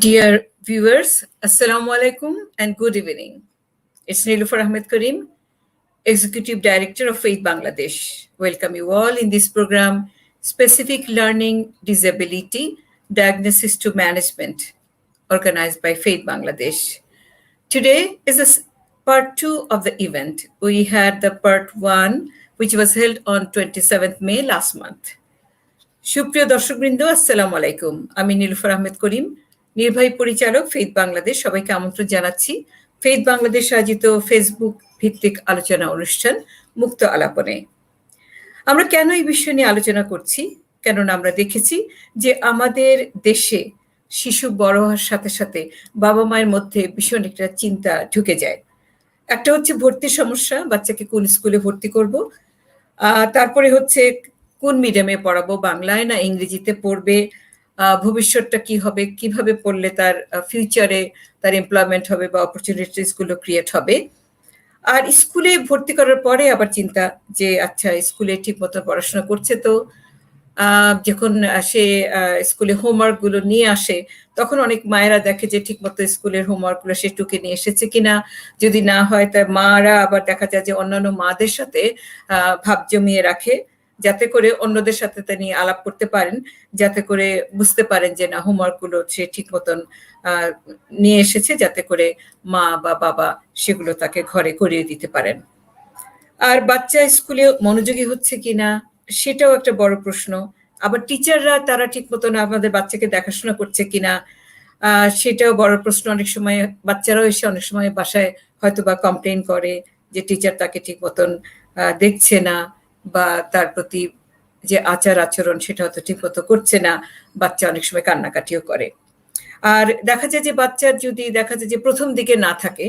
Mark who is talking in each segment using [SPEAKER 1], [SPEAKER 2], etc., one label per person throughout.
[SPEAKER 1] Dear viewers, Assalamu alaikum and good evening. It's Nilufar Ahmed Karim, Executive Director of Faith Bangladesh. Welcome you all in this program, Specific Learning Disability, Diagnosis to Management, organized by Faith Bangladesh. Today is part 2 of the event. We had the part 1, which was held on 27th May last month. সুপ্রিয় দর্শকবৃন্দ, আসসালামু আলাইকুম। আমি নীলুফার আহমেদ করিম, নির্বাহী পরিচালক faith Bangladesh. সবাইকে আমন্ত্রণ জানাচ্ছি ফেইথ বাংলাদেশ আয়োজিত ফেসবুক ভিত্তিক আলোচনা অনুষ্ঠান মুক্ত আলাপনে। আমরা কেন এই বিষয় নিয়ে আলোচনা করছি? কেননা আমরা দেখেছি যে আমাদের দেশে শিশু বড় হওয়ার সাথে সাথে বাবা মায়ের মধ্যে ভীষণ একটা চিন্তা ঢুকে যায়। একটা হচ্ছে ভর্তির সমস্যা, বাচ্চাকে কোন স্কুলে ভর্তি করব, তারপরে হচ্ছে কোন মিডিয়ামে পড়াবো, বাংলায় না ইংরেজিতে পড়বে, ভবিষ্যৎটা কি হবে, কিভাবে পড়লে তার ফিউচারে তার এমপ্লয়মেন্ট হবে বা অপরচুনিটিস গুলো ক্রিয়েট হবে। আর স্কুলে ভর্তি করার পরে আবার চিন্তা যে আচ্ছা স্কুলে ঠিক মতো পড়াশোনা করছে তো, যখন সে স্কুলে হোমওয়ার্ক গুলো নিয়ে আসে তখন অনেক মায়েরা দেখে যে ঠিক মতো স্কুলের হোমওয়ার্ক গুলো সে টুকে নিয়ে এসেছে কিনা। যদি না হয় তার মারা আবার দেখা যায় যে অন্যান্য মাদের সাথে ভাব জমিয়ে রাখে, যাতে করে অন্যদের সাথে তিনি আলাপ করতে পারেন, যাতে করে বুঝতে পারেন যে না হোমওয়ার্ক গুলো সে ঠিক মতন নিয়ে এসেছে, যাতে করে মা বা বাবা সেগুলো তাকে ঘরে করিয়ে দিতে পারেন। আর বাচ্চা স্কুলে মনোযোগী হচ্ছে কিনা সেটাও একটা বড় প্রশ্ন। আবার টিচাররা তারা ঠিক মতন আমাদের বাচ্চাকে দেখাশোনা করছে কিনা সেটাও বড় প্রশ্ন। অনেক সময় বাচ্চারাও এসে অনেক সময় বাসায় হয়তো বা কমপ্লেন করে যে টিচার তাকে ঠিক মতন দেখছে না বা তার প্রতি যে আচার আচরণ সেটা হয়তো ঠিক মতো করছে না। বাচ্চা অনেক সময় কান্নাকাটিও করে। আর দেখা যায় যে বাচ্চার যদি দেখা যায় যে প্রথম দিকে না থাকে,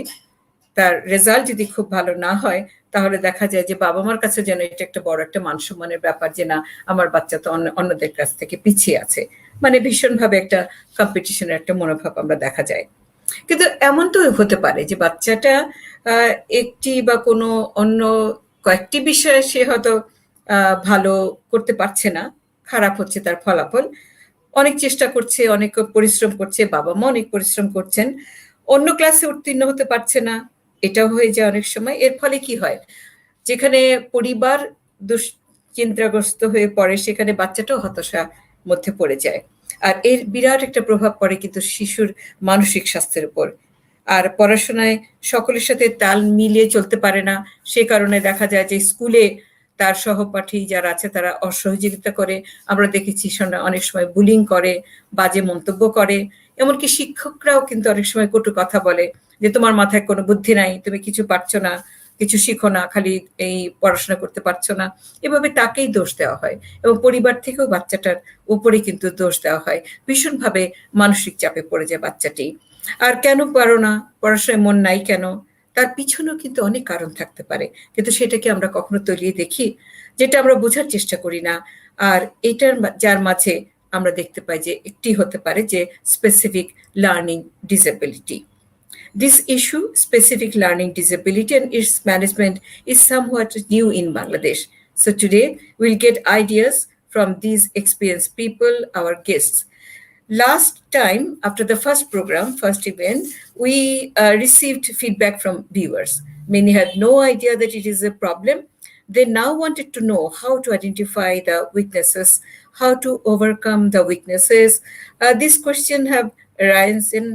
[SPEAKER 1] তার রেজাল্ট যদি খুব ভালো না হয়, তাহলে দেখা যায় যে বাবা মার কাছে যেন এটা একটা বড় একটা মান সম্মানের ব্যাপার যে না আমার বাচ্চা তো অন্যদের কাছ থেকে পিছিয়ে আছে, মানে ভীষণভাবে একটা কম্পিটিশনের একটা মনোভাব আমরা দেখা যায়। কিন্তু এমন তো হতে পারে যে বাচ্চাটা একটি বা কোনো অন্য কয়েকটি বিষয়ে সে হয়তো ভালো করতে পারছে না, খারাপ হচ্ছে তার ফলাফল, অনেক চেষ্টা করছে, অনেক পরিশ্রম করছে, বাবা মা অনেক পরিশ্রম করছেন, অন্য ক্লাসে উত্তীর্ণ হতে পারছে না, এটাও হয়ে যায় অনেক সময়। এর ফলে কি হয়, যেখানে পরিবার দুশ্চিন্তাগ্রস্ত হয়ে পড়ে সেখানে বাচ্চাটাও হতাশার মধ্যে পড়ে যায়। আর এর বিরাট একটা প্রভাব পড়ে কিন্তু শিশুর মানসিক স্বাস্থ্যের উপর। আর পড়াশোনায় সকলের সাথে তাল মিলিয়ে চলতে পারে না, সে কারণে দেখা যায় যে স্কুলে তার সহপাঠী যারা আছে তারা অসহযোগিতা করে। আমরা দেখেছি অনেক সময় বুলিং করে, বাজে মন্তব্য করে, এমনকি শিক্ষকরাও কিন্তু অনেক সময় কটু কথা বলে যে তোমার মাথায় কোনো বুদ্ধি নাই, তুমি কিছু পারছো না, কিছু শিখো না, খালি এই পড়াশোনা করতে পারছো না, এভাবে তাকেই দোষ দেওয়া হয়। এবং পরিবার থেকেও বাচ্চাটার উপরে কিন্তু দোষ দেওয়া হয়। ভীষণভাবে মানসিক চাপে পড়ে যায় বাচ্চাটি। আর কেন পারো না, পড়াশোনায় মন নাই কেন, তার পিছনেও কিন্তু অনেক কারণ থাকতে পারে, কিন্তু সেটাকে আমরা কখনো তলিয়ে দেখি, যেটা আমরা বোঝার চেষ্টা করি না। আর এটার যার মাঝে আমরা দেখতে পাই যে একটি হতে পারে যে specific learning disability. This issue, specific learning disability and its management, is somewhat new in Bangladesh. So today we'll get ideas from these experienced people, our guests. Last time, after the first program, first event, we received feedback from viewers. Many had no idea that it is a problem. They now wanted to know how to identify the weaknesses, how to overcome the weaknesses. This question have arisen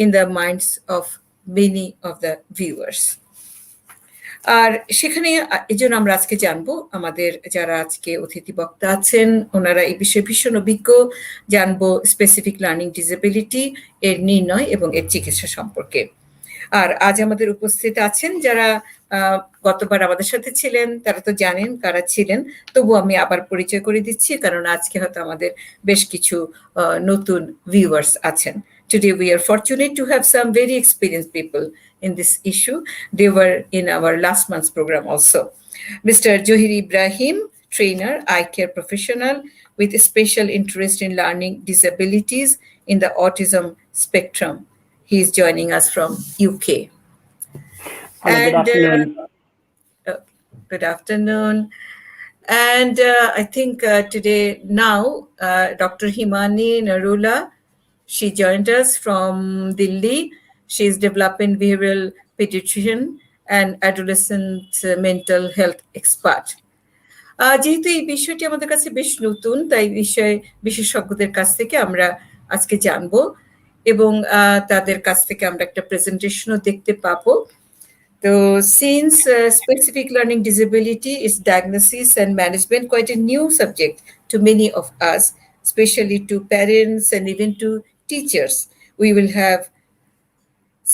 [SPEAKER 1] in the minds of many of the viewers. আর সেখানে এই জন্য আমরা আজকে জানবো আমাদের যারা আজকে অতিথি বক্তা আছেন ওনারা এই বিষয়ে ভীষণ অভিজ্ঞ, জানবো স্পেসিফিক লার্নিং ডিসেবিলিটি এর নির্ণয় এবং এর চিকিৎসা সম্পর্কে। আর আজ আমাদের উপস্থিত আছেন যারা গতবার আমাদের সাথে ছিলেন, তারা তো জানেন কারা ছিলেন, তবু আমি আবার পরিচয় করে দিচ্ছি কারণ আজকে হয়তো আমাদের বেশ কিছু নতুন ভিউয়ার্স আছেন। Today we are fortunate to have some very experienced people in this issue. They were in our last month's program also. Mr. Johir Ibrahim, trainer, eye care professional with a special interest in learning disabilities in the autism spectrum. He is joining us from UK.
[SPEAKER 2] Hello, good afternoon.
[SPEAKER 1] Good afternoon. And I think today now Dr. Himani Narula, she joined us from Delhi. She is developing behavioral pediatrician and adolescent mental health expert. যেহেতু এই বিষয়টি আমাদের কাছে বেশ নতুন, তাই বিষয়ে বিশেষজ্ঞদের কাছ থেকে আমরা আজকে জানবো এবং তাদের কাছ থেকে আমরা একটা প্রেজেন্টেশনও দেখতে পাবো। তো since specific learning disability is diagnosis and management quite a new subject to many of us, especially to parents and even to teachers, we will have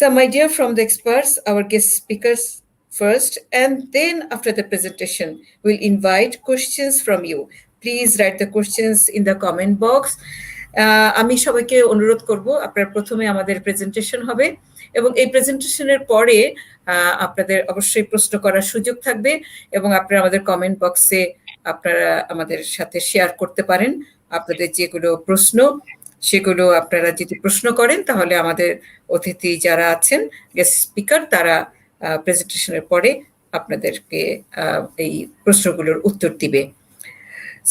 [SPEAKER 1] some idea from the experts, our guest speakers first, and then after the presentation, we'll invite questions from you. Please write the questions in the comment box. আমি সবাইকে অনুরোধ করব, আপনারা প্রথমে আমাদের presentation হবে এবং এই প্রেজেন্টেশনের পরে আপনাদের অবশ্যই প্রশ্ন করার সুযোগ থাকবে এবং আপনারা আমাদের কমেন্ট বক্সে আপনারা আমাদের সাথে শেয়ার করতে পারেন আপনাদের যেগুলো প্রশ্ন, সেগুলো আপনারা যদি প্রশ্ন করেন তাহলে আমাদের অতিথি যারা আছেন গেস্ট স্পিকার তারা প্রেজেন্টেশনের পরে আপনাদেরকে এই প্রশ্নগুলোর উত্তর দিবে।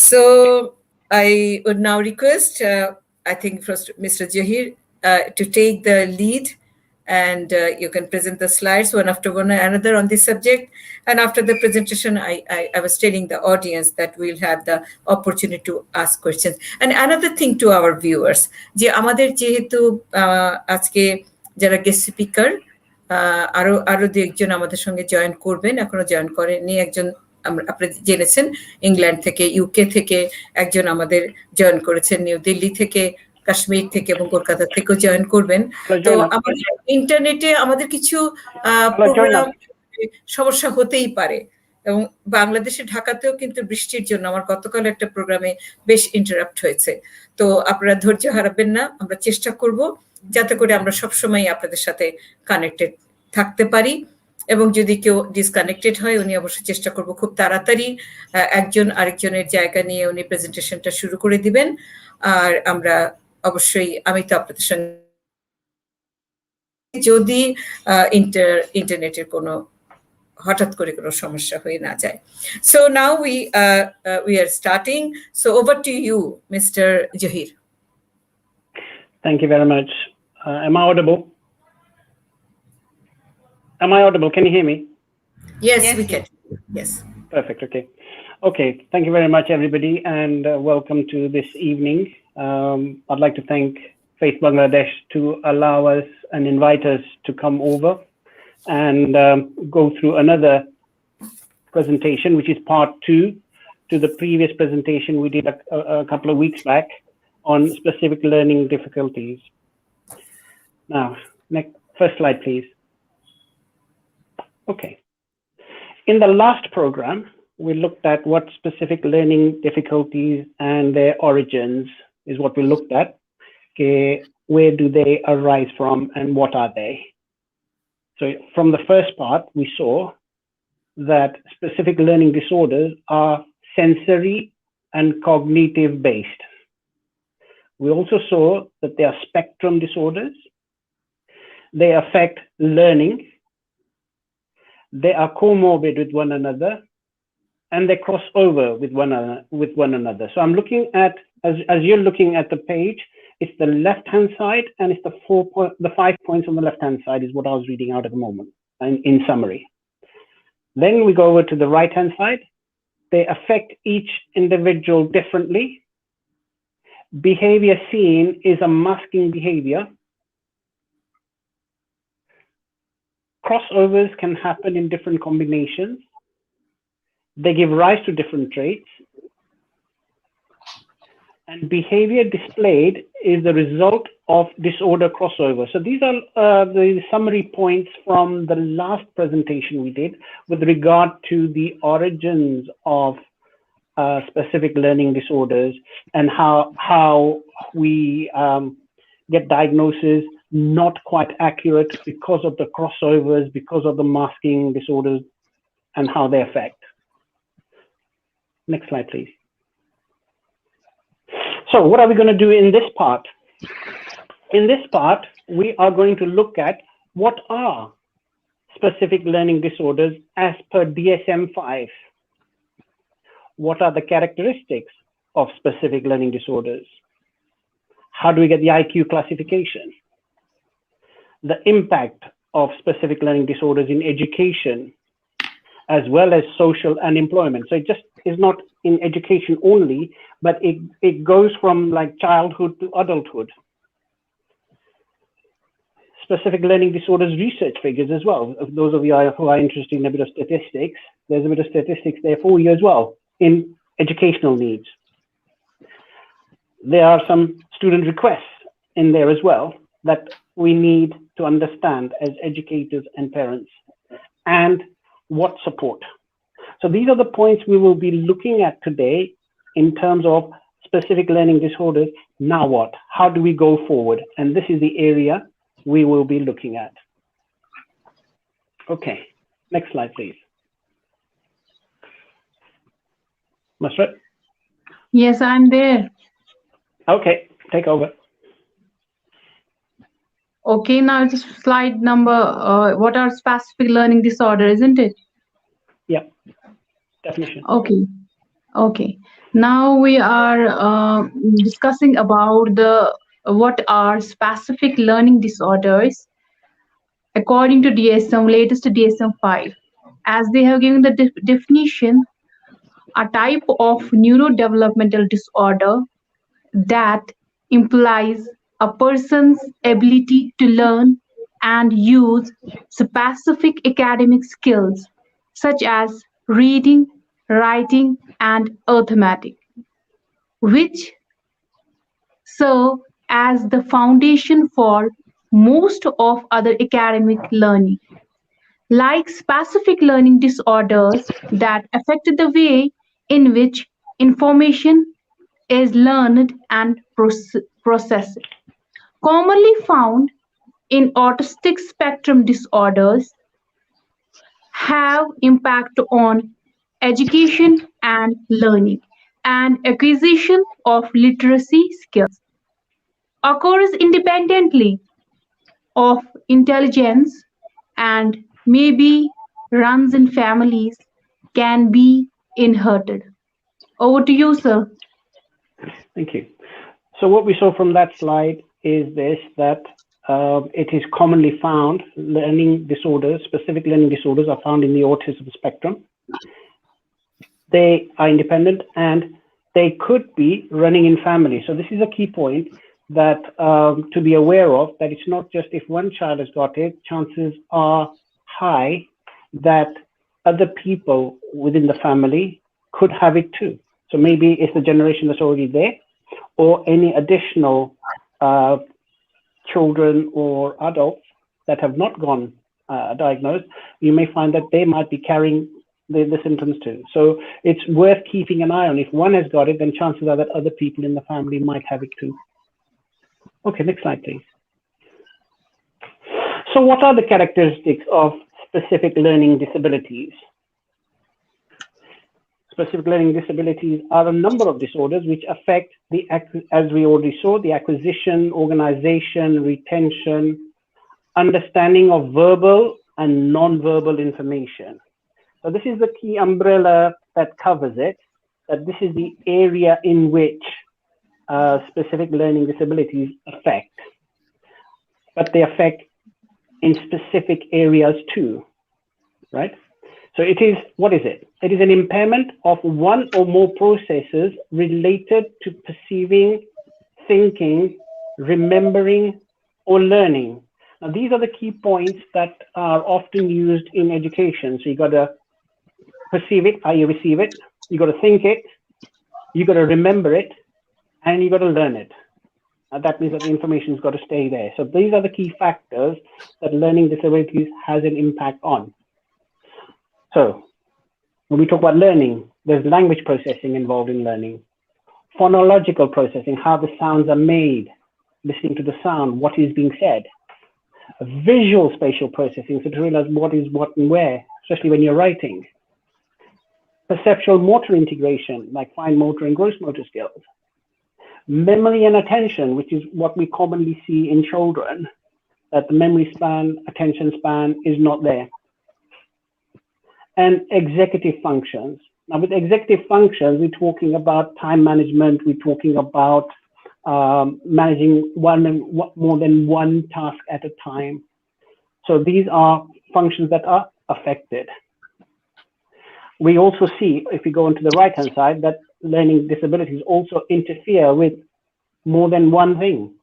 [SPEAKER 1] So I would now request I think first Mr. Johir to take the lead and you can present the slides one after one another on this subject, and after the presentation I was telling the audience that we'll have the opportunity to ask questions. And another thing to our viewers, যে আমাদের যেহেতু আজকে যারা guest speaker আরো দু একজন আমাদের সঙ্গে জয়েন করবেন, এখনো জয়েন করেননি, একজন আপনারা জেনেছেন ইংল্যান্ড থেকে, ইউকে থেকে একজন আমাদের জয়েন করেছেন, নিউ দিল্লি থেকে, কাশ্মীর থেকে এবং কলকাতা থেকেও জয়েন করবেন। তো আমাদের ইন্টারনেটে আমাদের কিছু প্রোগ্রাম সমস্যা হতেই পারে এবং বাংলাদেশে ঢাকাতেও কিন্তু বৃষ্টির জন্য আমার গতকাল একটা প্রোগ্রামে বেশ ইন্টারাপ্ট হয়েছে। তো আপনারা ধৈর্য হারাবেন না, আমরা চেষ্টা করব যাতে করে আমরা সবসময় আপনাদের সাথে কানেক্টেড থাকতে পারি এবং যদি কেউ ডিসকানেক্টেড হয় উনি অবশ্যই চেষ্টা করব খুব তাড়াতাড়ি একজন আরেকজনের জায়গা নিয়ে উনি প্রেজেন্টেশনটা শুরু করে দিবেন। আর আমরা অবশ্যই আমি তো আপনাদের সঙ্গে যদি ইন্টারনেটের কোনো হঠাৎ করে কোনো সমস্যা হয়ে না যায়। So now we are starting. So over to you, Mr. Johir.
[SPEAKER 2] Thank you very much. Am I audible? Am I audible? Can you hear me?
[SPEAKER 1] Yes, we can. Yes.
[SPEAKER 2] Perfect. Okay. Thank you very much, everybody, and welcome to this evening. I'd like to thank Faith Bangladesh to allow us and invite us to come over and go through another presentation, which is part 2 to the previous presentation we did a couple of weeks back on specific learning difficulties. Now, first slide, please. Okay. In the last program, we looked at what specific learning difficulties and their origins is what we looked at. Okay, where do they arise from and what are they? So from the first part, we saw that specific learning disorders are sensory and cognitive based. We also saw that they are spectrum disorders. They affect learning. They are comorbid with one another, and they cross over with one another. So I'm looking at, as you're looking at the page, it's the left-hand side, and it's the 5 points on the left-hand side is what I was reading out at the moment, in summary. Then we go over to the right-hand side. They affect each individual differently. Behavior seen is a masking behavior. Crossovers can happen in different combinations. They give rise to different traits. And behavior displayed is the result of disorder crossover. So these are the summary points from the last presentation we did with regard to the origins of specific learning disorders and how we get diagnosis not quite accurate because of the crossovers, because of the masking disorders, and how they affect. Next slide, please. So what are we going to do in this part? In this part, we are going to look at what are specific learning disorders as per DSM-5. What are the characteristics of specific learning disorders? How do we get the IQ classification? The impact of specific learning disorders in education, as well as social and employment. So it just is not in education only, but it goes from like childhood to adulthood. Specific learning disorders research figures as well. Those of you who are interested in a bit of statistics, there's a bit of statistics there for you as well in educational needs. There are some student requests in there as well that we need to understand as educators and parents, and what support. So these are the points we will be looking at today in terms of specific learning disorders. Now what? How do we go forward? And this is the area we will be looking at. Okay, next slide, please. Masrat?
[SPEAKER 3] Yes, I'm there.
[SPEAKER 2] Okay, take over.
[SPEAKER 3] Okay, now it's slide number, what are specific learning disorder, isn't it?
[SPEAKER 2] Yeah, definition.
[SPEAKER 3] Okay. Now we are discussing about what are specific learning disorders according to latest DSM-5. As they have given the definition, a type of neurodevelopmental disorder that implies a person's ability to learn and use specific academic skills such as reading, writing, and arithmetic, which serve as the foundation for most of other academic learning. Like specific learning disorders that affect the way in which information is learned and processed. Commonly found in autistic spectrum disorders, have impact on education and learning and acquisition of literacy skills. Occurs independently of intelligence and maybe runs in families, can be inherited. Over to you, sir.
[SPEAKER 2] Thank you. So what we saw from that slide is this, that it is commonly found, learning disorders, specific learning disorders are found in the autism spectrum. They are independent and they could be running in families. So this is a key point that to be aware of, that it's not just if one child has got it, chances are high that other people within the family could have it too. So maybe it's the generation that's already there, or any additional children or adults that have not gone diagnosed, you may find that they might be carrying the symptoms too. So it's worth keeping an eye on. If one has got it, then chances are that other people in the family might have it too. Okay, next slide, please. So what are the characteristics of specific learning disabilities? Specific learning disabilities are a number of disorders which affect as we already saw, the acquisition, organization, retention, understanding of verbal and non-verbal information. So this is the key umbrella that covers it, that this is the area in which specific learning disabilities affect, but they affect in specific areas too, right? So it is, what is it? It is an impairment of one or more processes related to perceiving, thinking, remembering, or learning. Now, these are the key points that are often used in education. So you got to perceive it, how you receive it, you got to think it, you got to remember it, and you got to learn it. That means that the information's got to stay there. So these are the key factors that learning disabilities has an impact on. So when we talk about learning, there's language processing involved in learning, phonological processing, how the sounds are made, listening to the sound, what is being said, visual spatial processing, so to realize what is what and where, especially when you're writing, perceptual motor integration, like fine motor and gross motor skills, memory and attention, which is what we commonly see in children, that the memory span, attention span is not there. And executive functions. Now with executive functions, we're talking about time management, we're talking about managing more than one task at a time. So these are functions that are affected. We also see, if we go into the right-hand side, that learning disabilities also interfere with more than one thing.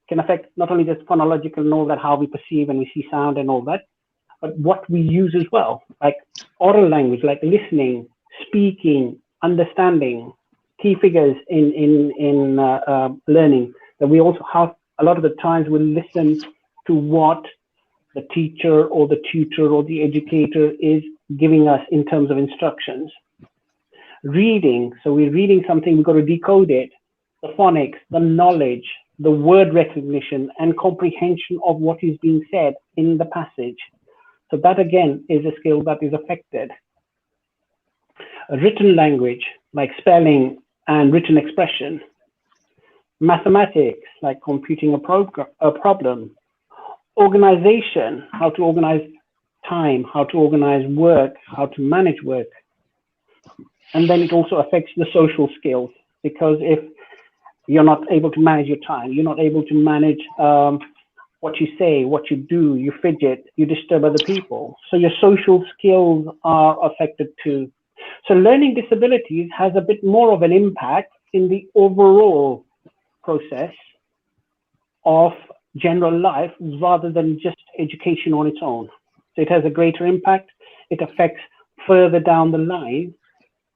[SPEAKER 2] Can affect not only just phonological and all that, how we perceive and we see sound and all that, but what we use as well, like oral language, like listening, speaking, understanding, key figures in learning, that we also have a lot of the times we listen to what the teacher or the tutor or the educator is giving us in terms of instructions. Reading, so we're reading something, we've got to decode it, the phonics, the knowledge, the word recognition and comprehension of what is being said in the passage. So that again is a skill that is affected. A written language, like spelling and written expression. Mathematics, like computing a problem. Organization, how to organize time, how to organize work, how to manage work. And then it also affects the social skills, because if you're not able to manage your time, you're not able to manage what you say, what you do, you fidget, you disturb other people. So your social skills are affected too. So learning disabilities has a bit more of an impact in the overall process of general life rather than just education on its own. So it has a greater impact. It affects further down the line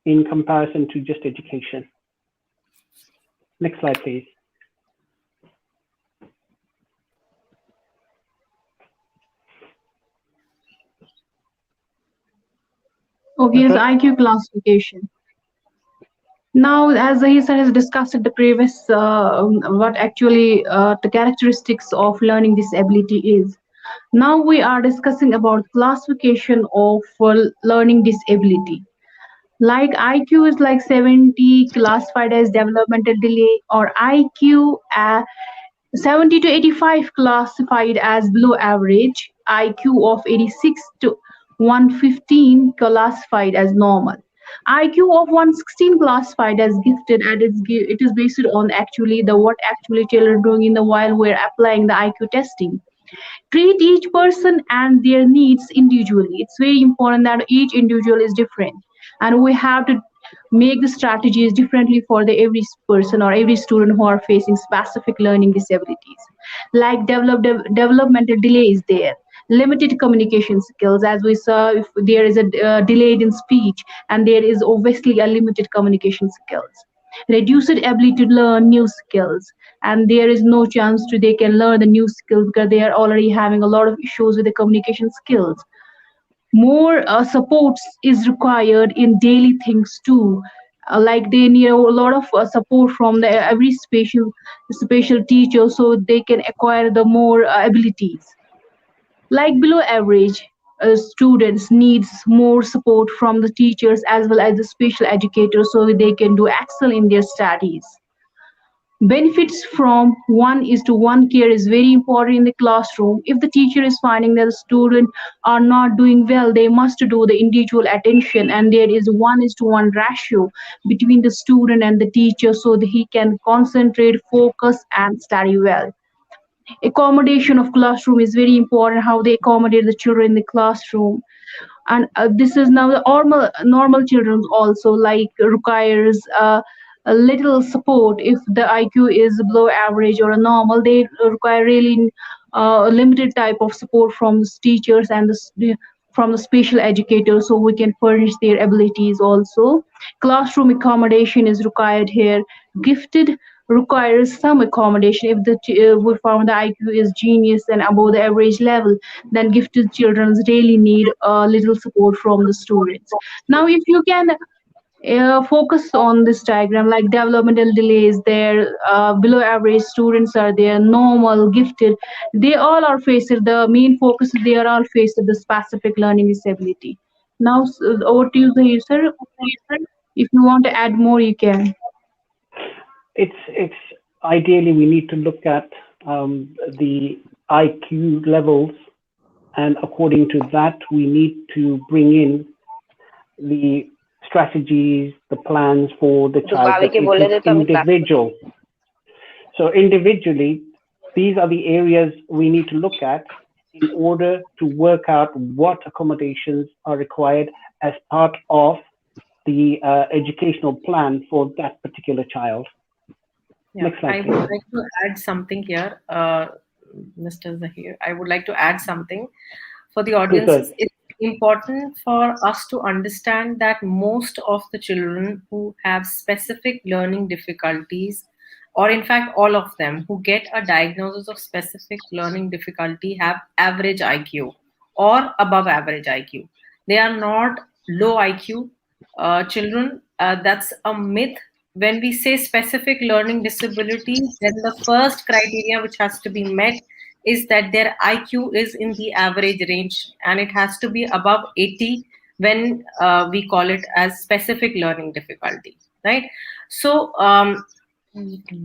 [SPEAKER 2] in comparison to just education. Next slide, please.
[SPEAKER 3] Okay, so IQ classification. Now, as he has discussed at the previous, what actually the characteristics of learning disability is. Now we are discussing about classification of learning disability. Like IQ is like 70 classified as developmental delay, or IQ 70 to 85 classified as below average, IQ of 86 to 115 classified as normal, IQ of 116 classified as gifted, and it is based on actually the what actually children are doing in the while we're applying the IQ testing. Treat each person and their needs individually. It's very important that each individual is different, and we have to make the strategies differently for the every person or every student who are facing specific learning disabilities. Like developmental delay is there, limited communication skills, as we saw, if there is a delayed in speech, and there is obviously a limited communication skills, reduced ability to learn new skills, and there is no chance to they can learn the new skills because they are already having a lot of issues with the communication skills. More supports is required in daily things too, like they need a lot of support from the every special teacher so they can acquire the more abilities. Like below average, students needs more support from the teachers as well as the special educators so they can do excel in their studies. Benefits from 1:1 care is very important in the classroom. If the teacher is finding that the student are not doing well, they must do the individual attention, and there is 1:1 ratio between the student and the teacher so that he can concentrate, focus, and study well. Accommodation of classroom is very important, how they accommodate the children in the classroom. And this is now the normal children also like requires a little support. If the IQ is below average or a normal, they require really limited type of support from the teachers and from the special educators so we can furnish their abilities also. Classroom accommodation is required here. Gifted requires some accommodation. If we found the IQ is genius and above the average level, then gifted children really need a little support from the students. Now, if you can focus on this diagram, like developmental delays there, below average students are there, normal, gifted, they all are faced, the main focus, they are all faced with the specific learning disability. Now, over to you, Zahir sir. If you want to add more, you can.
[SPEAKER 2] It's ideally we need to look at the IQ levels, and according to that we need to bring in the strategies, the plans for the child, individual. So individually, these are the areas we need to look at in order to work out what accommodations are required as part of the educational plan for that particular child.
[SPEAKER 4] Yeah,
[SPEAKER 2] Next slide,
[SPEAKER 4] I would like to add something here, Mr. Zahir. I would like to add something for the audience. It's important for us to understand that most of the children who have specific learning difficulties, or in fact all of them who get a diagnosis of specific learning difficulty, have average IQ or above average IQ. They are not low IQ children. That's a myth. When we say specific learning disability, then the first criteria which has to be met is that their IQ is in the average range, and it has to be above 80 when we call it as specific learning difficulty, right? So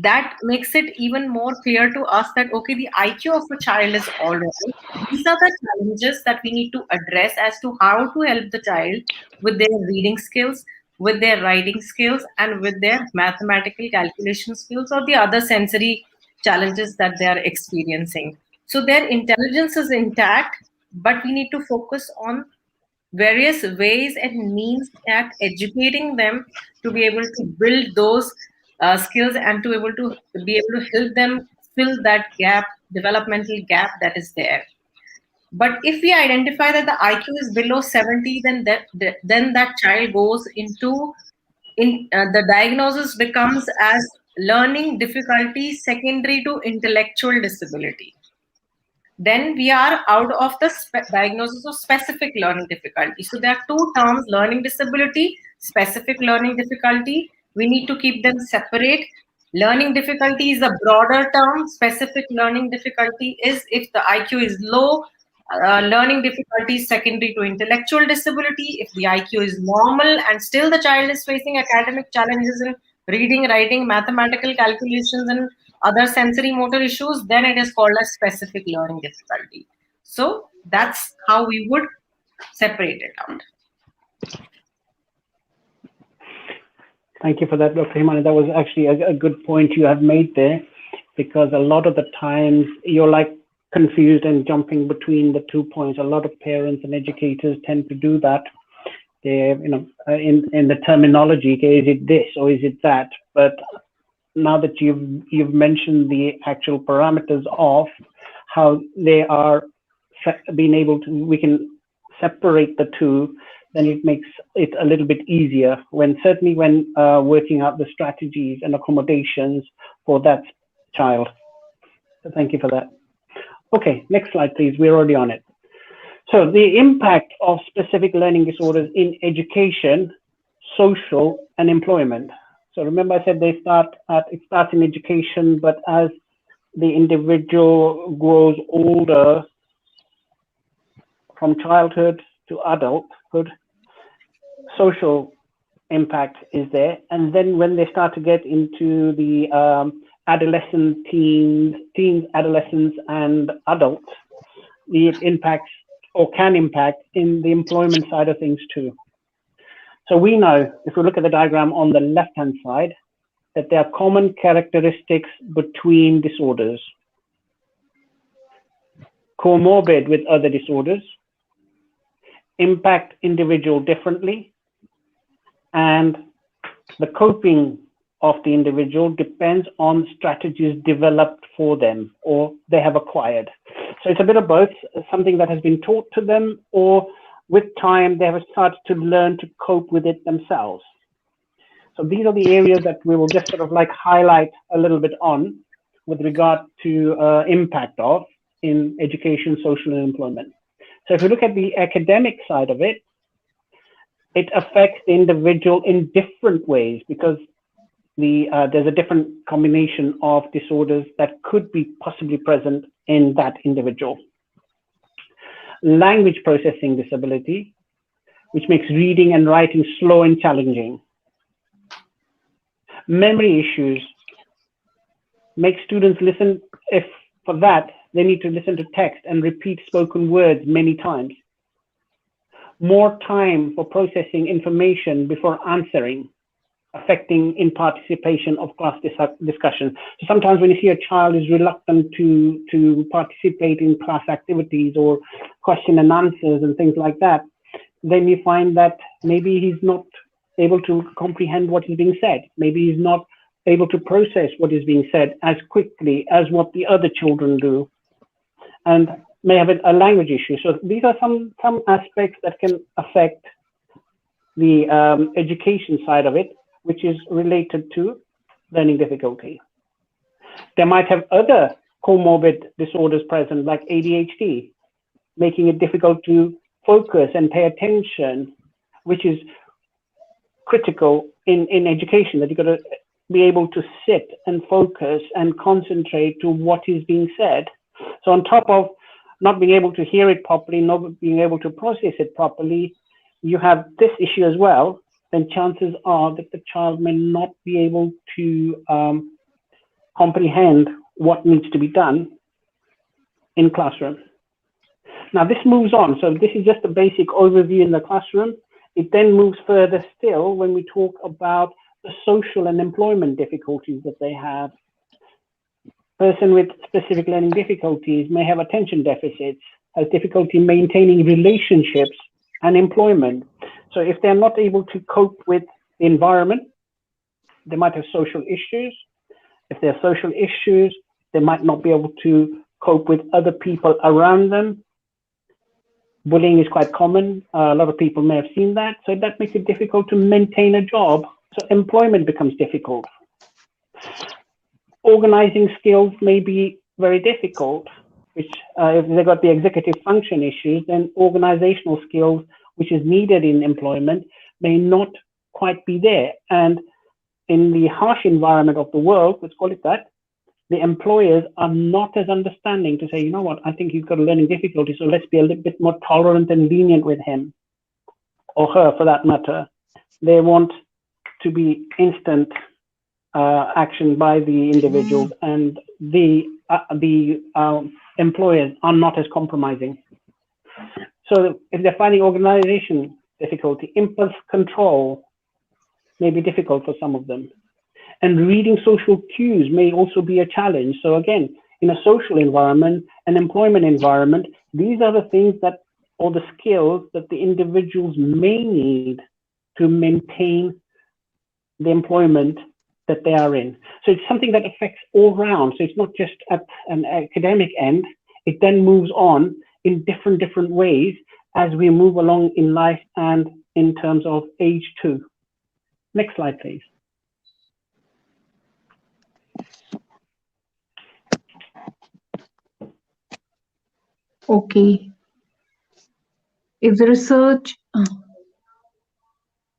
[SPEAKER 4] that makes it even more clear to us that, okay, the IQ of a child is all right. These are the challenges that we need to address as to how to help the child with their reading skills, with their writing skills, and with their mathematical calculation skills or the other sensory challenges that they are experiencing. So their intelligence is intact, but we need to focus on various ways and means at educating them to be able to build those skills and to be able to help them fill that gap, developmental gap that is there. But if we identify that the IQ is below 70, then that child goes into the diagnosis becomes as learning difficulty secondary to intellectual disability. Then we are out of the diagnosis of specific learning difficulty. So there are two terms: learning disability, specific learning difficulty. We need to keep them separate. Learning difficulty is a broader term. Specific learning difficulty is if the IQ is low. Learning difficulty is secondary to intellectual disability. If the IQ is normal and still the child is facing academic challenges in reading, writing, mathematical calculations, and other sensory motor issues, then it is called a specific learning difficulty. So that's how we would separate it out.
[SPEAKER 2] Thank you for that, Dr. Himani. That was actually a good point you have made there, because a lot of the times you're like confused and jumping between the 2 points. A lot of parents and educators tend to do that. They, in the terminology, okay, is it this or is it that? But now that you've mentioned the actual parameters of how they are being able to, we can separate the two, then it makes it a little bit easier certainly when working out the strategies and accommodations for that child. So thank you for that. Okay, next slide, please. We're already on it. So the impact of specific learning disorders in education, social, and employment. So remember I said it starts in education, but as the individual grows older, from childhood to adulthood, social impact is there. And then when they start to get into the adolescent, teens, adolescents, and adults, it impacts or can impact in the employment side of things too. So we know, if we look at the diagram on the left-hand side, that there are common characteristics between disorders, comorbid with other disorders, impact individual differently, and the coping of the individual depends on strategies developed for them or they have acquired. So it's a bit of both, something that has been taught to them, or with time they have started to learn to cope with it themselves. So these are the areas that we will just sort of like highlight a little bit on with regard to impact of in education, social, and employment. So if you look at the academic side of it, it affects the individual in different ways because there's a different combination of disorders that could be possibly present in that individual. Language processing disability, which makes reading and writing slow and challenging. Memory issues make students listen, if for that, they need to listen to text and repeat spoken words many times. More time for processing information before answering, affecting in participation of class discussion. So sometimes when you see a child is reluctant to participate in class activities or question and answers and things like that, then you find that maybe he's not able to comprehend what is being said. Maybe he's not able to process what is being said as quickly as what the other children do, and may have a language issue. So these are some aspects that can affect the education side of it, which is related to learning difficulty. They might have other comorbid disorders present, like ADHD, making it difficult to focus and pay attention, which is critical in education, that you've got to be able to sit and focus and concentrate to what is being said. So on top of not being able to hear it properly, not being able to process it properly, you have this issue as well, then chances are that the child may not be able to comprehend what needs to be done in classroom. Now this moves on. So this is just a basic overview in the classroom. It then moves further still when we talk about the social and employment difficulties that they have. Person with specific learning difficulties may have attention deficits, has difficulty maintaining relationships and employment. So if they're not able to cope with the environment, they might have social issues. If there are social issues, they might not be able to cope with other people around them. Bullying is quite common. A lot of people may have seen that. So that makes it difficult to maintain a job. So employment becomes difficult. Organizing skills may be very difficult, which if they've got the executive function issues, then organizational skills, which is needed in employment, may not quite be there. And in the harsh environment of the world, let's call it that, the employers are not as understanding to say, you know what, I think he's got a learning difficulty, so let's be a little bit more tolerant and lenient with him, or her for that matter. They want to be instant action by the individuals, and the employers are not as compromising. So if they're finding organization difficulty, impulse control may be difficult for some of them. And reading social cues may also be a challenge. So again, in a social environment, an employment environment, these are the things that, or the skills that the individuals may need to maintain the employment that they are in. So it's something that affects all round. So it's not just at an academic end, it then moves on in different ways as we move along in life and in terms of age too. Next slide, please.
[SPEAKER 3] Okay. Is the research,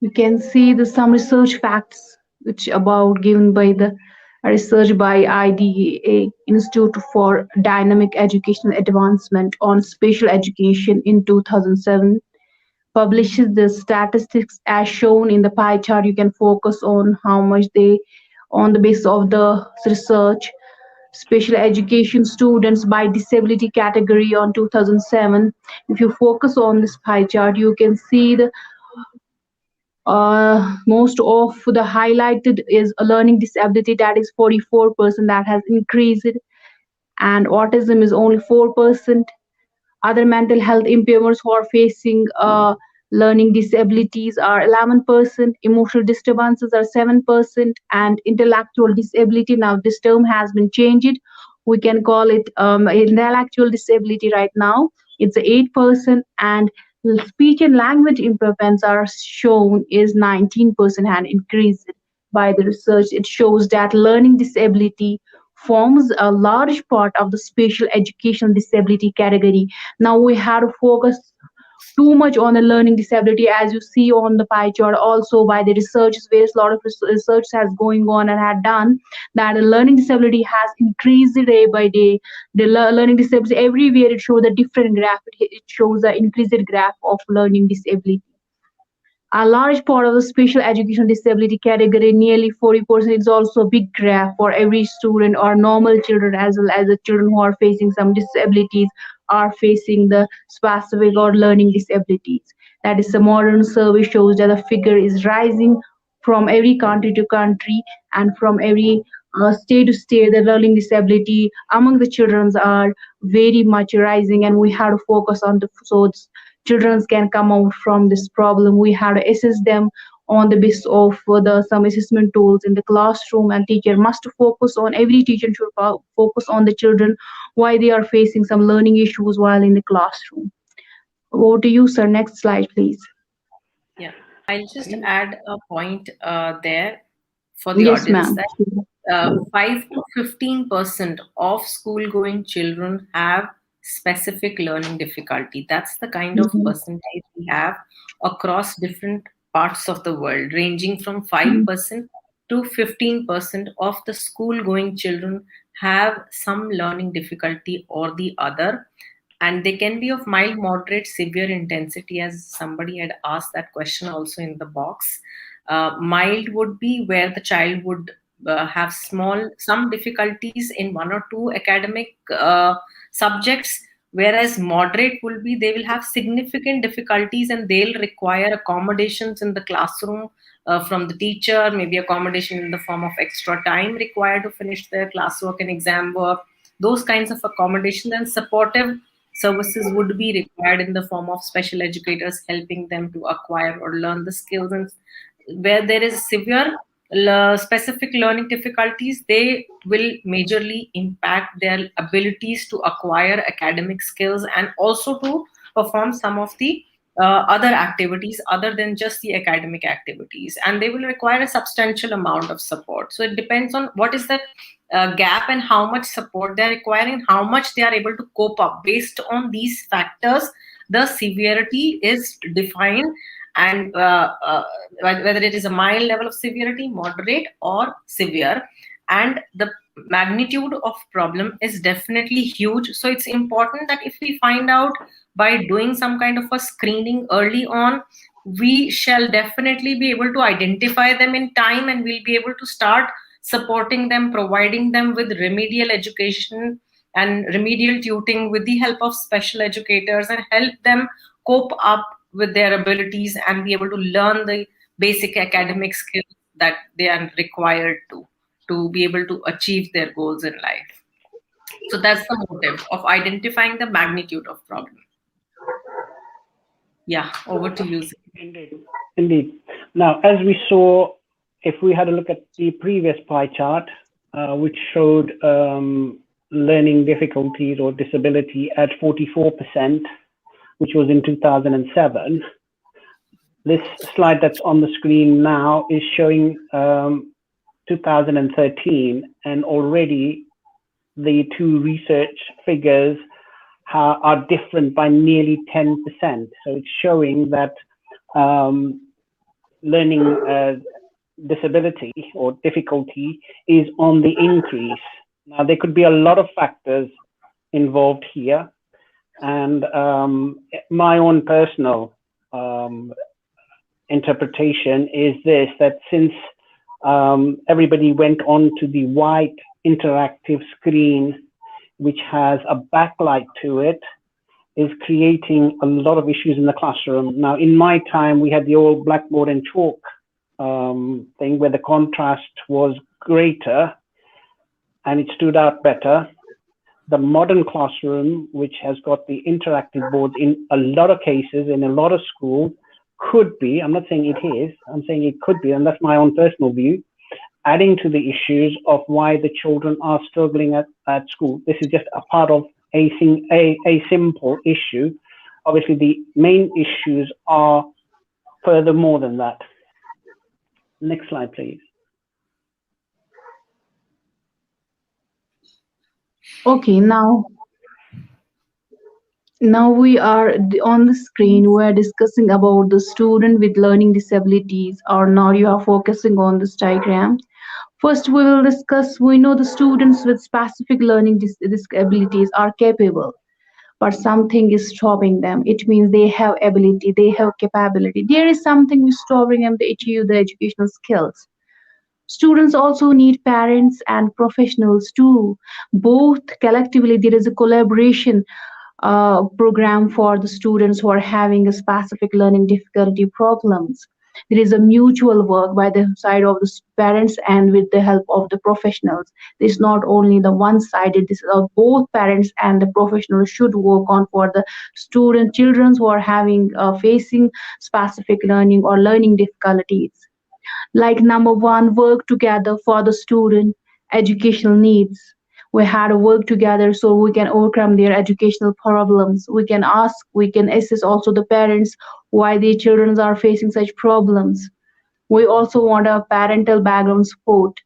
[SPEAKER 3] you can see some research facts which about given by the a research by IDEA, Institute for Dynamic Educational Advancement on Special Education in 2007, publishes the statistics as shown in the pie chart. You can focus on how much they, on the basis of the research, special education students by disability category on 2007. If you focus on this pie chart, you can see the most of the highlighted is a learning disability, that is 44%, that has increased, and autism is only 4%. Other mental health impairments who are facing learning disabilities are 11%, emotional disturbances are 7%, and intellectual disability, now this term has been changed, we can call it intellectual disability right now, it's 8%, and speech and language impairments are shown is 19% and increased. By the research, it shows that learning disability forms a large part of the special education disability category. Now we have to focus too much on the learning disability, as you see on the pie chart. Also by the researchers, various lot of research has going on and had done that the learning disability has increased day by day. The learning disability everywhere, it shows a different graph. It shows the increased graph of learning disability. A large part of the special education disability category, nearly 40%, is also a big graph for every student or normal children, as well as the children who are facing some disabilities are facing the specific or learning disabilities. That is, the modern survey shows that the figure is rising from every country to country and from every state to state. The learning disability among the children are very much rising, and we have to focus on the so children can come out from this problem. We have to assess them on the basis of the some assessment tools in the classroom, and teacher must focus on, every teacher should focus on the children why they are facing some learning issues while in the classroom. Over to you, sir. Next slide, please.
[SPEAKER 4] Yeah, I'll just add a point there for the
[SPEAKER 3] Yes,
[SPEAKER 4] audience
[SPEAKER 3] ma'am.
[SPEAKER 4] that 5 to 15% of school-going children have specific learning difficulty. That's the kind of percentage we have across different parts of the world, ranging from 5% to 15% of the school-going children have some learning difficulty or the other. And they can be of mild, moderate, severe intensity, as somebody had asked that question also in the box. Mild would be where the child would have some difficulties in one or two academic subjects, whereas moderate will be they will have significant difficulties and they'll require accommodations in the classroom from the teacher, maybe accommodation in the form of extra time required to finish their classwork and exam work. Those kinds of accommodations and supportive services would be required in the form of special educators helping them to acquire or learn the skills. And where there is severe specific learning difficulties, they will majorly impact their abilities to acquire academic skills and also to perform some of the other activities other than just the academic activities, and they will require a substantial amount of support. So it depends on what is the gap and how much support they're requiring, how much they are able to cope up. Based on these factors, the severity is defined, and whether it is a mild level of severity, moderate, or severe, and the magnitude of problem is definitely huge. So it's important that if we find out by doing some kind of a screening early on, we shall definitely be able to identify them in time, and we'll be able to start supporting them, providing them with remedial education and remedial tutoring with the help of special educators, and help them cope up with their abilities and be able to learn the basic academic skills that they are required to be able to achieve their goals in life. So that's the motive of identifying the magnitude of problem. Yeah, over to you.
[SPEAKER 2] Indeed. Now, as we saw, if we had a look at the previous pie chart, which showed learning difficulties or disability at 44%, which was in 2007. This slide that's on the screen now is showing 2013, and already the two research figures are different by nearly 10%. So it's showing that learning disability or difficulty is on the increase. Now, there could be a lot of factors involved here, and my own personal interpretation is this, that since everybody went on to the white interactive screen, which has a backlight to it, is creating a lot of issues in the classroom. Now, in my time, we had the old blackboard and chalk thing where the contrast was greater and it stood out better. The modern classroom, which has got the interactive boards, in a lot of cases, in a lot of schools, could be, I'm not saying it is, I'm saying it could be, and that's my own personal view, adding to the issues of why the children are struggling at school. This is just a part of a simple issue. Obviously, the main issues are further more than that. Next slide, please.
[SPEAKER 3] Okay, now we are on the screen. We are discussing about the student with learning disabilities, or now you are focusing on this diagram. First, we will discuss, we know the students with specific learning disabilities are capable, but something is stopping them. It means they have ability, they have capability. There is something which is stopping them to achieve the educational skills. Students also need parents and professionals too. Both collectively, there is a collaboration program for the students who are having a specific learning difficulty problems. There is a mutual work by the side of the parents and with the help of the professionals. This is not only the one-sided, this is both parents and the professionals should work on for the children who are having facing specific learning or learning difficulties. Like number one, work together for the student educational needs. We had to work together so we can overcome their educational problems. We can ask, we can assess also the parents why their children are facing such problems. We also want a parental background support.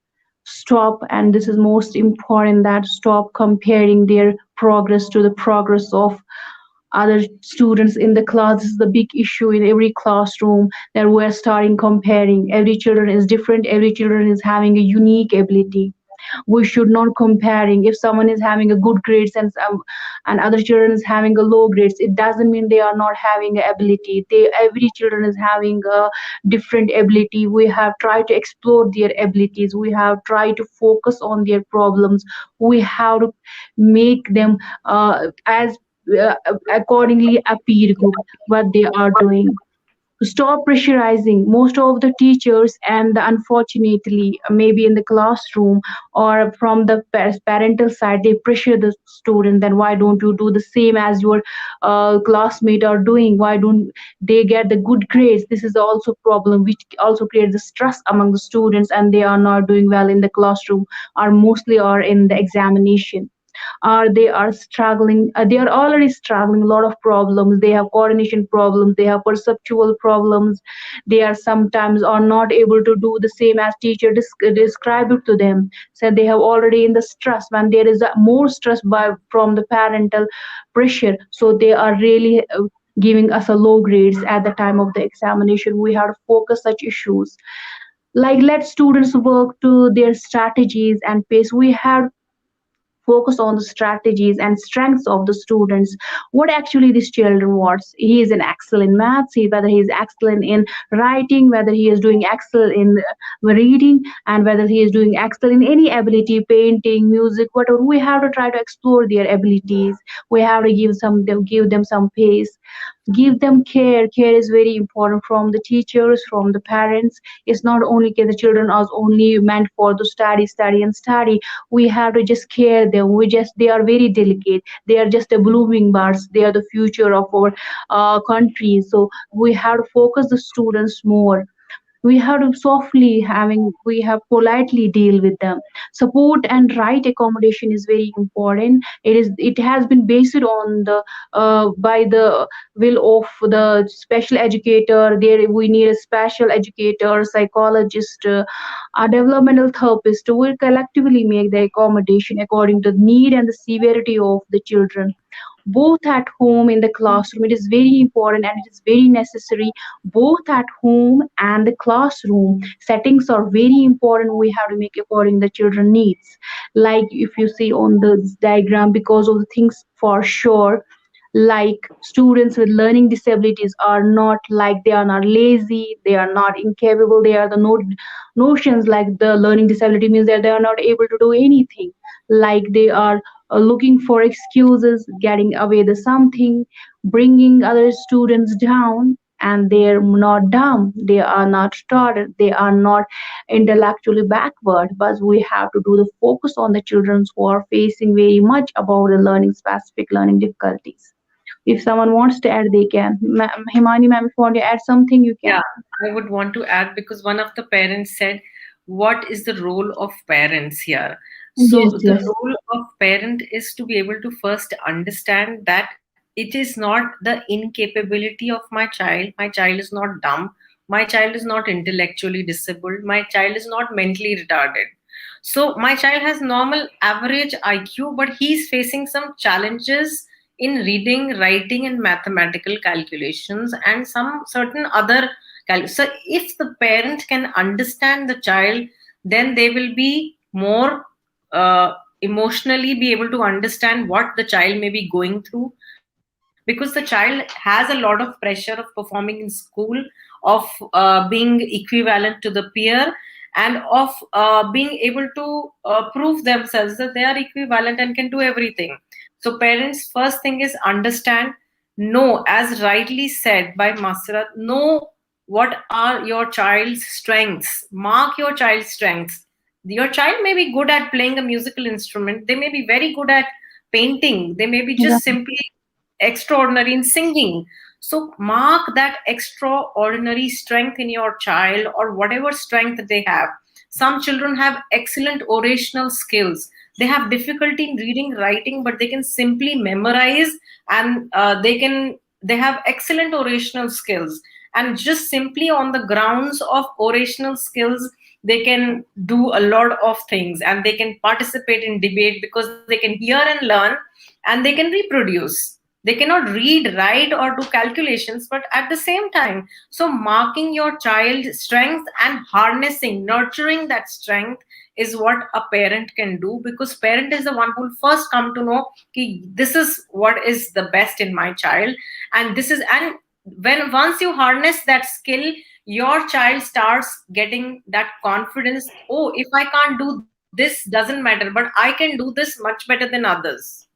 [SPEAKER 3] Stop, and this is most important, that stop comparing their progress to the progress of other students in the class. This is the big issue in every classroom, that we're starting comparing. Every children is different, every children is having a unique ability. We should not comparing. If someone is having a good grades and other children is having a low grades, it doesn't mean they are not having a ability. Every children is having a different ability. We have tried to explore their abilities, we have tried to focus on their problems, we have to make them as accordingly a peer group what they are doing. Stop pressurizing. Most of the teachers, and unfortunately maybe in the classroom or from the parental side, they pressure the student, then why don't you do the same as your classmate are doing, why don't they get the good grades. This is also problem which also creates the stress among the students, and they are not doing well in the classroom or mostly are in the examination, or they are struggling, they are already struggling a lot of problems. They have coordination problems, they have perceptual problems, they are sometimes are not able to do the same as teacher describe it to them. So they have already in the stress, when there is a more stress from the parental pressure, so they are really giving us a low grades at the time of the examination. We have to focus such issues, like let students work to their strategies and pace. We have focus on the strategies and strengths of the students. What actually this children wants, he is an excellent maths, whether he is excellent in writing, whether he is doing excellent in reading, and whether he is doing excellent in any ability, painting, music, whatever. We have to try to explore their abilities. We have to give them some pace, give them care. Care is very important from the teachers, from the parents. It's not only the children are only meant for the study. We have to just care them. They are very delicate, they are just a blooming buds, they are the future of our country. So we have to focus the students more. We have to we have politely deal with them. Support and right accommodation is very important. It has been based on the by the will of the special educator. There we need a special educator, psychologist, a developmental therapist will collectively make the accommodation according to the need and the severity of the children. both at home in the classroom. It is very important and it is very necessary. Both at home and the classroom settings are very important. We have to make according the children needs. Like if you see on the diagram, because of the things for sure, like students with learning disabilities are not like they are not lazy, they are not incapable, they are the notions like the learning disability means that they are not able to do anything, like they are looking for excuses, getting away the something, bringing other students down. And they're not dumb, they are not retarded, they are not intellectually backward, but we have to do the focus on the children who are facing very much about the learning specific learning difficulties. If someone wants to add, they can. Himani ma'am, if you want to add something, you can.
[SPEAKER 4] Yeah, I would want to add because one of the parents said, what is the role of parents here? So
[SPEAKER 3] Yes,
[SPEAKER 4] the
[SPEAKER 3] yes.
[SPEAKER 4] role of parent is to be able to first understand that it is not the incapability of my child. My child is not dumb. My child is not intellectually disabled. My child is not mentally retarded. So my child has normal average IQ, but he's facing some challenges in reading, writing, and mathematical calculations, and some certain other. So if the parent can understand the child, then they will be more emotionally be able to understand what the child may be going through, because the child has a lot of pressure of performing in school, of being equivalent to the peer, and of being able to prove themselves that they are equivalent and can do everything. So parents first thing is understand, know, as rightly said by Masrat, know what are your child's strengths, mark your child's strengths. Your child may be good at playing a musical instrument, they may be very good at painting, they may be just
[SPEAKER 3] Right.
[SPEAKER 4] simply extraordinary in singing. So mark that extraordinary strength in your child, or whatever strength they have. Some children have excellent orational skills. They have difficulty in reading, writing, but they can simply memorize, and they have excellent orational skills. And just simply on the grounds of orational skills, they can do a lot of things, and they can participate in debate because they can hear and learn, and they can reproduce. They cannot read, write, or do calculations, but at the same time, so marking your child's strength and harnessing, nurturing that strength is what a parent can do, because parent is the one who will first come to know ki, this is what is the best in my child. And this is, and when once you harness that skill, your child starts getting that confidence. Oh, if I can't do this, doesn't matter, but I can do this much better than others.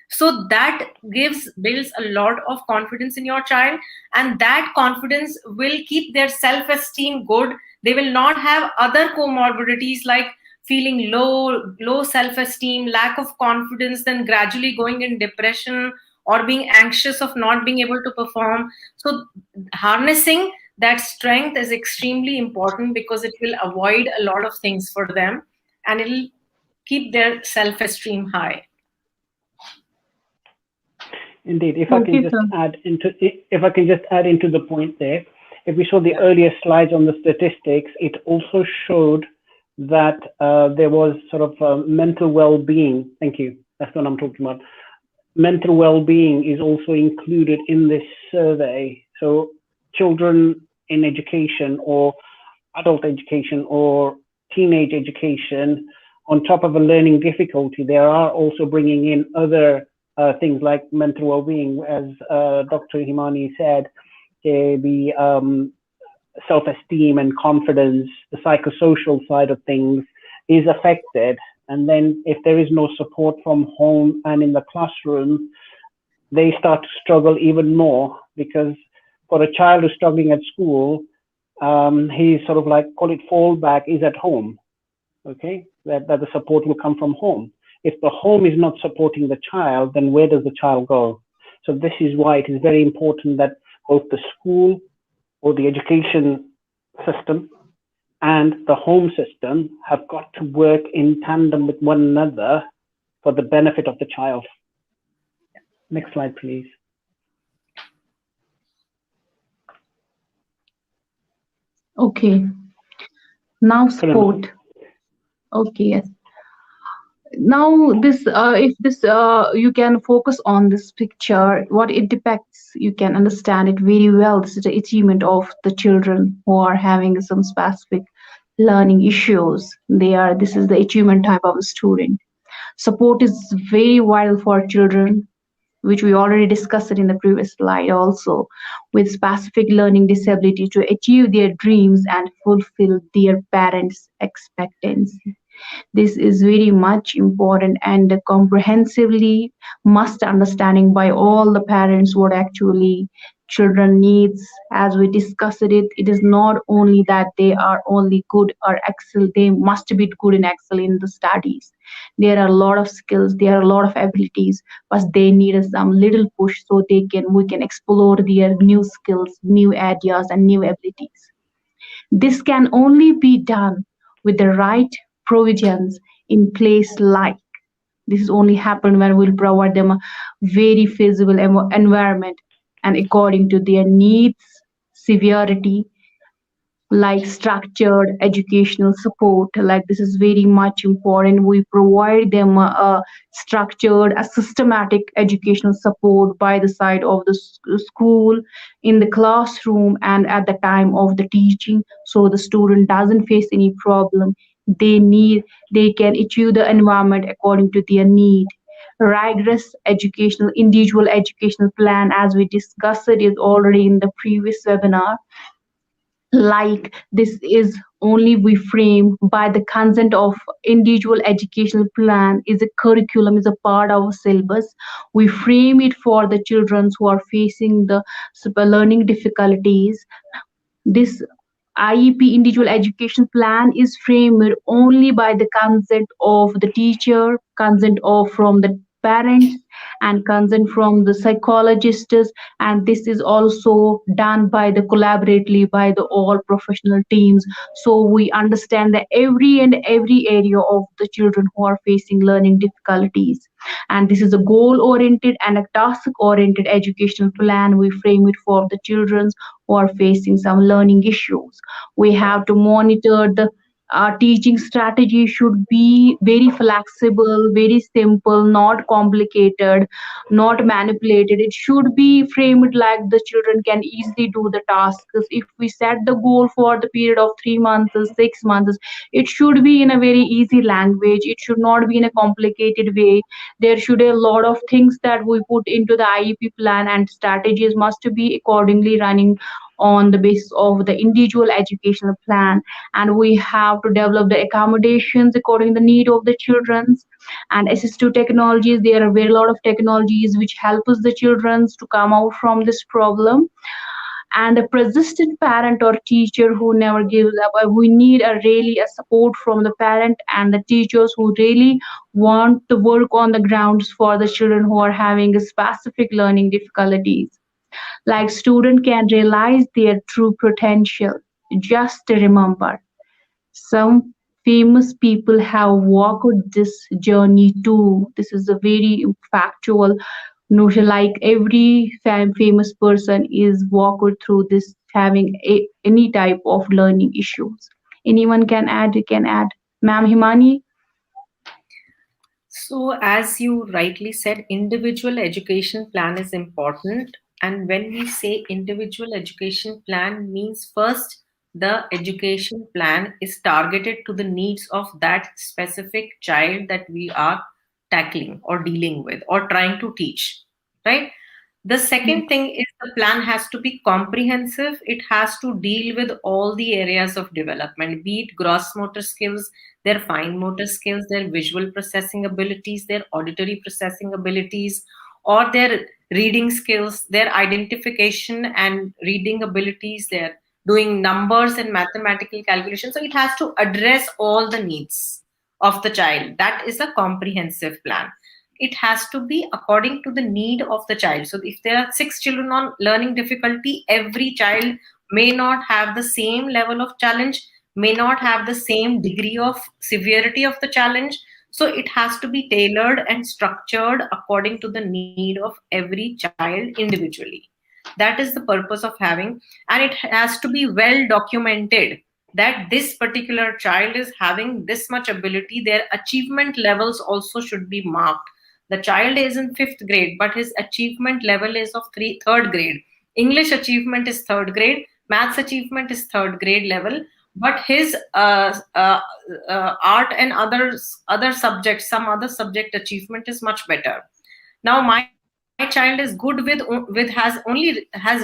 [SPEAKER 4] So that builds a lot of confidence in your child, and that confidence will keep their self-esteem good. They will not have other comorbidities like feeling low self-esteem, lack of confidence, then gradually going in depression, or being anxious of not being able to perform. So harnessing that strength is extremely important, because it will avoid a lot of things for them, and it'll keep their self-esteem high.
[SPEAKER 2] Indeed, if I can just add into the point there, if we saw the earlier slides on the statistics, it also showed that there was sort of mental well-being. Thank you. That's what I'm talking about. Mental well-being is also included in this survey. So children in education, or adult education, or teenage education, on top of a learning difficulty, they are also bringing in other things like mental well-being, as Dr. Himani said, the self-esteem and confidence, the psychosocial side of things is affected. And then if there is no support from home and in the classroom, they start to struggle even more, because for a child who's struggling at school, he's sort of like, call it fallback, is at home, okay? That the support will come from home. If the home is not supporting the child, then where does the child go? So this is why it is very important that both the school or the education system and the home system have got to work in tandem with one another for the benefit of the child. Next slide, please.
[SPEAKER 3] Okay. Now sport. Okay, yes. Now this if this you can focus on this picture, what it depicts, you can understand it very well. This is the achievement of the children who are having some specific learning issues. This is the achievement type of a student. Support is very vital for children, which we already discussed it in the previous slide also, with specific learning disability to achieve their dreams and fulfill their parents' expectancy. This is very much important and comprehensively must understanding by all the parents what actually children needs. As we discussed it, it is not only that they are only good or excel, they must be good in excel in the studies. There are a lot of skills, there are a lot of abilities, but they need some little push so we can explore their new skills, new ideas and new abilities. This can only be done with the right provisions in place, like this is only happen when we'll provide them a very feasible environment and according to their needs, severity, like structured educational support. Like this is very much important, we provide them a structured, a systematic educational support by the side of the school, in the classroom and at the time of the teaching, so the student doesn't face any problem. They can achieve the environment according to their need. Rigorous educational individual educational plan, as we discussed it is already in the previous webinar, like this is only we frame by the consent of individual educational plan, is a curriculum, is a part of a syllabus. We frame it for the children who are facing the super learning difficulties. This IEP individual education plan is framed only by the consent of the teacher, consent of from the parents, and consent from the psychologists, and this is also done by the collaboratively by the all professional teams. So we understand that every area of the children who are facing learning difficulties, and this is a goal oriented and a task oriented educational plan. We frame it for the children who are facing some learning issues. We have to monitor the teaching strategy should be very flexible, very simple, not complicated, not manipulated. It should be framed like the children can easily do the tasks. If we set the goal for the period of 3 months, 6 months, it should be in a very easy language. It should not be in a complicated way. There should be a lot of things that we put into the IEP plan, and strategies must be accordingly running on the basis of the individual educational plan. And we have to develop the accommodations according to the need of the children's, and assistive technologies. There are very lot of technologies which help us the children to come out from this problem. And a persistent parent or teacher who never gives up. We need a really a support from the parent and the teachers who really want to work on the grounds for the children who are having a specific learning difficulties. Like student can realize their true potential. Just remember, some famous people have walked this journey too. This is a very factual notion. Like every famous person is walked through this having any type of learning issues. Anyone can add? You can add, Ma'am Himani.
[SPEAKER 4] So, as you rightly said, individual education plan is important. And when we say individual education plan, means first the education plan is targeted to the needs of that specific child that we are tackling or dealing with or trying to teach, right? The second thing is the plan has to be comprehensive. It has to deal with all the areas of development, be it gross motor skills, their fine motor skills, their visual processing abilities, their auditory processing abilities, or their reading skills, their identification and reading abilities, their doing numbers and mathematical calculations. So it has to address all the needs of the child. That is a comprehensive plan. It has to be according to the need of the child. So if there are 6 children on learning difficulty, every child may not have the same level of challenge, may not have the same degree of severity of the challenge. So it has to be tailored and structured according to the need of every child individually. That is the purpose of having, and it has to be well documented that this particular child is having this much ability, their achievement levels also should be marked. The child is in 5th grade, but his achievement level is of 3rd grade. English achievement is 3rd grade, maths achievement is 3rd grade level, but his art and other subjects, some other subject achievement is much better. Now my child is good with has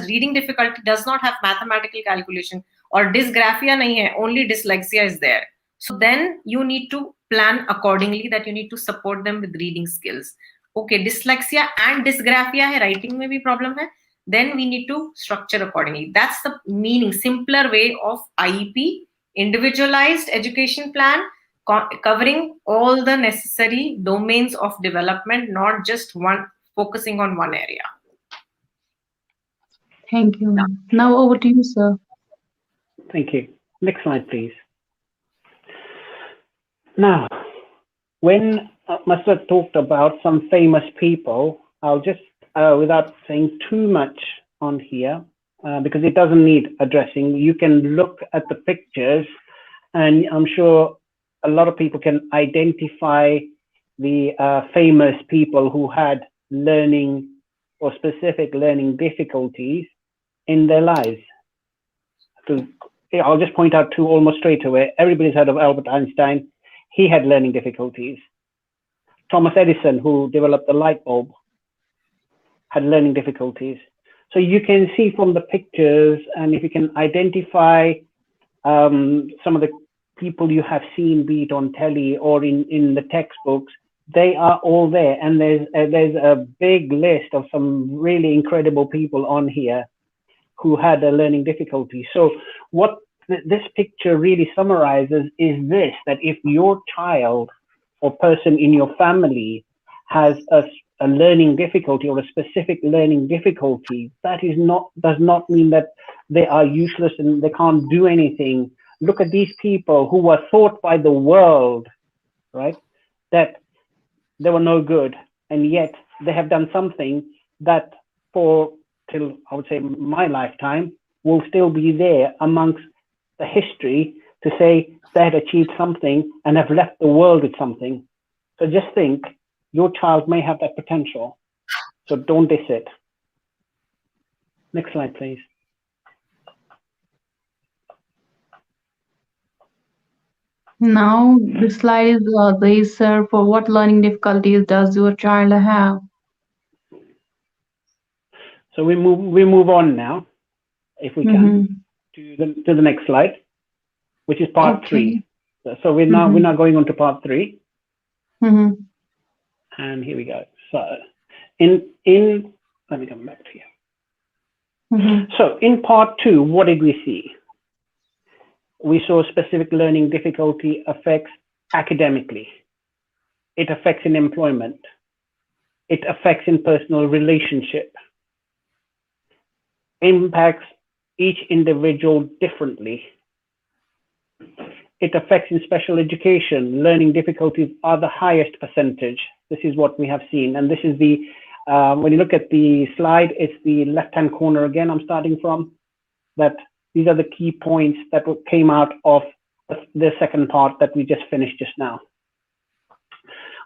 [SPEAKER 4] reading difficulty, does not have mathematical calculation, or dysgraphia nahi hai, only dyslexia is there. So then you need to plan accordingly, that you need to support them with reading skills. Okay, dyslexia and dysgraphia hai, writing mein bhi problem hai, then we need to structure accordingly. That's the meaning, simpler way of IEP, individualized education plan, covering all the necessary domains of development, not just focusing on one area.
[SPEAKER 3] Thank you. Now over to you, sir.
[SPEAKER 2] Thank you. Next slide, please. Now, when Masud talked about some famous people, I'll just, without saying too much on here, because it doesn't need addressing, you can look at the pictures, and I'm sure a lot of people can identify the famous people who had learning or specific learning difficulties in their lives. So I'll just point out two almost straight away. Everybody's heard of Albert Einstein. He had learning difficulties. Thomas Edison, who developed the light bulb, had learning difficulties. So you can see from the pictures, and if you can identify some of the people you have seen, be it on telly or in the textbooks, they are all there. And there's a big list of some really incredible people on here who had a learning difficulty. So what this picture really summarizes is this, that if your child or person in your family has a learning difficulty or a specific learning difficulty, that does not mean that they are useless and they can't do anything. Look at these people who were thought by the world, right, that they were no good, and yet they have done something that till I would say my lifetime will still be there amongst the history to say they had achieved something and have left the world with something. So just think, your child may have that potential, so don't diss it. Next slide, please.
[SPEAKER 3] Now the slide is sir, for what learning difficulties does your child have?
[SPEAKER 2] So we move on now, if we can, to the next slide, which is part 3. So we're now going on to part 3. And here we go. So let me come back to you. So in part 2, what did we see? We saw specific learning difficulty affects academically. It affects in employment. It affects in personal relationship. Impacts each individual differently. It affects in special education. Learning difficulties are the highest percentage. This is what we have seen. And this is the, when you look at the slide, it's the left-hand corner again I'm starting from, that these are the key points that came out of the second part that we just finished just now.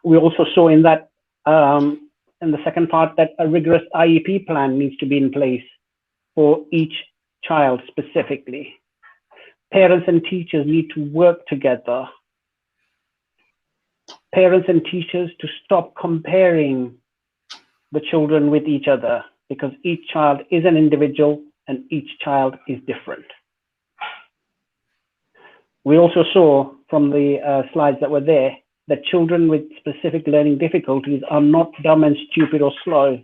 [SPEAKER 2] We also saw in that, in the second part, that a rigorous IEP plan needs to be in place for each child specifically. Parents and teachers need to work together. Parents and teachers to stop comparing the children with each other, because each child is an individual and each child is different. We also saw from the slides that were there that children with specific learning difficulties are not dumb and stupid or slow.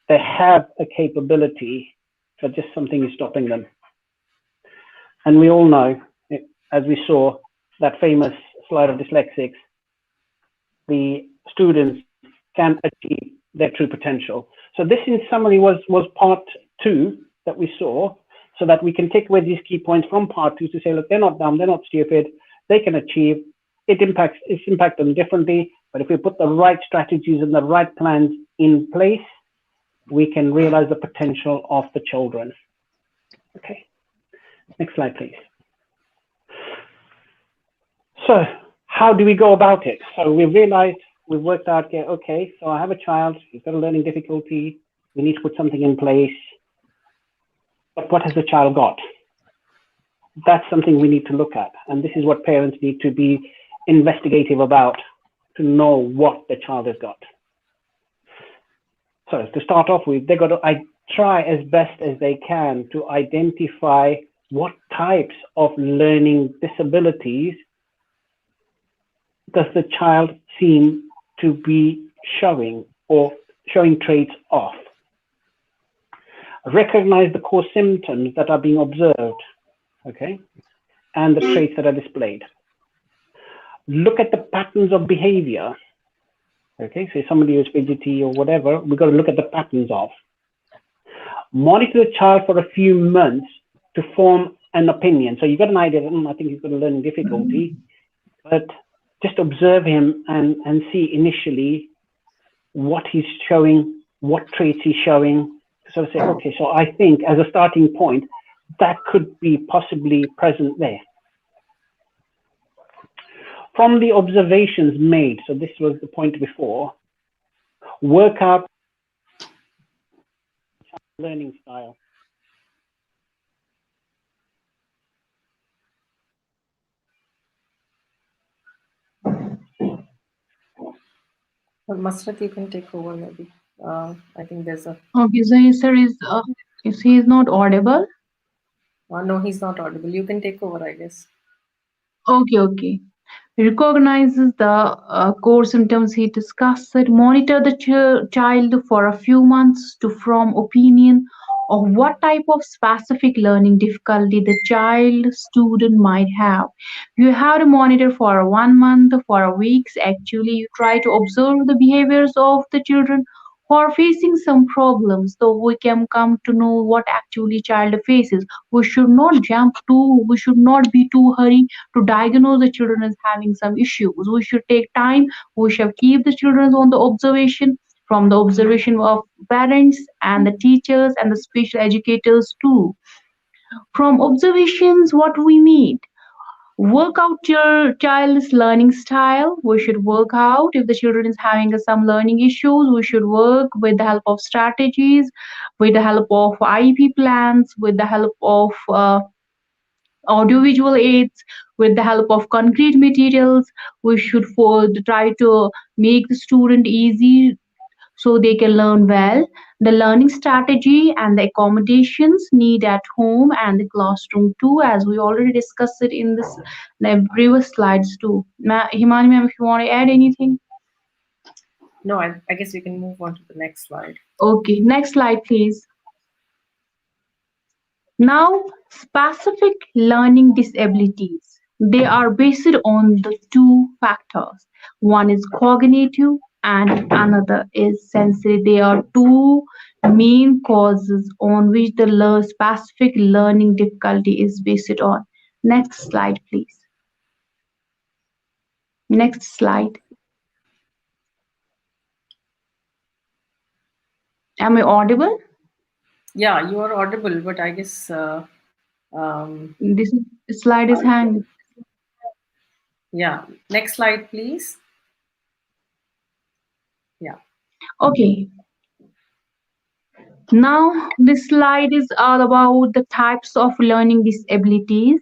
[SPEAKER 2] They have a capability, but just something is stopping them. And we all know, as we saw that famous slide of dyslexics, the students can achieve their true potential. So this in summary was part 2 that we saw, so that we can take away these key points from part 2 to say, look, they're not dumb, they're not stupid, they can achieve. It's impact them differently, but if we put the right strategies and the right plans in place, we can realize the potential of the children. Okay, next slide, please. So how do we go about it? So we realized, we've worked out, okay, so I have a child, he's got a learning difficulty, we need to put something in place, but what has the child got? That's something we need to look at. And this is what parents need to be investigative about, to know what the child has got. So to start off with, they've got to try as best as they can to identify what types of learning disabilities does the child seem to be showing or showing traits of. Recognize the core symptoms that are being observed, okay, and the traits that are displayed. Look at the patterns of behavior. Okay, so somebody who's fidgety or whatever, we've got to look at the patterns of. Monitor the child for a few months to form an opinion. So you've got an idea that I think he's got a learning difficulty, but just observe him and see initially what he's showing, what traits he's showing. So say, okay, so I think as a starting point, that could be possibly present there. From the observations made, so this was the point before, work out learning style.
[SPEAKER 4] Well, Masrat, you can take over maybe. I think there's a...
[SPEAKER 3] Okay, so his sir is he is not audible?
[SPEAKER 4] no, he's not audible. You can take over, I guess.
[SPEAKER 3] Okay. Recognizes the core symptoms he discussed. Monitor the child for a few months to form opinion of what type of specific learning difficulty the child student might have. You have to monitor for 1 month, for weeks. Actually, you try to observe the behaviors of the children who are facing some problems, so we can come to know what actually child faces. We should not we should not be too hurry to diagnose the children as having some issues. We should take time. We should keep the children on the observation, from the observation of parents and the teachers and the special educators too. From observations, what we need. Work out your child's learning style. We should work out if the children is having some learning issues. We should work with the help of strategies, with the help of IEP plans, with the help of audiovisual aids, with the help of concrete materials. We should try to make the student easy so they can learn well. The learning strategy and the accommodations need at home and the classroom too, as we already discussed it in the previous slides too. Himani ma'am, if you want to add anything.
[SPEAKER 4] No, I guess we can move on to the next slide.
[SPEAKER 3] Okay, next slide, please. Now, specific learning disabilities. They are based on the two factors. One is cognitive and another is sensory. They are two main causes on which the specific learning difficulty is based on. Next slide, please. Next slide. Am I audible?
[SPEAKER 4] Yeah, you are audible, but I guess
[SPEAKER 3] this slide is hanging.
[SPEAKER 4] Yeah, next slide, please. Yeah.
[SPEAKER 3] Okay. Now, this slide is all about the types of learning disabilities.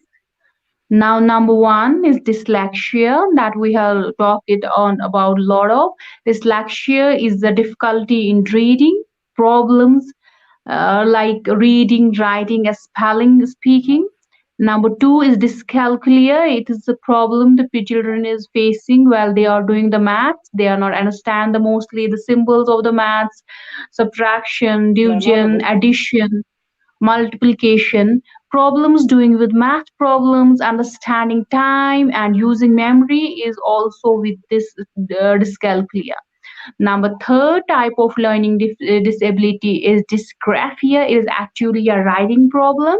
[SPEAKER 3] Now, number one is dyslexia, that we have talked about a lot of. Dyslexia is the difficulty in reading, problems like reading, writing, spelling, speaking. Number two is dyscalculia. It is a problem the children is facing while they are doing the maths. They are not understand mostly the symbols of the maths, subtraction, division, addition, multiplication. Problems doing with math problems, understanding time and using memory is also with this dyscalculia. Number third type of learning disability is dysgraphia. It is actually a writing problem.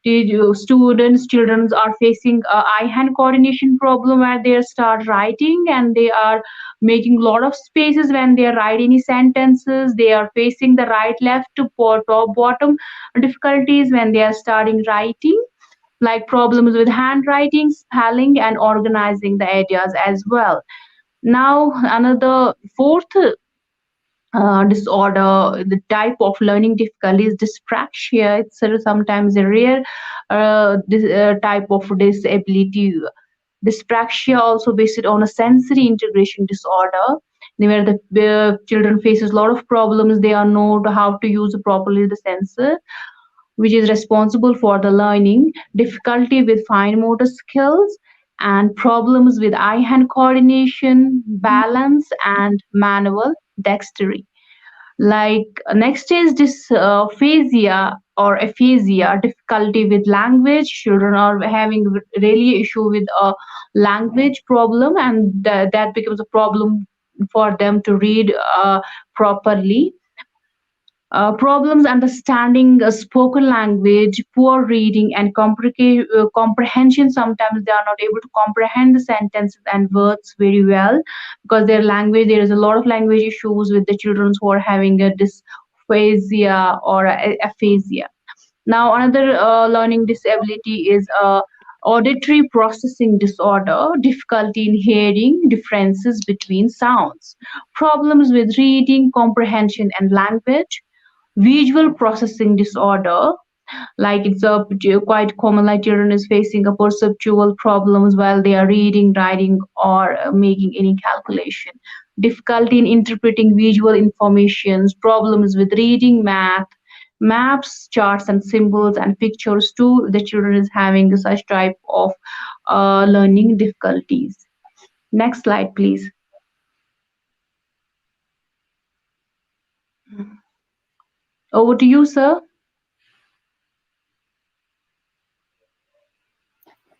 [SPEAKER 3] Children are facing eye-hand coordination problem where they start writing and they are making a lot of spaces when they are writing any sentences. They are facing the right, left to top, bottom difficulties when they are starting writing. like problems with handwriting, spelling, and organizing the ideas as well. Now, another fourth disorder, the type of learning difficulty is dyspraxia. It's sometimes a rare type of disability. Dyspraxia also based on a sensory integration disorder, where the children faces a lot of problems. They are not how to use properly the sensor, which is responsible for the learning, difficulty with fine motor skills, and problems with eye-hand coordination, balance, and manual dexterity. Like next is dysphasia or aphasia, difficulty with language. Children are having really issue with a language problem, and that becomes a problem for them to read properly. Problems understanding spoken language, poor reading, and comprehension. Sometimes they are not able to comprehend the sentences and words very well because their language, there is a lot of language issues with the children who are having a dysphasia or aphasia. Now, another learning disability is auditory processing disorder, difficulty in hearing differences between sounds, problems with reading, comprehension, and language, visual processing disorder, like it's a quite common, like children is facing a perceptual problems while they are reading, writing, or making any calculation, difficulty in interpreting visual informations, problems with reading maps, charts, and symbols and pictures too. The children is having such type of learning difficulties. Next slide, please. Over to you, sir.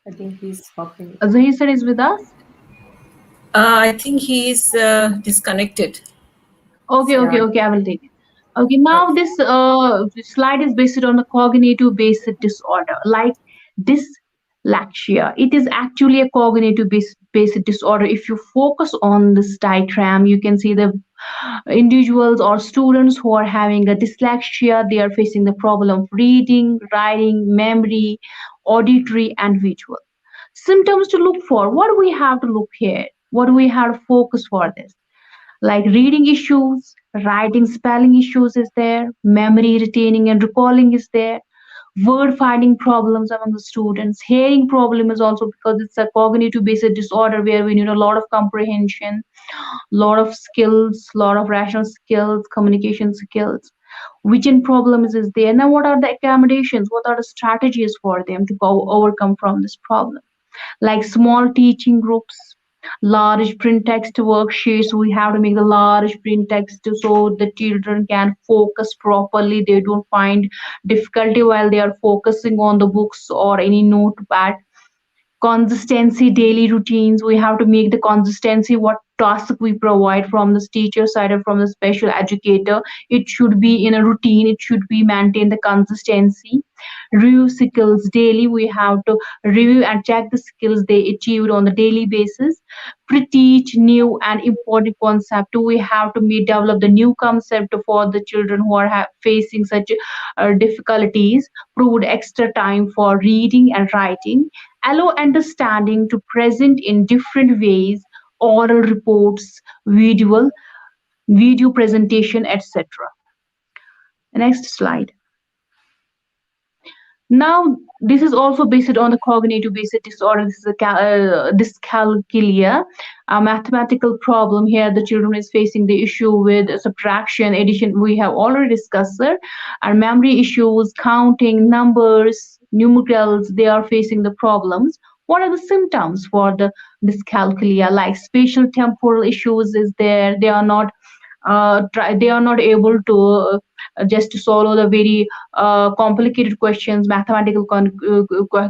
[SPEAKER 4] I think he's hopping.
[SPEAKER 3] Zahir sir is with us.
[SPEAKER 1] I think he is disconnected.
[SPEAKER 3] Okay, I will take it. Okay, now this slide is based on the cognitive based disorder, like dyslexia. It is actually a cognitive based disorder. If you focus on this diagram, you can see the individuals or students who are having a dyslexia. They are facing the problem of reading, writing, memory, auditory, and visual. Symptoms to look for. What do we have to look here? What do we have to focus for this? Like reading issues, writing spelling issues is there, memory retaining and recalling is there, word finding problems among the students, hearing problem is also because it's a cognitive based disorder where we need a lot of comprehension, lot of skills, lot of rational skills, communication skills. Vision problems is there. Now what are the accommodations? What are the strategies for them to overcome from this problem? Like small teaching groups, large print text worksheets. We have to make the large print text so the children can focus properly. They don't find difficulty while they are focusing on the books or any notepad. Consistency, daily routines. We have to make the consistency what task we provide from the teacher side or from the special educator. It should be in a routine. It should be maintain the consistency. Review skills daily. We have to review and check the skills they achieved on the daily basis. Pre-teach new and important concept. We have to develop the new concept for the children who are facing such difficulties. Provide extra time for reading and writing. Allow understanding to present in different ways, oral reports, video presentation, etc. Next slide. Now, this is also based on the cognitive based disorder. This is a dyscalculia, a mathematical problem. Here, the children is facing the issue with subtraction, addition. We have already discussed it. And memory issues, counting, numbers, numerals. They are facing the problems. What are the symptoms for the dyscalculia? Like spatial temporal issues is there. They are not able to just to solve the very complicated questions, mathematical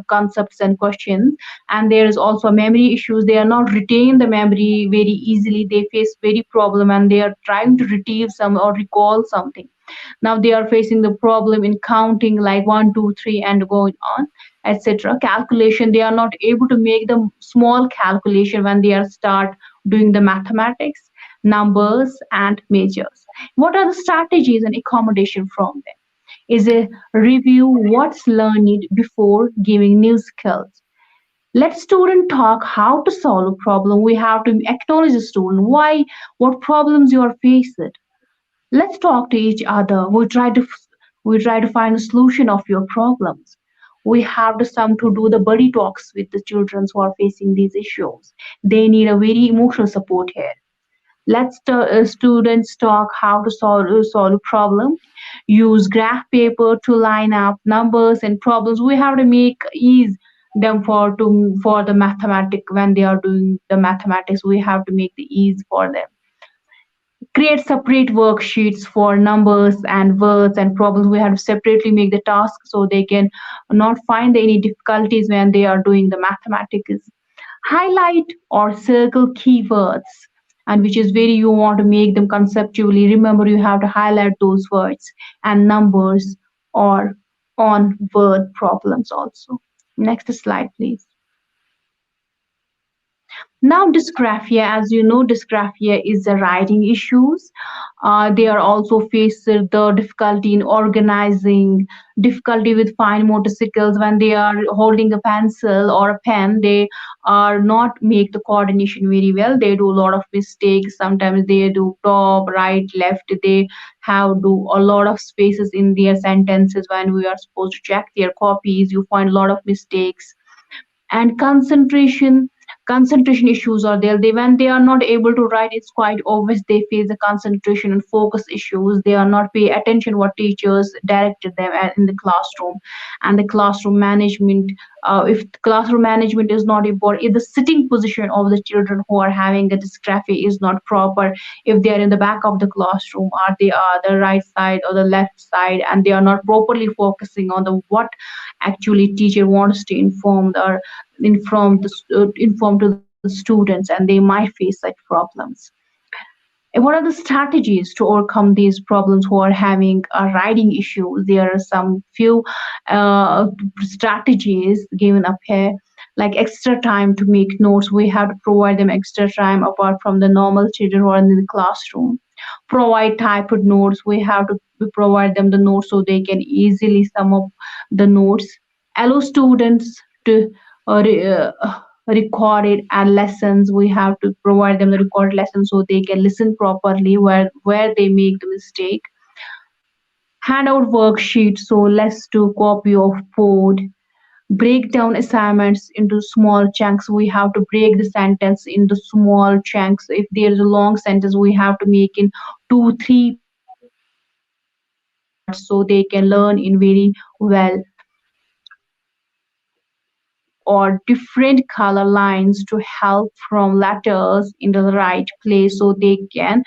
[SPEAKER 3] concepts and questions. And there is also memory issues. They are not retain the memory very easily. They face very problem and they are trying to retrieve some or recall something. Now they are facing the problem in counting, like 1, 2, 3 and going on, etc. Calculation, they are not able to make the small calculation when they are start doing the mathematics, numbers and measures. What are the strategies and accommodation from them? is a review what's learned before giving new skills. Let student talk how to solve a problem. We have to acknowledge the student, why, what problems you are faced. Let's talk to each other. We try to find a solution of your problems. We have to some to do the buddy talks with the children who are facing these issues. They need a very emotional support here. Students talk how to solve a problem. Use graph paper to line up numbers and problems. We have to make ease them for the mathematic when they are doing the mathematics. We have to make the ease for them. Create separate worksheets for numbers and words and problems. We have to separately make the task so they can not find any difficulties when they are doing the mathematics. Highlight or circle keywords, and which is very you want to make them conceptually. Remember, you have to highlight those words and numbers or on word problems also. Next slide, please. Now, dysgraphia, as you know, dysgraphia is the writing issues. They are also face the difficulty in organizing, difficulty with fine motor skills when they are holding a pencil or a pen. They are not make the coordination very well. They do a lot of mistakes. Sometimes they do top, right, left. They have do a lot of spaces in their sentences when we are supposed to check their copies. You find a lot of mistakes and concentration issues are there. They when they are not able to write, it's quite obvious they face the concentration and focus issues. They are not pay attention what teachers directed them in the classroom. And the classroom management, if classroom management is not important, if the sitting position of the children who are having the dysgraphia is not proper, if they are in the back of the classroom or they are the right side or the left side, and they are not properly focusing on the what actually teacher wants to inform to the students, and they might face such problems. And what are the strategies to overcome these problems who are having writing issues? There are some few strategies given up here, like extra time to make notes. We have to provide them extra time apart from the normal children who are in the classroom. Provide typed notes. We have to provide them the notes so they can easily sum up the notes. Allow students to recorded and lessons. We have to provide them the recorded lessons so they can listen properly where they make the mistake. Hand out worksheets, so let's do copy of board. Break down assignments into small chunks. We have to break the sentence into small chunks. If there is a long sentence, we have to make in 2-3 parts so they can learn in very well. Or different color lines to help from letters into the right place so they can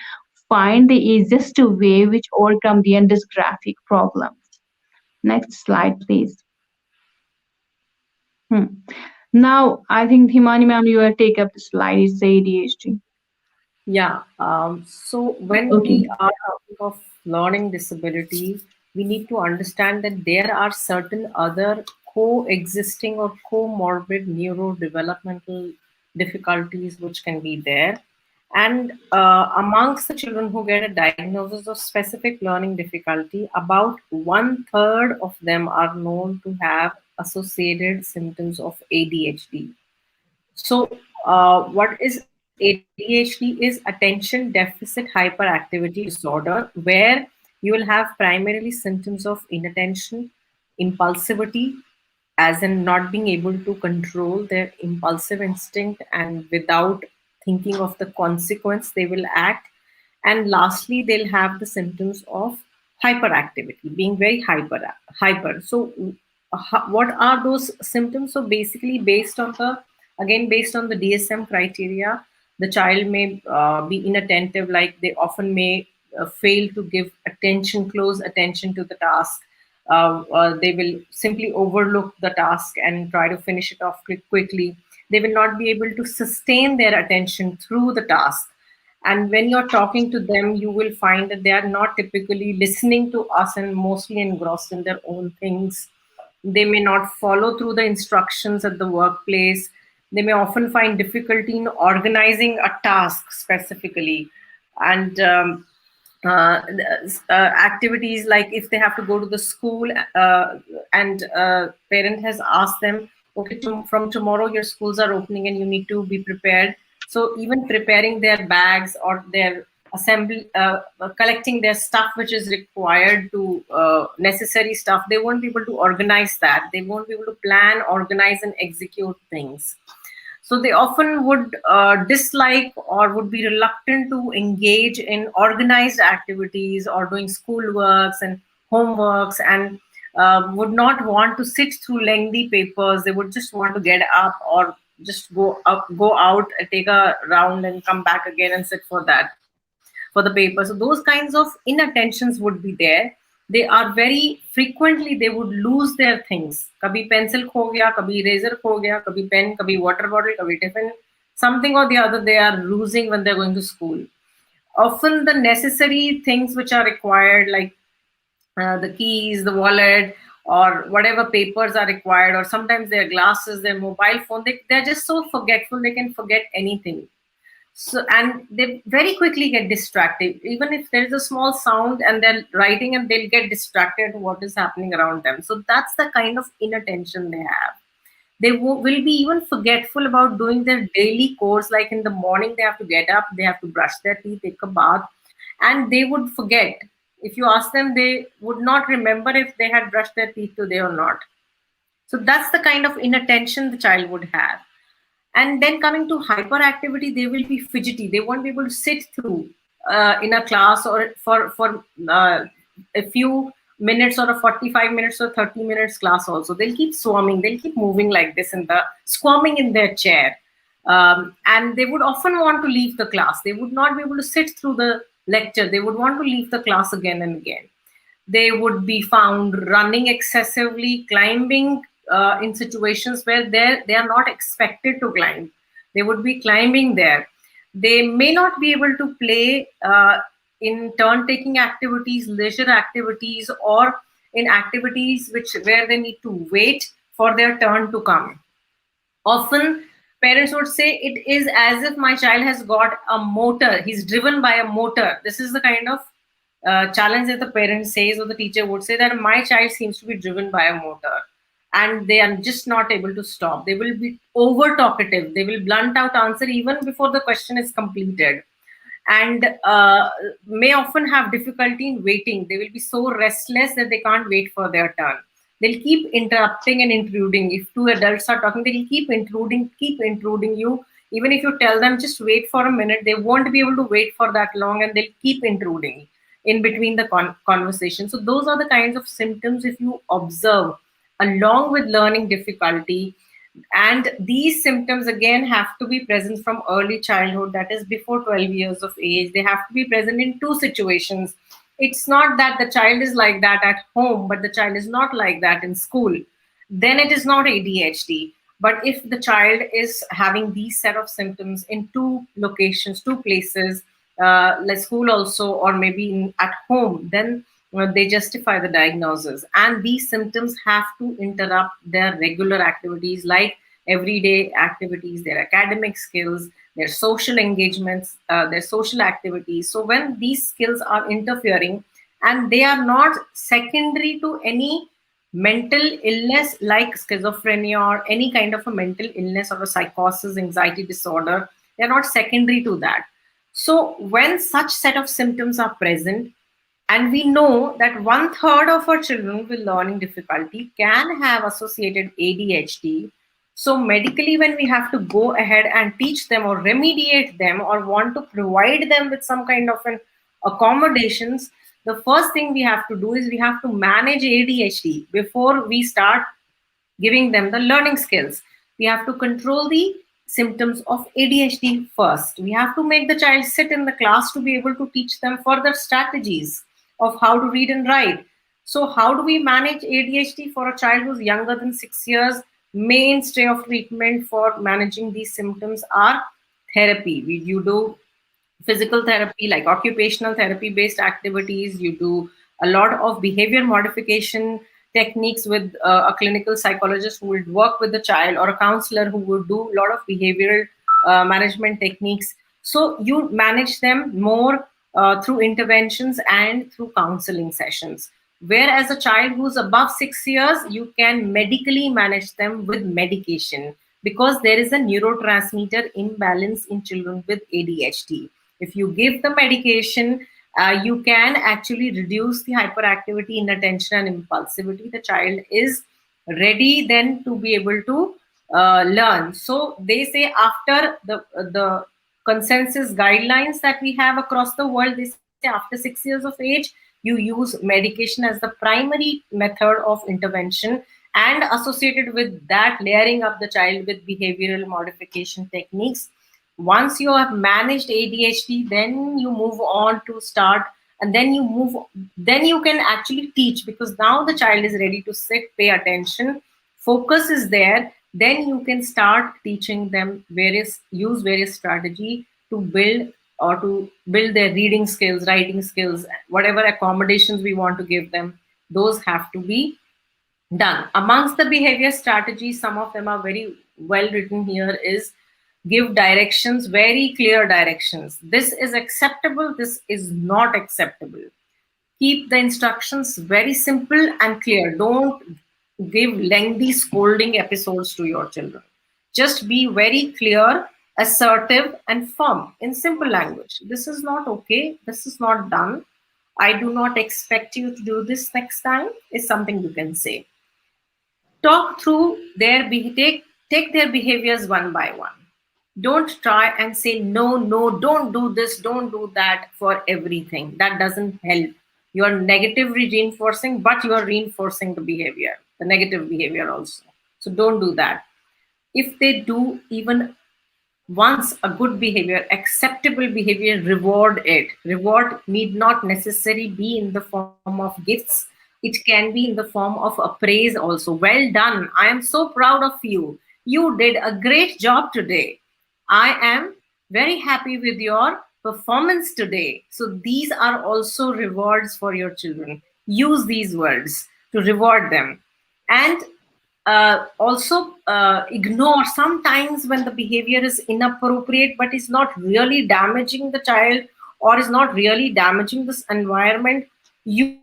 [SPEAKER 3] find the easiest way which overcome the dysgraphic problems. Next slide, please. Now, I think Himani ma'am, you will take up the slide. It's ADHD.
[SPEAKER 4] Yeah. So when we are talking of learning disability, we need to understand that there are certain other coexisting or comorbid neurodevelopmental difficulties which can be there. And amongst the children who get a diagnosis of specific learning difficulty, about 1/3 of them are known to have associated symptoms of ADHD. So what is ADHD is attention deficit hyperactivity disorder, where you will have primarily symptoms of inattention, impulsivity, as in not being able to control their impulsive instinct, and without thinking of the consequence, they will act. And lastly, they'll have the symptoms of hyperactivity, being very hyper. So what are those symptoms? So basically, based on the DSM criteria, the child may be inattentive, like they often may fail to give close attention to the task. They will simply overlook the task and try to finish it off quickly. They will not be able to sustain their attention through the task. And when you're talking to them, you will find that they are not typically listening to us and mostly engrossed in their own things. They may not follow through the instructions at the workplace. They may often find difficulty in organizing a task specifically. And activities like if they have to go to the school and parent has asked them, okay, from tomorrow your schools are opening and you need to be prepared. So even preparing their bags or their assembly, collecting their stuff which is required to necessary stuff, they won't be able to organize that. They won't be able to plan, organize, and execute things. So they often would dislike or would be reluctant to engage in organized activities or doing schoolworks and homeworks, and would not want to sit through lengthy papers. They would just want to get up or just go out, take a round and come back again and sit for the paper. So those kinds of inattentions would be there. They are very frequently, they would lose their things. Kabhi pencil kho gaya, kabhi eraser kho gaya, kabhi pen, kabhi water bottle, kabhi tiffin. Something or the other they are losing when they're going to school. Often the necessary things which are required, like the keys, the wallet, or whatever papers are required, or sometimes their glasses, their mobile phone, they're just so forgetful, they can forget anything. So, and they very quickly get distracted. Even if there's a small sound and they're writing, and they'll get distracted to what is happening around them. So that's the kind of inattention they have. They will be even forgetful about doing their daily chores. Like in the morning, they have to get up, they have to brush their teeth, take a bath, and they would forget. If you ask them, they would not remember if they had brushed their teeth today or not. So that's the kind of inattention the child would have. And then coming to hyperactivity, they will be fidgety. They won't be able to sit through in a class or for a few minutes or a 45 minutes or 30 minutes class also. They'll keep swarming. They'll keep moving like this squirming in their chair. And they would often want to leave the class. They would not be able to sit through the lecture. They would want to leave the class again and again. They would be found running excessively, climbing in situations where they are not expected to climb. They would be climbing there. They may not be able to play in turn-taking activities, leisure activities, or in activities where they need to wait for their turn to come. Often, parents would say, it is as if my child has got a motor. He's driven by a motor. This is the kind of challenge that the parent says, or the teacher would say, that my child seems to be driven by a motor. And they are just not able to stop. They will be over talkative. They will blunt out answer even before the question is completed, and may often have difficulty in waiting. They will be so restless that they can't wait for their turn. They'll keep interrupting and intruding. If two adults are talking, they'll keep intruding you. Even if you tell them just wait for a minute, they won't be able to wait for that long, and they'll keep intruding in between the conversation. So those are the kinds of symptoms if you observe along with learning difficulty. And these symptoms again have to be present from early childhood, that is before 12 years of age. They have to be present in two situations. It's not that the child is like that at home, but the child is not like that in school. Then it is not ADHD. But if the child is having these set of symptoms in two locations, two places, like school also, or maybe at home, then they justify the diagnosis. And these symptoms have to interrupt their regular activities, like everyday activities, their academic skills, their social engagements, their social activities. So when these skills are interfering, and they are not secondary to any mental illness like schizophrenia or any kind of a mental illness or a psychosis, anxiety disorder, they're not secondary to that. So when such set of symptoms are present, and we know that 1/3 of our children with learning difficulty can have associated ADHD. So medically, when we have to go ahead and teach them or remediate them or want to provide them with some kind of an accommodations, the first thing we have to do is we have to manage ADHD before we start giving them the learning skills. We have to control the symptoms of ADHD first. We have to make the child sit in the class to be able to teach them further strategies of how to read and write. So how do we manage ADHD for a child who's younger than 6 years? Mainstay of treatment for managing these symptoms are therapy. You do physical therapy, like occupational therapy based activities. You do a lot of behavior modification techniques with a clinical psychologist who will work with the child, or a counselor who will do a lot of behavioral management techniques. So you manage them more through interventions and through counseling sessions. Whereas a child who's above 6 years, you can medically manage them with medication, because there is a neurotransmitter imbalance in children with ADHD. If you give the medication, you can actually reduce the hyperactivity, inattention, and impulsivity. The child is ready then to be able to learn. So they say, after the consensus guidelines that we have across the world, they say after 6 years of age, you use medication as the primary method of intervention, and associated with that, layering up the child with behavioral modification techniques. Once you have managed ADHD, then you move on to start, and then you can actually teach, because now the child is ready to sit, pay attention, focus is there. Then you can start teaching them use various strategy to build their reading skills, writing skills, whatever accommodations we want to give them. Those have to be done. Amongst the behavior strategies, some of them are very well written here, is give directions, very clear directions. This is acceptable, this is not acceptable. Keep the instructions very simple and clear. Don't give lengthy scolding episodes to your children. Just be very clear, assertive, and firm in simple language. This is not okay, this is not done, I do not expect you to do this next time, is something you can say. Talk through take their behaviors one by one. Don't try and say, no, don't do this, don't do that for everything. That doesn't help. You're negatively reinforcing, but you're reinforcing the behavior, the negative behavior also. So don't do that. If they do even once a good behavior, acceptable behavior, reward it. Reward need not necessarily be in the form of gifts. It can be in the form of a praise also. Well done. I am so proud of you. You did a great job today. I am very happy with your performance today. So these are also rewards for your children. Use these words to reward them. And also ignore sometimes when the behavior is inappropriate but is not really damaging the child or is not really damaging this environment. You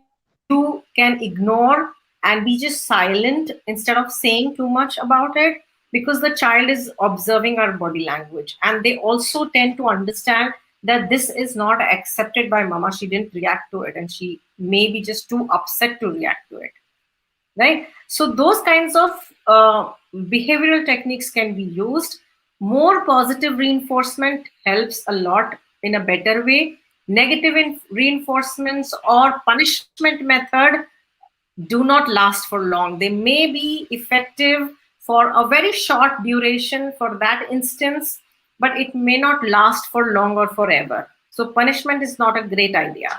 [SPEAKER 4] can ignore and be just silent instead of saying too much about it, because the child is observing our body language, and they also tend to understand that this is not accepted by mama. She didn't react to it, and she may be just too upset to react to it, right? So those kinds of behavioral techniques can be used. More positive reinforcement helps a lot in a better way. Negative reinforcements or punishment method do not last for long. They may be effective for a very short duration for that instance, but it may not last for long or forever. So punishment is not a great idea.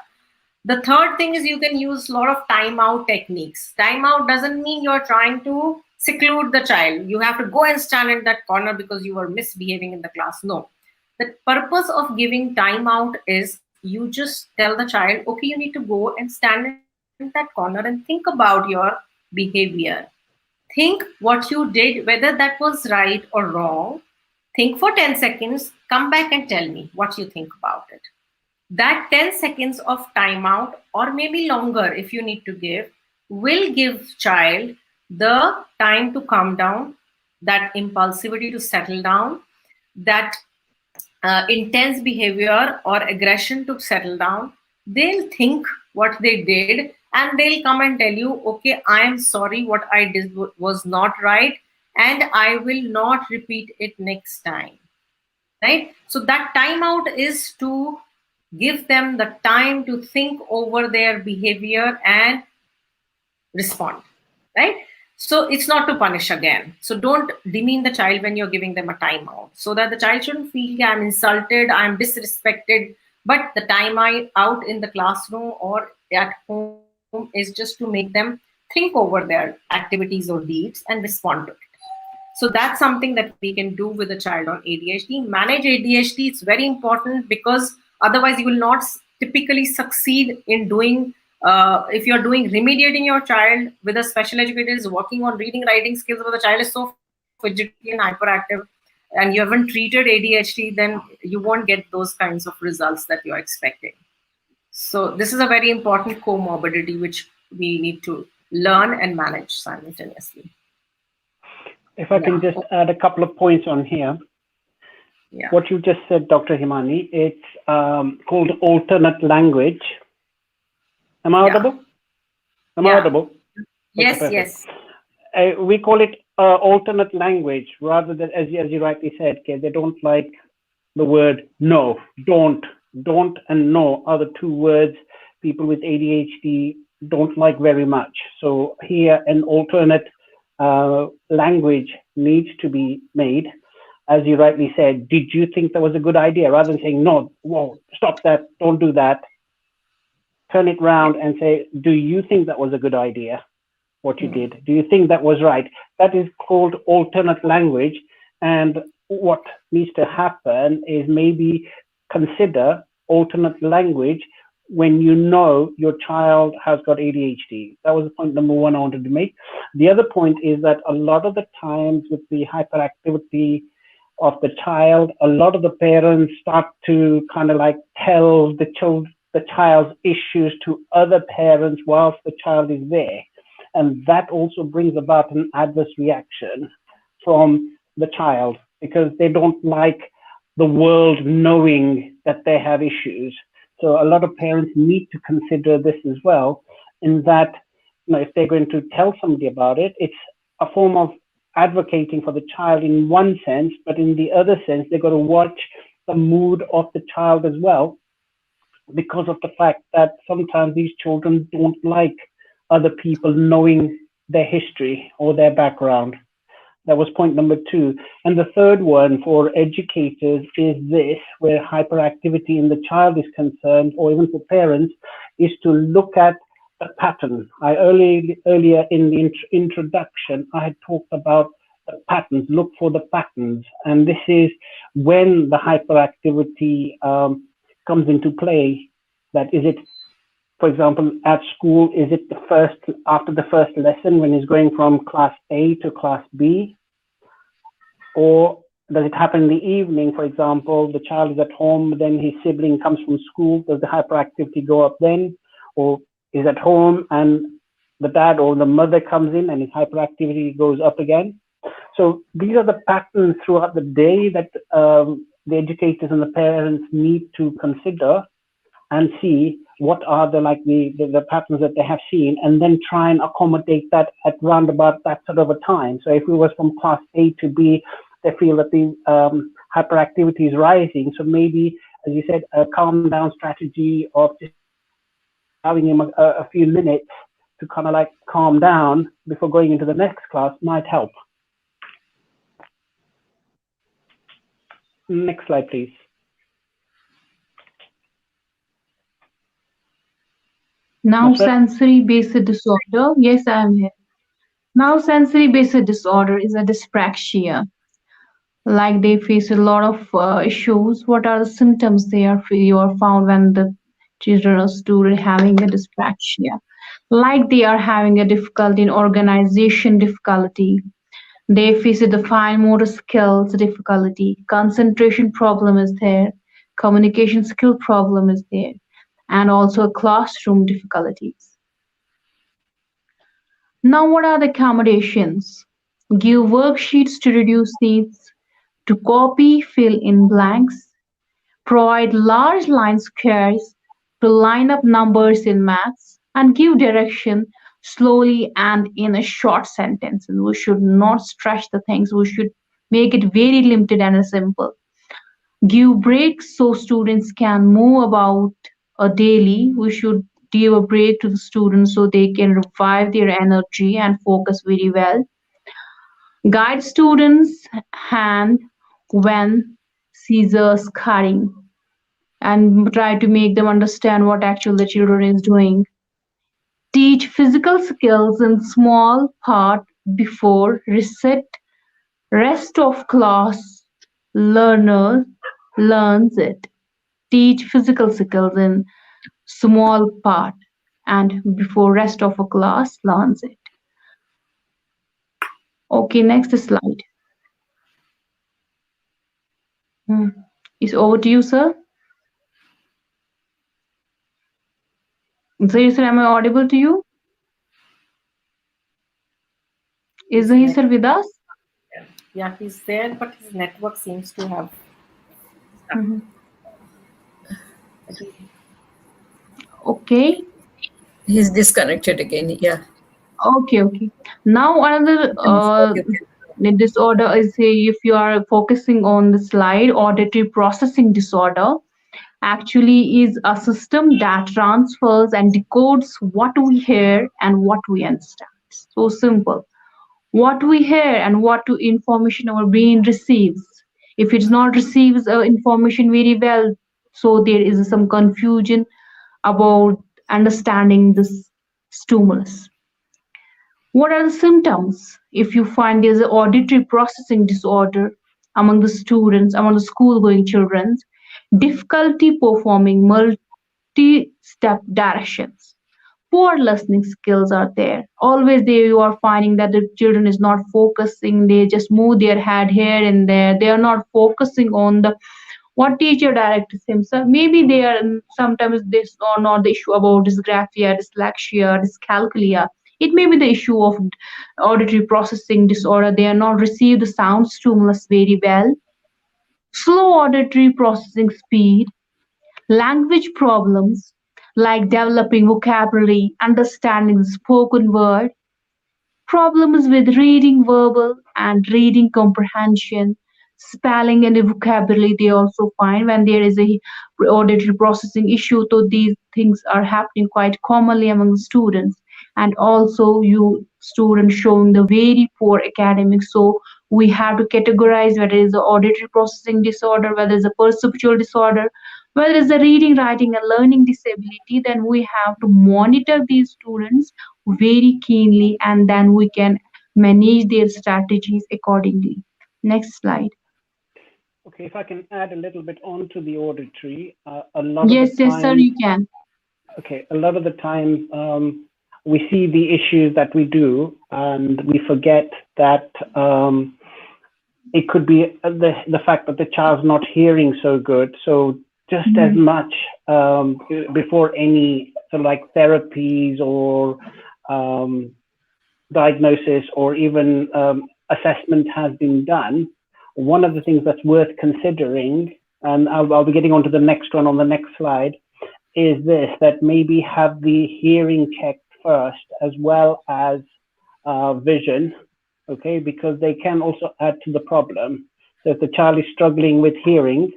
[SPEAKER 4] The third thing is you can use a lot of timeout techniques. Timeout doesn't mean you're trying to seclude the child. You have to go and stand in that corner because you were misbehaving in the class. No. The purpose of giving timeout is you just tell the child, okay, you need to go and stand in that corner and think about your behavior. Think what you did, whether that was right or wrong. Think for 10 seconds, come back and tell me what you think about it. That 10 seconds of timeout, or maybe longer if you need to give, will give child the time to calm down, that impulsivity to settle down, that intense behavior or aggression to settle down. They'll think what they did and they'll come and tell you, okay, I am sorry, what I did was not right, and I will not repeat it next time, right? So that timeout is to give them the time to think over their behavior and respond, right? So it's not to punish again. So don't demean the child when you're giving them a timeout, so that the child shouldn't feel I'm insulted, I'm disrespected. But the timeout in the classroom or at home is just to make them think over their activities or deeds and respond to it. So that's something that we can do with a child on ADHD. Manage ADHD, it's very important, because otherwise you will not typically succeed in doing, if you're doing remediating your child with a special educator is working on reading, writing skills, but the child is so fidgety and hyperactive and you haven't treated ADHD, then you won't get those kinds of results that you're expecting. So this is a very important comorbidity which we need to learn and manage simultaneously.
[SPEAKER 2] If I can just add a couple of points on here.
[SPEAKER 4] Yeah.
[SPEAKER 2] What you just said, Dr. Himani, it's called alternate language. Am I audible? Am I audible?
[SPEAKER 4] Yes,
[SPEAKER 2] okay,
[SPEAKER 4] yes.
[SPEAKER 2] We call it alternate language rather than, as you rightly said, okay, they don't like the word no, don't and no are the two words people with ADHD don't like very much. So here an alternate language needs to be made. As you rightly said, did you think that was a good idea? Rather than saying, no, whoa, stop that, don't do that. Turn it round and say, do you think that was a good idea, what you did? Do you think that was right? That is called alternate language. And what needs to happen is maybe consider alternate language when you know your child has got ADHD. That was point number one I wanted to make. The other point is that a lot of the times with the hyperactivity of the child, a lot of the parents start to kind of like tell the child's issues to other parents whilst the child is there. And that also brings about an adverse reaction from the child because they don't like the world knowing that they have issues. So a lot of parents need to consider this as well, in that, you know, if they're going to tell somebody about it, it's a form of advocating for the child in one sense, but in the other sense, they've got to watch the mood of the child as well, because of the fact that sometimes these children don't like other people knowing their history or their background. That was point number two. And the third one for educators is this, where hyperactivity in the child is concerned, or even for parents, is to look at the pattern. Earlier in the introduction, I had talked about the patterns, look for the patterns. And this is when the hyperactivity comes into play. That is it, for example, at school, is it after the first lesson when he's going from class A to class B? Or does it happen in the evening? For example, the child is at home, then his sibling comes from school. Does the hyperactivity go up then? Or is at home and the dad or the mother comes in and his hyperactivity goes up again? So these are the patterns throughout the day that the educators and the parents need to consider and see what are the patterns that they have seen, and then try and accommodate that at round about that sort of a time. So if we was from class A to B, they feel that the hyperactivity is rising. So maybe, as you said, a calm down strategy of just having him a few minutes to kind of like calm down before going into the next class might help. Next slide, please.
[SPEAKER 3] Now sensory-based disorder. Yes, I am here. Now sensory-based disorder is a dyspraxia. Like they face a lot of issues. What are the symptoms you are found when the children or student having a dyspraxia? Like they are having a difficulty in organization difficulty. They face the fine motor skills difficulty. Concentration problem is there. Communication skill problem is there. And also classroom difficulties. Now, what are the accommodations? Give worksheets to reduce needs, to copy, fill in blanks, provide large line squares to line up numbers in maths, and give direction slowly and in a short sentences. We should not stretch the things. We should make it very limited and simple. Give breaks so students can move about daily. We should give a break to the students so they can revive their energy and focus very well. Guide students' hand when scissors cutting and try to make them understand what actually the children is doing. Teach physical skills in small part before recite. Rest of class learner learns it. Teach physical skills in small part and before rest of a class learns it. Okay, next slide. It's over to you, sir. Zahir sir, am I audible to you? Is
[SPEAKER 4] His
[SPEAKER 3] Zahir sir
[SPEAKER 4] net-
[SPEAKER 3] with us?
[SPEAKER 4] Yeah, he's there, but his network seems to have.
[SPEAKER 3] Mhm. Okay.
[SPEAKER 1] He's disconnected again. Yeah.
[SPEAKER 3] Okay. Now another
[SPEAKER 1] You can.
[SPEAKER 3] disorder is, say, if you are focusing on the slide, auditory processing disorder actually is a system that transfers and decodes what we hear and what we understand. So simple. What we hear and what to information our brain receives. If it's not receives information very well, so there is some confusion about understanding this stimulus. What are the symptoms if you find there's an auditory processing disorder among the students, among the school going children? Difficulty performing multi step directions. Poor listening skills are there. Always there you are finding that the children is not focusing, they just move their head here and there. They are not focusing on the what teacher directs himself. Maybe they are sometimes this or not the issue about dysgraphia, dyslexia, dyscalculia. It may be the issue of auditory processing disorder. They are not receive the sound stimulus very well. Slow auditory processing speed, language problems like developing vocabulary, understanding the spoken word, problems with reading verbal and reading comprehension, spelling and vocabulary they also find when there is a auditory processing issue. So these things are happening quite commonly among students. And also you students showing the very poor academics. So we have to categorize whether it is an auditory processing disorder, whether it's a perceptual disorder, whether it's a reading, writing, and learning disability. Then we have to monitor these students very keenly and then we can manage their strategies accordingly. Next slide.
[SPEAKER 2] Okay, if I can add a little bit onto the auditory, a lot of the
[SPEAKER 3] Yes, sir,
[SPEAKER 2] time,
[SPEAKER 3] you can.
[SPEAKER 2] okay, a lot of the time we see the issues that we do and we forget that it could be the fact that the child's not hearing so good. So just as much before any sort of like therapies or diagnosis or even assessment has been done, one of the things that's worth considering, and I'll be getting onto the next one on the next slide, is this, that maybe have the hearing checked first as well as vision, okay, because they can also add to the problem. So if the child is struggling with hearing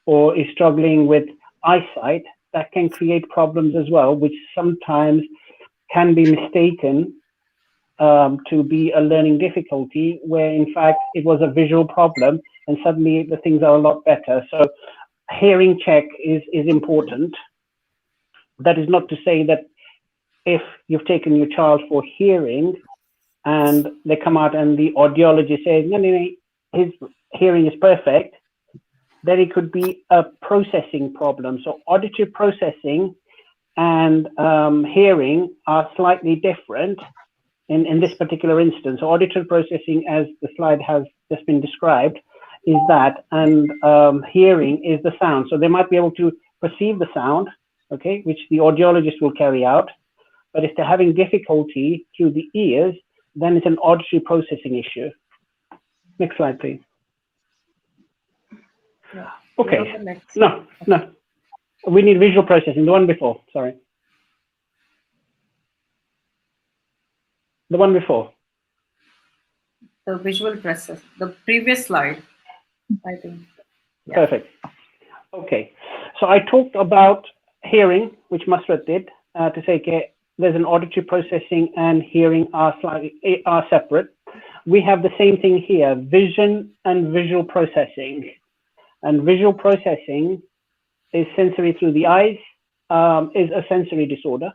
[SPEAKER 2] or is struggling with eyesight, that can create problems as well, which sometimes can be mistaken to be a learning difficulty, where in fact it was a visual problem and suddenly the things are a lot better. So hearing check is important. That is not to say that if you've taken your child for hearing and they come out and the audiologist says, no, his hearing is perfect, then it could be a processing problem. So auditory processing and hearing are slightly different in this particular instance. So auditory processing, as the slide has just been described, is that, and hearing is the sound. So they might be able to perceive the sound, okay, which the audiologist will carry out. But if they're having difficulty through the ears, then it's an auditory processing issue. Next slide, please.
[SPEAKER 4] Yeah.
[SPEAKER 2] Okay. No. We need visual processing. The one before, sorry. The one before.
[SPEAKER 4] The visual process, the previous slide, I think. Yeah.
[SPEAKER 2] Perfect. Okay. So I talked about hearing, which Masrat did, to say, okay, there's an auditory processing and hearing are separate. We have the same thing here, vision and visual processing. And visual processing is sensory through the eyes, is a sensory disorder.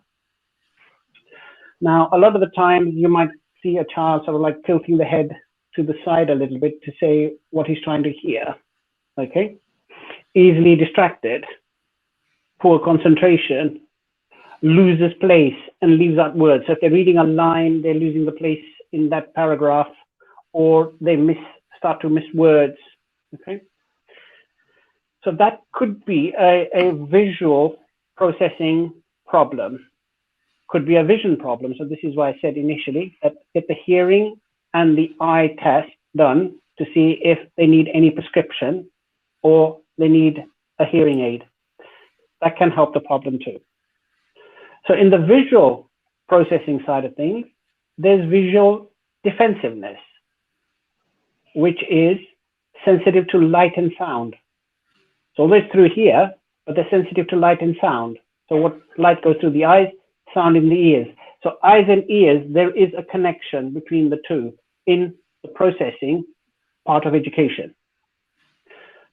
[SPEAKER 2] Now, a lot of the time you might see a child sort of like tilting the head to the side a little bit to say what he's trying to hear, okay? Easily distracted, poor concentration, loses place and leaves out words. So if they're reading a line, they're losing the place in that paragraph, or they start to miss words, okay? So that could be a visual processing problem. could be a vision problem. So this is why I said initially that get the hearing and the eye test done to see if they need any prescription or they need a hearing aid. That can help the problem too. So in the visual processing side of things, there's visual defensiveness, which is sensitive to light and sound. So always through here, but they're sensitive to light and sound. So what light goes through the eyes, sound in the ears. So eyes and ears, there is a connection between the two in the processing part of education.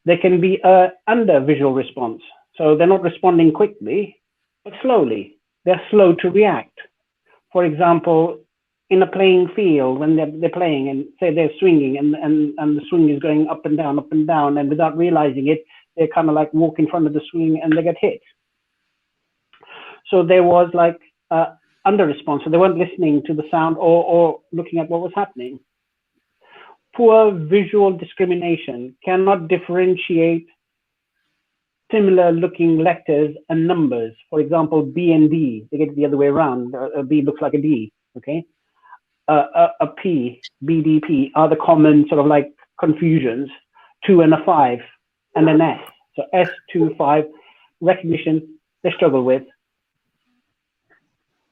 [SPEAKER 2] There can be a under visual response. So they're not responding quickly, but slowly. They're slow to react. For example, in a playing field, when they're playing and say they're swinging and the swing is going up and down, and without realizing it, they kind of like walk in front of the swing and they get hit. So there was like under response. So they weren't listening to the sound or looking at what was happening. Poor visual discrimination, cannot differentiate similar looking letters and numbers. For example, B and D, they get it the other way around. A B looks like a D, okay? A P, BDP are the common sort of like confusions. 2 and a 5 and an S. So S, 2, 5, recognition, they struggle with.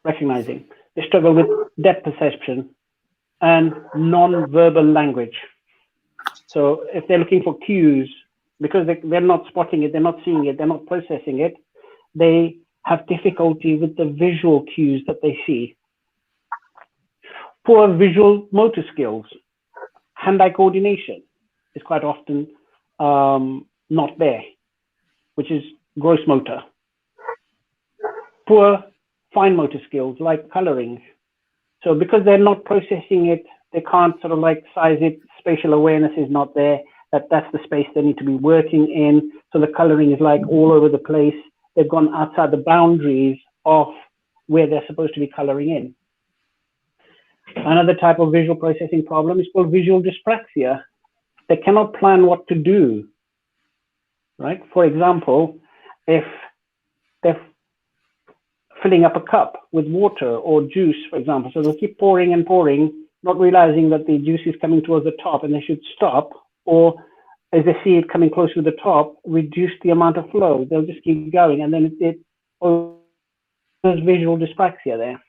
[SPEAKER 2] Recognizing. They struggle with depth perception and non-verbal language. So if they're looking for cues, because they're not spotting it, they're not seeing it, they're not processing it, they have difficulty with the visual cues that they see. Poor visual motor skills. Hand-eye coordination is quite often not there, which is gross motor. Poor fine motor skills like coloring. So because they're not processing it, they can't sort of like size it, spatial awareness is not there, that's the space they need to be working in. So the coloring is like all over the place. They've gone outside the boundaries of where they're supposed to be coloring in. Another type of visual processing problem is called visual dyspraxia. They cannot plan what to do, right? For example, if they're filling up a cup with water or juice, for example, so they'll keep pouring and pouring, not realizing that the juice is coming towards the top and they should stop, or as they see it coming close to the top, reduce the amount of flow. They'll just keep going, and then there's visual dyspraxia there.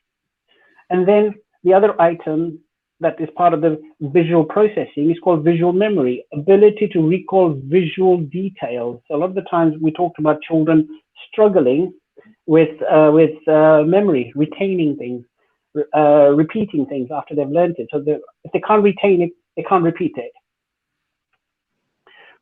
[SPEAKER 2] And then the other item that is part of the visual processing is called visual memory, ability to recall visual details. So a lot of the times we talked about children struggling with memory, retaining things, repeating things after they've learned it. So if they can't retain it, they can't repeat it.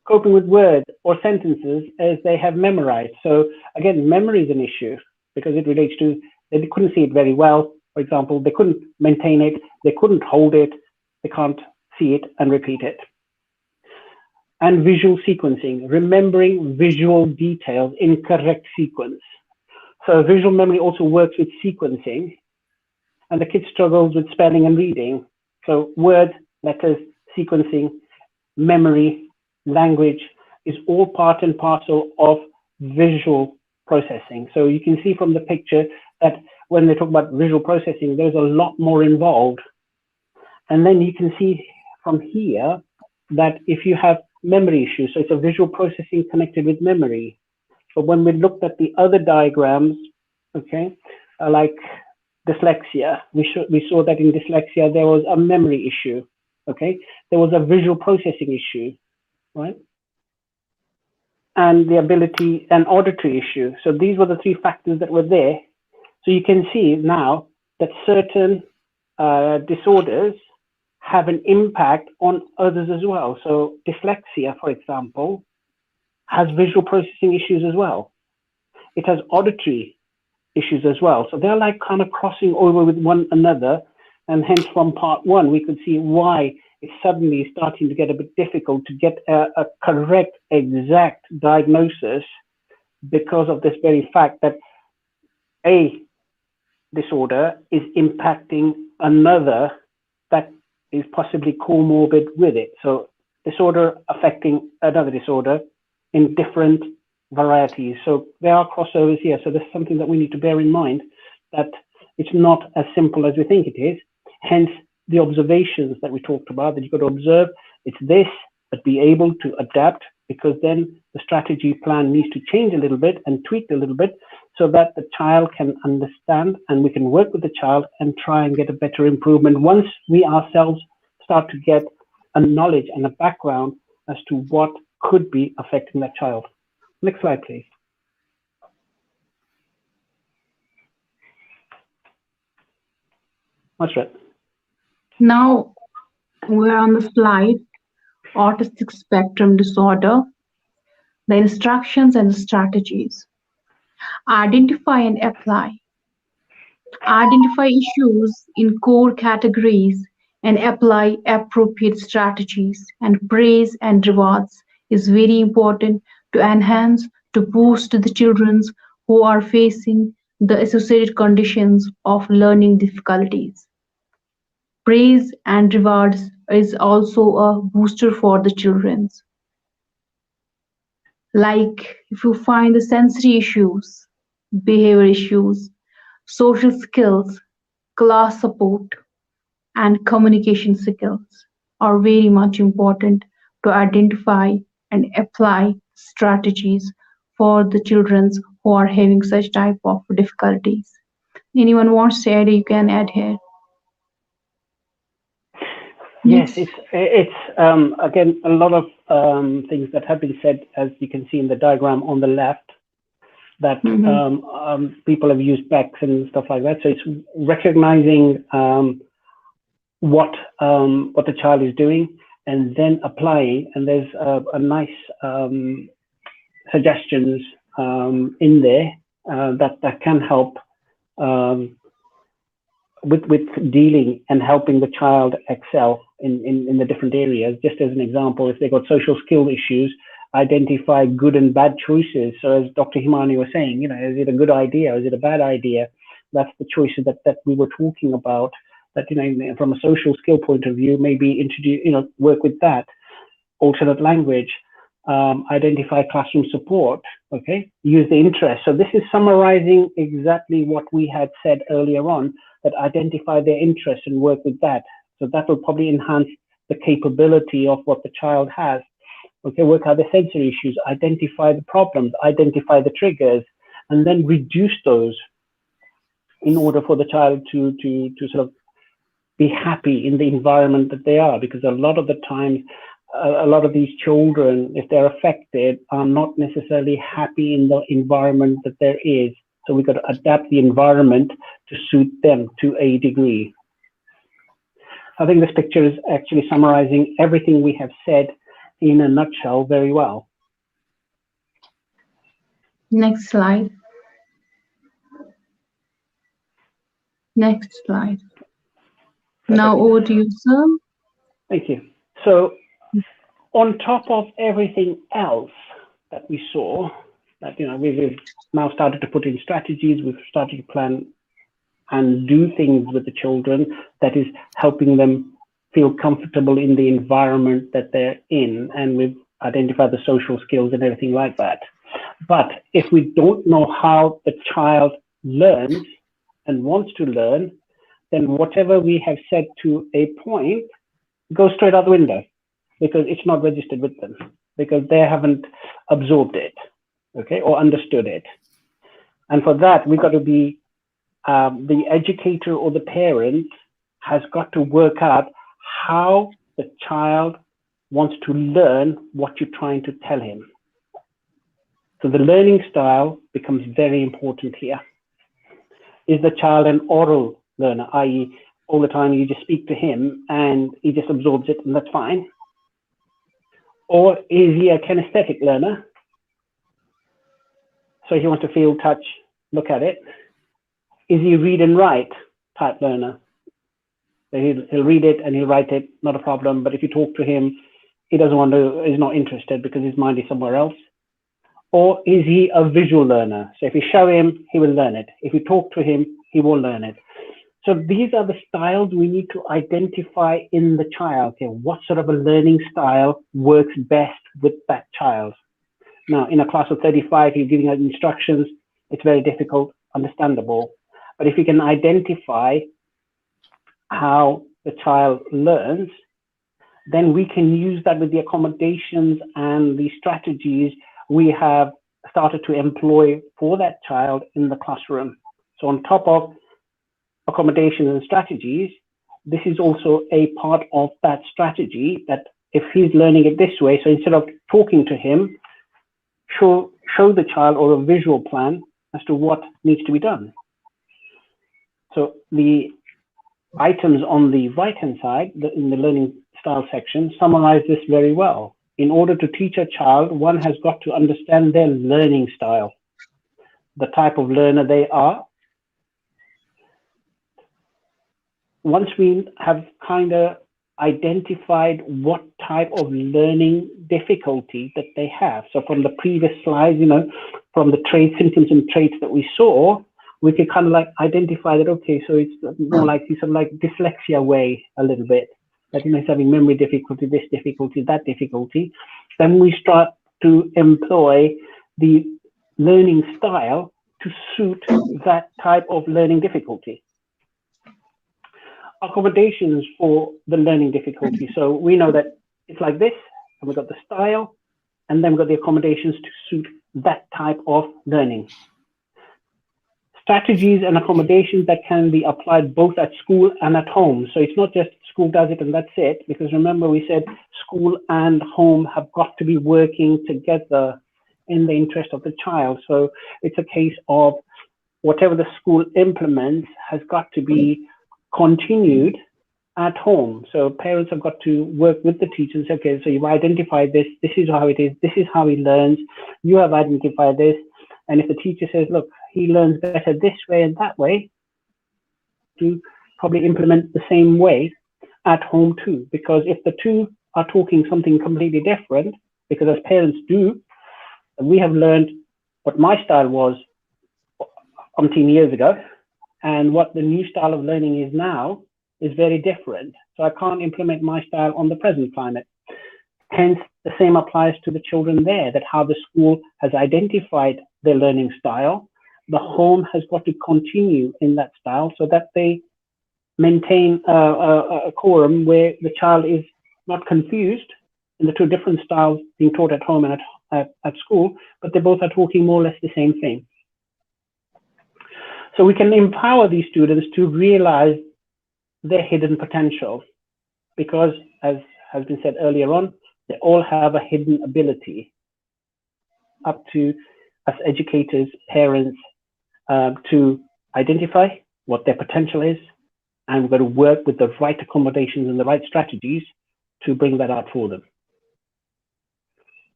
[SPEAKER 2] Coping with words or sentences as they have memorized. So again, memory is an issue because it relates to, they couldn't see it very well. For example, they couldn't maintain it, they couldn't hold it, they can't see it and repeat it. And visual sequencing, remembering visual details in correct sequence. So visual memory also works with sequencing, and the kid struggles with spelling and reading. So word, letters, sequencing, memory, language is all part and parcel of visual processing. So you can see from the picture that when they talk about visual processing, there's a lot more involved. And then you can see from here that if you have memory issues, so it's a visual processing connected with memory. But when we looked at the other diagrams, okay, like dyslexia, we saw that in dyslexia, there was a memory issue, okay? There was a visual processing issue, right? And the ability and auditory issue. So these were the three factors that were there. So you can see now that certain disorders have an impact on others as well. So dyslexia, for example, has visual processing issues as well. It has auditory issues as well. So they're like kind of crossing over with one another. And hence from part one, we could see why it's suddenly starting to get a bit difficult to get a correct, exact diagnosis because of this very fact that a disorder is impacting another that is possibly comorbid with it. So disorder affecting another disorder in different varieties. So there are crossovers here. So there's something that we need to bear in mind, that it's not as simple as we think it is. Hence, the observations that we talked about, that you've got to observe, it's this, but be able to adapt, because then the strategy plan needs to change a little bit and tweak a little bit so that the child can understand, and we can work with the child and try and get a better improvement once we ourselves start to get a knowledge and a background as to what could be affecting that child. Next slide, please. That's right.
[SPEAKER 3] Now we're on the slide, autistic spectrum disorder, the instructions and the strategies. Identify and apply. Identify issues in core categories and apply appropriate strategies. And praise and rewards is very important to enhance, to boost the children who are facing the associated conditions of learning difficulties. Praise and rewards is also a booster for the children. Like if you find the sensory issues, behavior issues, social skills, class support, and communication skills are very much important to identify and apply strategies for the children who are having such type of difficulties. Anyone wants to add, you can add here.
[SPEAKER 2] Yes, it's again, a lot of things that have been said, as you can see in the diagram on the left, that people have used BECS and stuff like that. So it's recognizing what the child is doing and then applying. And there's a nice suggestions in there that can help with dealing and helping the child excel in the different areas. Just as an example, if they've got social skill issues, identify good and bad choices. So as Dr. Himani was saying, you know, is it a good idea? Is it a bad idea? That's the choices that we were talking about, that, you know, from a social skill point of view, maybe introduce, you know, work with that. Alternate language, identify classroom support, okay? Use the interest. So this is summarizing exactly what we had said earlier on, that identify their interest and work with that. So that will probably enhance the capability of what the child has. Okay, work out the sensory issues, identify the problems, identify the triggers, and then reduce those in order for the child to sort of be happy in the environment that they are. Because a lot of the times, a lot of these children, if they're affected, are not necessarily happy in the environment that there is. So we've got to adapt the environment to suit them to a degree. I think this picture is actually summarizing everything we have said in a nutshell very well.
[SPEAKER 3] Next slide. Next slide.
[SPEAKER 2] Perfect.
[SPEAKER 3] Now over to you, sir.
[SPEAKER 2] Thank you. So on top of everything else that we saw, that, you know, we've now started to put in strategies, we've started to plan and do things with the children that is helping them feel comfortable in the environment that they're in, and we've identified the social skills and everything like that. But if we don't know how the child learns and wants to learn, then whatever we have said to a point goes straight out the window, because it's not registered with them, because they haven't absorbed it, okay, or understood it. And for that, we've got to be, the educator or the parent has got to work out how the child wants to learn what you're trying to tell him. So the learning style becomes very important here. Is the child an oral learner, i.e. all the time you just speak to him and he just absorbs it and that's fine? Or is he a kinesthetic learner? So he wants to feel, touch, look at it. Is he read and write type learner? So he'll read it and he'll write it, not a problem. But if you talk to him, he doesn't want to, he's not interested because his mind is somewhere else. Or is he a visual learner? So if you show him, he will learn it. If you talk to him, he will learn it. So these are the styles we need to identify in the child. Okay, what sort of a learning style works best with that child? Now, in a class of 35, you're giving out instructions. It's very difficult, understandable. But if you can identify how the child learns, then we can use that with the accommodations and the strategies we have started to employ for that child in the classroom. So on top of accommodations and strategies, this is also a part of that strategy, that if he's learning it this way, so instead of talking to him, show the child or a visual plan as to what needs to be done. So the items on the right-hand side in the learning style section summarize this very well. In order to teach a child, one has got to understand their learning style, the type of learner they are. Once we have kind of identified what type of learning difficulty that they have. So from the previous slides, from the symptoms and traits that we saw, we could kind of like identify that, okay, so it's more like some like dyslexia way a little bit. Like, he's having memory difficulty, this difficulty, that difficulty. Then we start to employ the learning style to suit that type of learning difficulty. Accommodations for the learning difficulty. So we know that it's like this, and we've got the style, and then we've got the accommodations to suit that type of learning. Strategies and accommodations that can be applied both at school and at home. So it's not just school does it and that's it, because remember we said school and home have got to be working together in the interest of the child. So it's a case of whatever the school implements has got to be continued at home. So parents have got to work with the teachers. Okay, so you've identified this, this is how it is, this is how he learns, you have identified this. And if the teacher says, look, he learns better this way and that way, to probably implement the same way at home too. Because if the two are talking something completely different, because as parents do, we have learned what my style was umpteen years ago, and what the new style of learning is now is very different. So I can't implement my style on the present climate. Hence, the same applies to the children there, that how the school has identified their learning style, the home has got to continue in that style so that they maintain a quorum where the child is not confused in the two different styles being taught at home and at school, but they both are talking more or less the same thing. So we can empower these students to realize their hidden potential, because as has been said earlier on, they all have a hidden ability. Up to us educators, parents, to identify what their potential is, and we've got to work with the right accommodations and the right strategies to bring that out for them.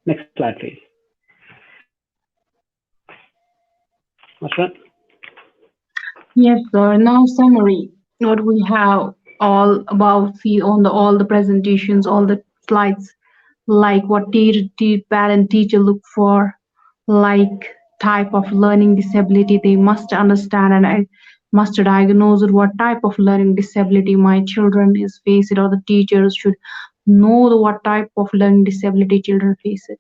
[SPEAKER 2] Next slide, please. That's right.
[SPEAKER 3] Yes, sir. Now summary. What we have all about, see on all the presentations, all the slides, like what parent teacher look for, like type of learning disability they must understand, and I must diagnose what type of learning disability my children is facing, or the teachers should know what type of learning disability children face it.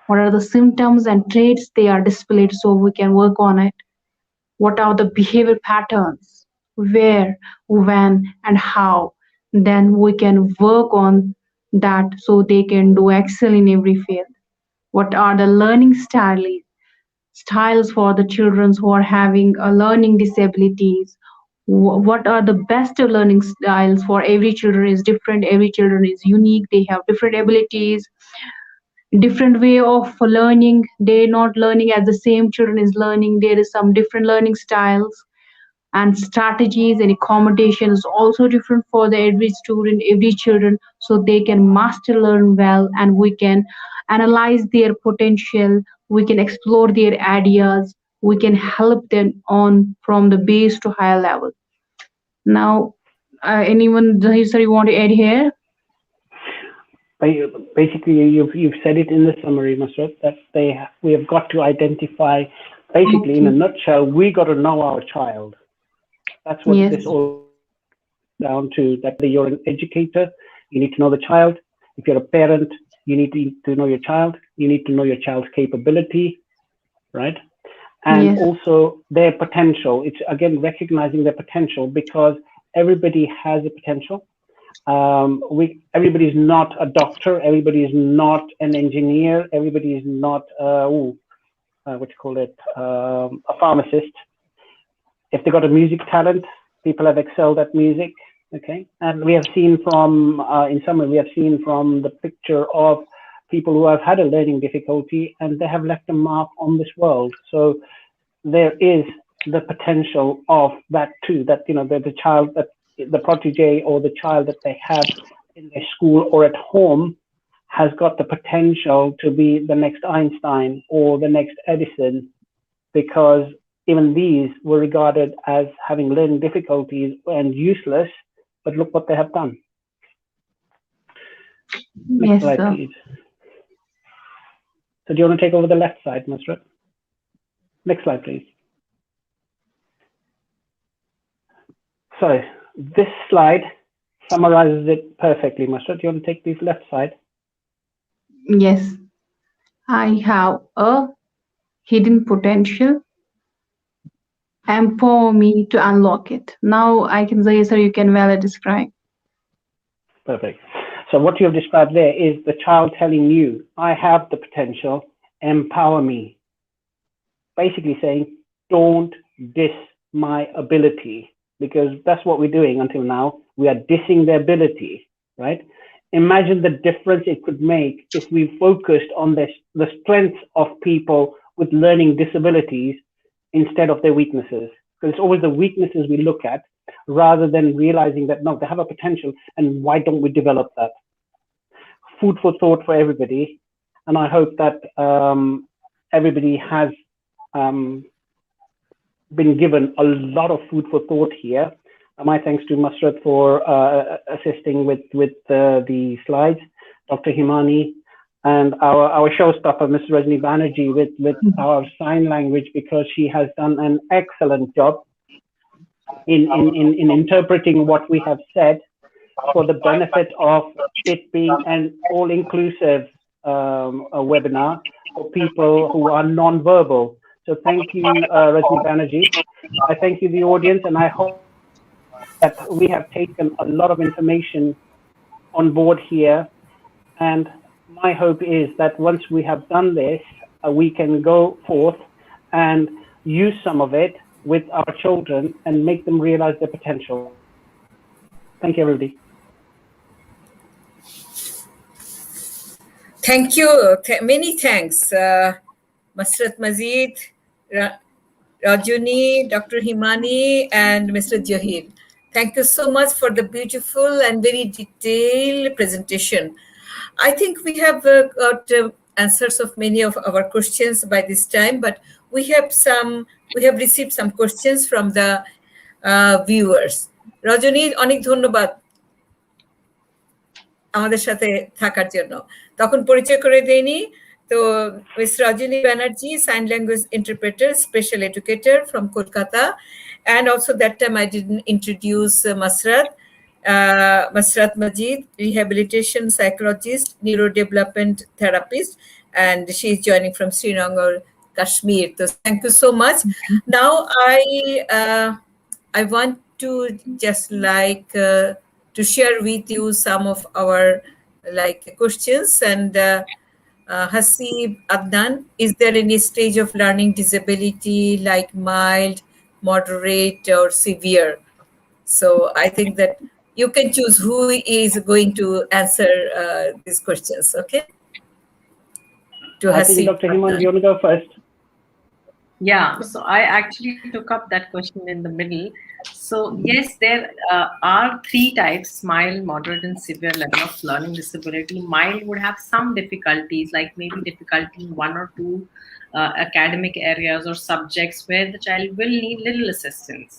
[SPEAKER 3] What are the symptoms and traits they are displayed, so we can work on it. What are the behavior patterns, where, when, and how. Then we can work on that so they can do excel in every field. What are the learning styles for the children who are having learning disabilities? What are the best learning styles for every children is different, every children is unique, they have different abilities, different way of learning, they're not learning as the same children is learning, there is some different learning styles. And strategies and accommodation is also different for the every student, every children, so they can master learn well, and we can analyze their potential, we can explore their ideas, we can help them on from the base to higher level. Now, anyone, sir, you want to add here?
[SPEAKER 2] Basically, you've said it in the summary, Masrat, that we have got to identify, basically, in a nutshell, we got to know our child. That's what this all down to, that you're an educator, you need to know the child. If you're a parent, you need to know your child. You need to know your child's capability, right? and
[SPEAKER 3] Yes.
[SPEAKER 2] also their potential. It's again recognizing their potential, because everybody has a potential. Everybody is not a doctor, everybody is not an engineer, everybody is not a pharmacist. If they got a music talent, people have excelled at music. Okay, and we have seen from in summary, we have seen from the picture of people who have had a learning difficulty and they have left a mark on this world. So there is the potential of that too, that the child, that the protege or the child that they have in their school or at home has got the potential to be the next Einstein or the next Edison, because even these were regarded as having learning difficulties and useless, but look what they have done. Next
[SPEAKER 3] Yes,
[SPEAKER 2] slide,
[SPEAKER 3] sir.
[SPEAKER 2] please. So do you want to take over the left side, Masrat? Next slide, please. So this slide summarizes it perfectly, Masrat. Do you want to take this left side?
[SPEAKER 3] Yes. I have a hidden potential. Empower me to unlock it. Now I can say, sir, you can well describe.
[SPEAKER 2] Perfect. So what you have described there is the child telling you, I have the potential, empower me. Basically saying, don't diss my ability, because that's what we're doing until now. We are dissing their ability, right? Imagine the difference it could make if we focused on the strengths of people with learning disabilities instead of their weaknesses. Because it's always the weaknesses we look at, rather than realizing that, no, they have a potential, and why don't we develop that? Food for thought for everybody. And I hope that everybody has been given a lot of food for thought here. My thanks to Masrat for assisting with the slides, Dr. Himani, and our showstopper, Ms. Rajni Banerjee, with our sign language, because she has done an excellent job in interpreting what we have said for the benefit of it being an all-inclusive webinar for people who are non-verbal. So thank you, Rajni Banerjee. I thank you, the audience, and I hope that we have taken a lot of information on board here. And my hope is that once we have done this, we can go forth and use some of it with our children and make them realize their potential. Thank you, everybody.
[SPEAKER 1] Thank you. Many thanks, Masrat Mazid, Rajuni, Dr. Himani, and Mr. Jahid. Thank you so much for the beautiful and very detailed presentation. I think we have got answers of many of our questions by this time, but we have received some questions from the viewers. Rajuni, অনেক ধন্যবাদ আমাদের সাথে থাকার জন্য। তখন পরিচয় করে দেইনি, তো miss Rajani Banerjee, sign language interpreter, special educator from Kolkata, and also that time I didn't introduce Masrat Majid, rehabilitation psychologist, neurodevelopment therapist, and she is joining from Srinagar, Kashmir. So thank you so much. Now I want to just to share with you some of our questions. And Hasib Adnan, is there any stage of learning disability like mild, moderate, or severe? So I think that you can choose who is going to answer these questions. Okay. To
[SPEAKER 2] I think Dr. Himan, you want to go first?
[SPEAKER 4] Yeah, so I actually took up that question in the middle. So yes, there are three types: mild, moderate, and severe level of learning disability. Mild would have some difficulties, like maybe difficulty in one or two academic areas or subjects where the child will need little assistance.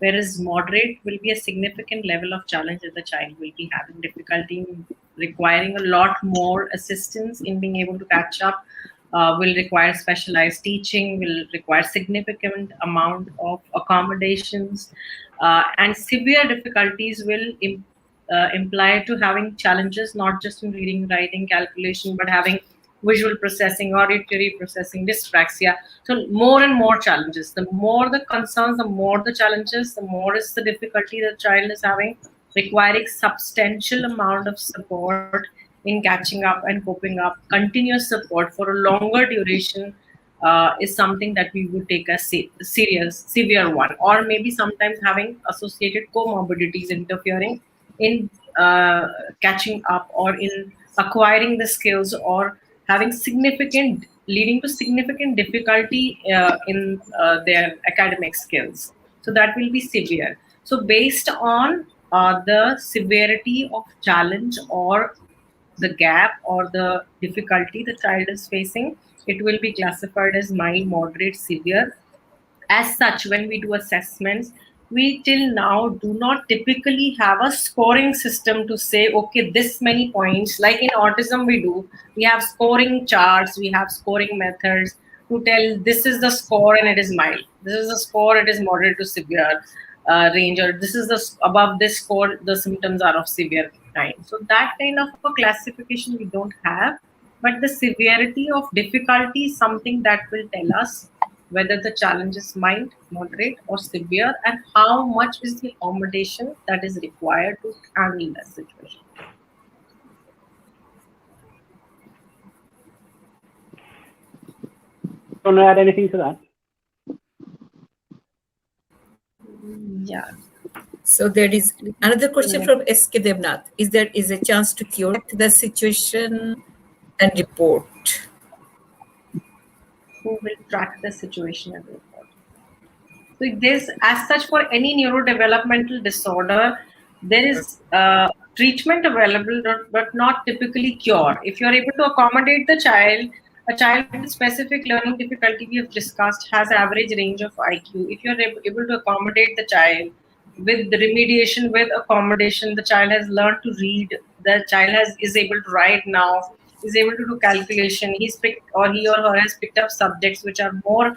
[SPEAKER 4] Whereas moderate will be a significant level of challenge that the child will be having difficulty in, requiring a lot more assistance in being able to catch up, will require specialized teaching, will require significant amount of accommodations, and severe difficulties will imply to having challenges not just in reading, writing, calculation, but having visual processing, auditory processing, dyspraxia. So more and more challenges. The more the concerns, the more the challenges, the more is the difficulty the child is having, requiring substantial amount of support in catching up and coping up. Continuous support for a longer duration is something that we would take as severe one, or maybe sometimes having associated comorbidities interfering in catching up or in acquiring the skills, or having leading to significant difficulty in their academic skills. So that will be severe. So based on the severity of challenge or the gap or the difficulty the child is facing, it will be classified as mild, moderate, severe. As such, when we do assessments, we till now do not typically have a scoring system to say, okay, this many points. Like in autism, we have scoring charts, we have scoring methods to tell this is the score and it is mild. This is the score, it is moderate to severe range, or this is the above this score, the symptoms are of severe kind. So that kind of a classification we don't have, but the severity of difficulty is something that will tell us whether the challenge is mild, moderate, or severe, and how much is the accommodation that is required to handle that situation.
[SPEAKER 2] Want to add anything to that?
[SPEAKER 4] Yeah.
[SPEAKER 1] So there is another question from S.K. Devnath. Is there a chance to cure the situation and report?
[SPEAKER 4] Who will track the situation and report? So there's, as such, for any neurodevelopmental disorder, there is treatment available, but not typically cure. If you're able to accommodate the child, a child with specific learning difficulty we have discussed has average range of IQ. If you're able to accommodate the child with the remediation, with accommodation, the child has learned to read, the child is able to write now, is able to do calculation, he or her has picked up subjects which are more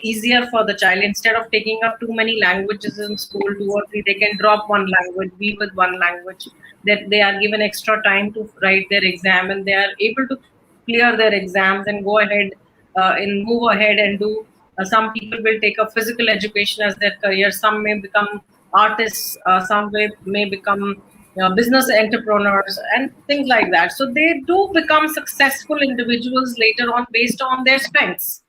[SPEAKER 4] easier for the child. Instead of taking up too many languages in school, 2 or 3, they can drop one language, be with one language, that they are given extra time to write their exam, and they are able to clear their exams and go ahead and move ahead and do. Some people will take a physical education as their career, some may become artists, some may become business entrepreneurs and things like that. So they do become successful individuals later on based on their strengths.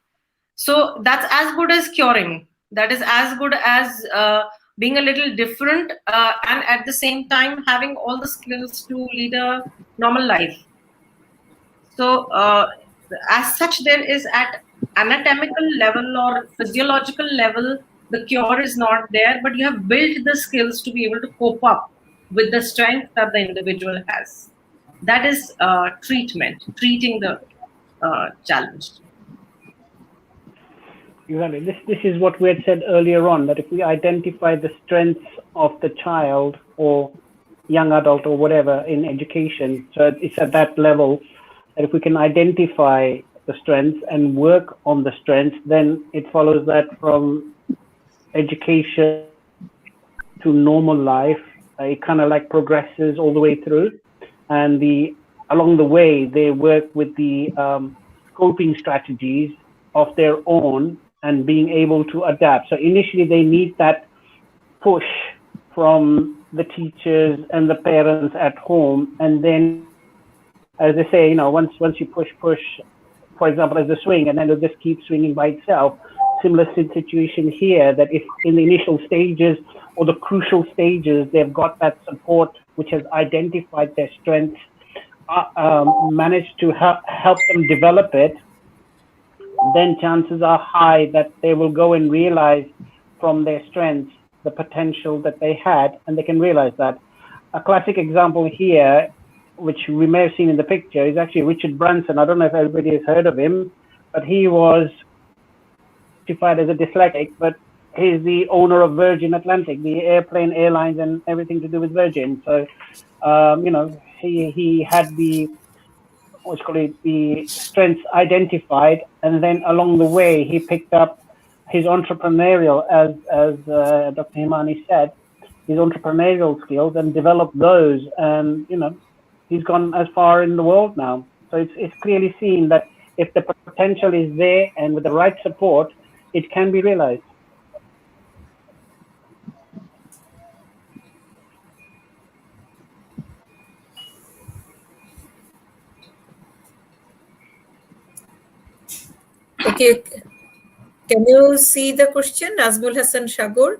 [SPEAKER 4] So that's as good as curing. That is as good as being a little different and at the same time having all the skills to lead a normal life. So as such, there is at anatomical level or physiological level, the cure is not there, but you have built the skills to be able to cope up with the strength that the individual has. That is treatment, treating the challenge.
[SPEAKER 2] Exactly. This is what we had said earlier on, that if we identify the strengths of the child or young adult or whatever in education, so it's at that level, that if we can identify the strengths and work on the strengths, then it follows that from education to normal life, it kind of like progresses all the way through. And along the way, they work with the coping strategies of their own and being able to adapt. So initially, they need that push from the teachers and the parents at home, and then, as they say, once you push, for example, as a swing, and then it'll just keep swinging by itself. Similar situation here, that if in the initial stages or the crucial stages, they've got that support which has identified their strengths, managed to help them develop it, then chances are high that they will go and realize from their strengths the potential that they had, and they can realize that. A classic example here, which we may have seen in the picture, is actually Richard Branson. I don't know if everybody has heard of him, but he was certified as a dyslexic, but he's the owner of Virgin Atlantic, the airlines and everything to do with Virgin. So, he had the strengths identified, and then along the way he picked up his entrepreneurial, as Dr. Himani said, his entrepreneurial skills and developed those, and he's gone as far in the world now. So it's clearly seen that if the potential is there and with the right support, it can be realized.
[SPEAKER 1] Okay, can you see the question, Nazmul Hassan Shagor?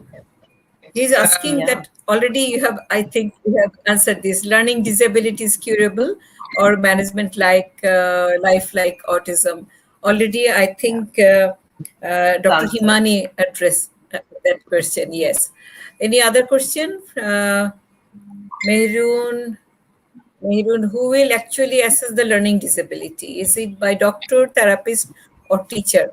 [SPEAKER 1] He's asking that already you have, I think you have answered this. Learning disabilities curable or management like life like autism. Already, I think Dr. Himani addressed that question. Yes. Any other question? Mehrun, who will actually assess the learning disability? Is it by doctor, therapist, or teacher?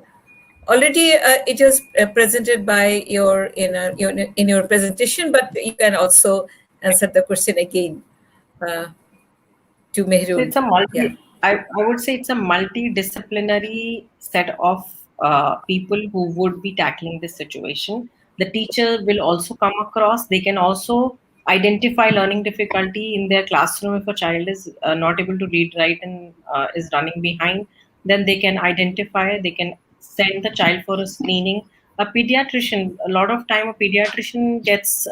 [SPEAKER 1] Already it is presented by your in your presentation, but you can also answer the question again to Mehrun.
[SPEAKER 4] So it's a I would say it's a multidisciplinary set of people who would be tackling this situation. The teacher will also come across. They can also identify learning difficulty in their classroom. If a child is not able to read, write, and is running behind, then they can identify. They can send the child for a screening. A pediatrician, a lot of time, a pediatrician gets.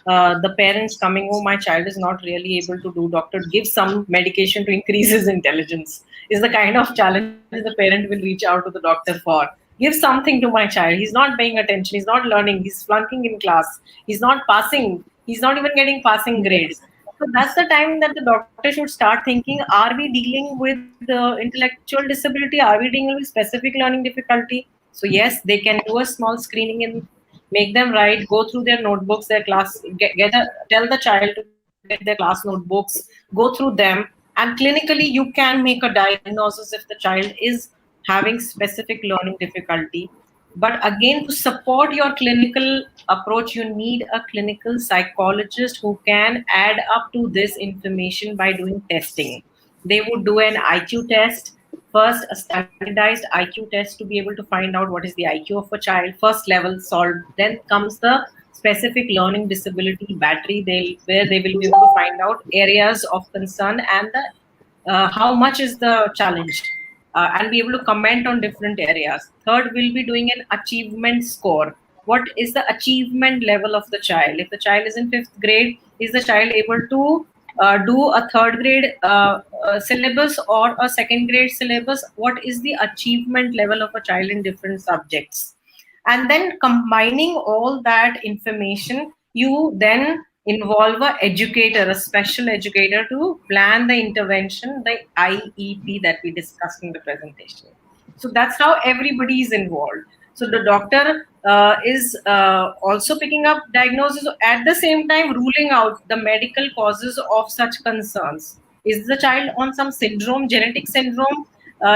[SPEAKER 4] The parents coming, oh, my child is not really able to do, doctor, give some medication to increase his intelligence, is the kind of challenge the parent will reach out to the doctor for. Give something to my child. He's not paying attention. He's not learning. He's flunking in class. He's not passing. He's not even getting passing grades. So that's the time that the doctor should start thinking, are we dealing with the intellectual disability? Are we dealing with specific learning difficulty? So yes, they can do a small screening and make them write, go through their notebooks, their class, tell the child to get their class notebooks, go through them, and clinically you can make a diagnosis if the child is having specific learning difficulty. But again, to support your clinical approach, you need a clinical psychologist who can add up to this information by doing testing. They would do an IQ test. First, a standardized IQ test to be able to find out what is the IQ of a child. First level solved. Then comes the specific learning disability battery, where they will be able to find out areas of concern and the how much is the challenge, and be able to comment on different areas. Third, we'll be doing an achievement score. What is the achievement level of the child? If the child is in 5th grade, is the child able to do a 3rd grade syllabus or a 2nd grade syllabus? What is the achievement level of a child in different subjects? And then combining all that information, you then involve an educator, a special educator, to plan the intervention, the IEP that we discussed in the presentation. So that's how everybody is involved. So the doctor is also picking up diagnosis, at the same time ruling out the medical causes of such concerns. Is the child on some syndrome, genetic syndrome?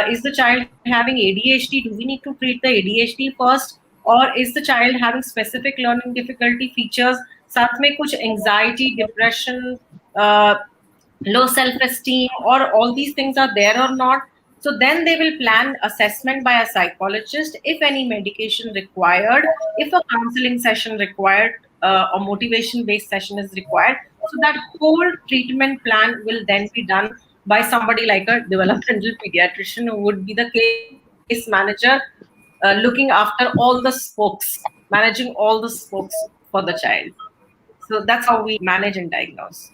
[SPEAKER 4] Is the child having ADHD? Do we need to treat the ADHD first? Or is the child having specific learning difficulty features? साथ में कुछ anxiety, depression, low self-esteem, or all these things are there or not? So then they will plan assessment by a psychologist, if any medication required, if a counseling session required, or motivation-based session is required. So that whole treatment plan will then be done by somebody like a developmental pediatrician, who would be the case manager, looking after all the spokes, managing all the spokes for the child. So that's how we manage and diagnose.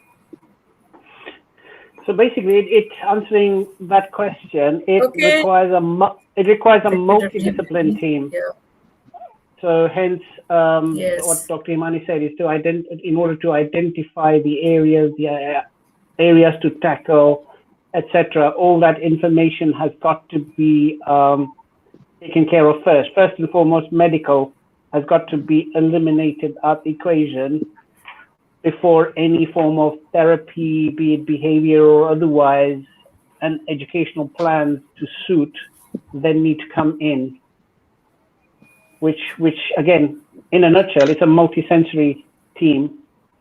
[SPEAKER 2] So basically, it's answering that question. It requires a multidisciplinary team. Yeah. So hence, what Dr. Imani said is in order to identify the areas to tackle, etc. All that information has got to be taken care of first. First and foremost, medical has got to be eliminated out the equation before any form of therapy, be it behavior or otherwise, and educational plans to suit then need to come in. Which again, in a nutshell, it's a multisensory team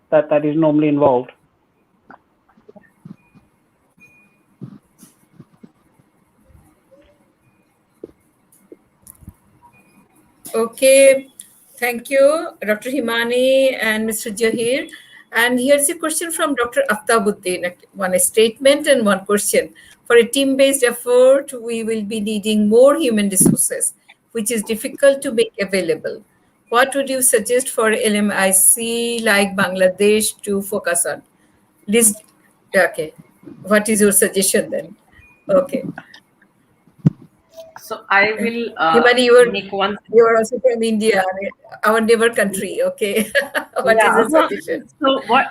[SPEAKER 2] that is normally involved.
[SPEAKER 1] Okay, thank you, Dr. Himani and Mr. Jahir. And here's a question from Dr. Aftabuddin, one statement and one question. For For a team-based effort, we will be needing more human resources, which is difficult to make available. What would you suggest for LMIC like Bangladesh to focus on? List, okay. What is your suggestion then? Okay.
[SPEAKER 4] So I will
[SPEAKER 1] Himani,
[SPEAKER 4] make one.
[SPEAKER 1] you are also from India, our neighbor country. Okay. What is your suggestion?
[SPEAKER 4] So what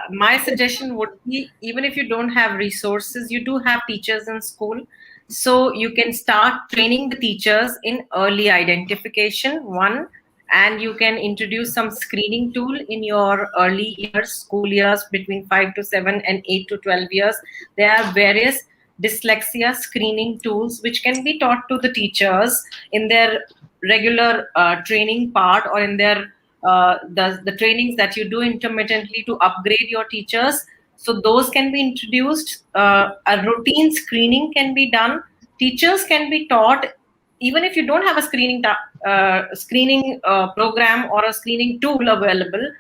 [SPEAKER 4] my suggestion would be, even if you don't have resources, you do have teachers in school. So you can start training the teachers in early identification, one, and you can introduce some screening tool in your early years, school years between 5 to 7 and 8 to 12 years. There are various dyslexia screening tools which can be taught to the teachers in their regular training part, or in their the trainings that you do intermittently to upgrade your teachers. So those can be introduced. A routine screening can be done. Teachers can be taught, even if you don't have a screening program or a screening tool available,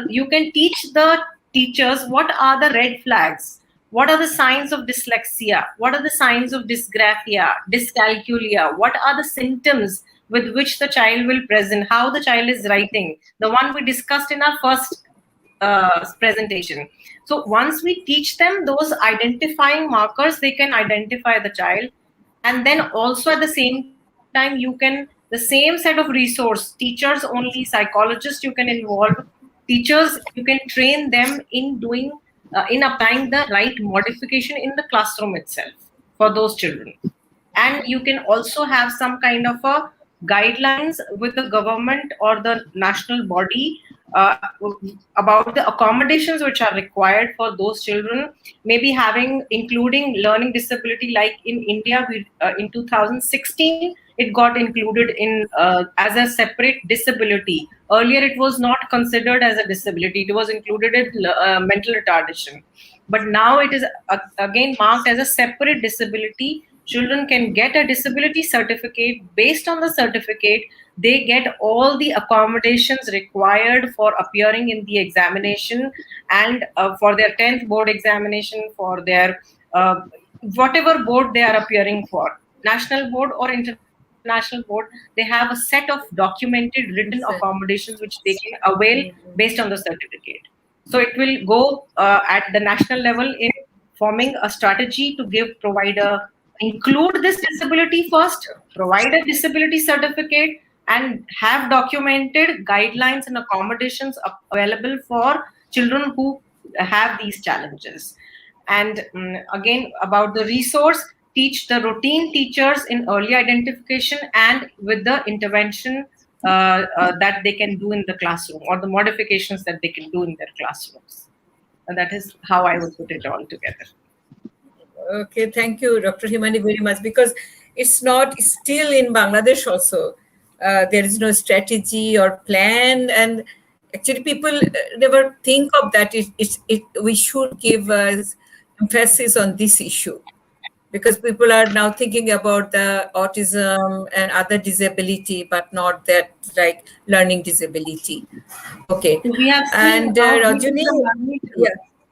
[SPEAKER 4] you can teach the teachers what are the red flags, what are the signs of dyslexia, what are the signs of dysgraphia, dyscalculia, what are the symptoms with which the child will present, how the child is writing, the one we discussed in our first presentation. So once we teach them those identifying markers, they can identify the child. And then also at the same time, you can, the same set of resource, teachers only, psychologists you can involve, teachers, you can train them in doing, in applying the right modification in the classroom itself for those children. And you can also have some kind of a guidelines with the government or the national body about the accommodations which are required for those children, maybe having, including learning disability. Like in India, we, in 2016, it got included in as a separate disability. Earlier, it was not considered as a disability. It was included in mental retardation. But now it is again marked as a separate disability. Children can get a disability certificate. Based on the certificate, they get all the accommodations required for appearing in the examination, and for their 10th board examination, for their whatever board they are appearing for, national board or international board, they have a set of documented written accommodations which they can avail based on the certificate. So it will go at the national level in forming a strategy to provide a, include this disability first, provide a disability certificate, and have documented guidelines and accommodations available for children who have these challenges. And again, about the resource, teach the routine teachers in early identification and with the intervention that they can do in the classroom, or the modifications that they can do in their classrooms. And that is how I would put it all together.
[SPEAKER 1] Okay, thank you, Dr. Himani, very much, because it's not still in Bangladesh also. There is no strategy or plan, and actually people never think of that. We should give emphasis on this issue, because people are now thinking about the autism and other disability, but not that like learning disability. Okay.
[SPEAKER 4] We have seen,
[SPEAKER 1] and Rajani,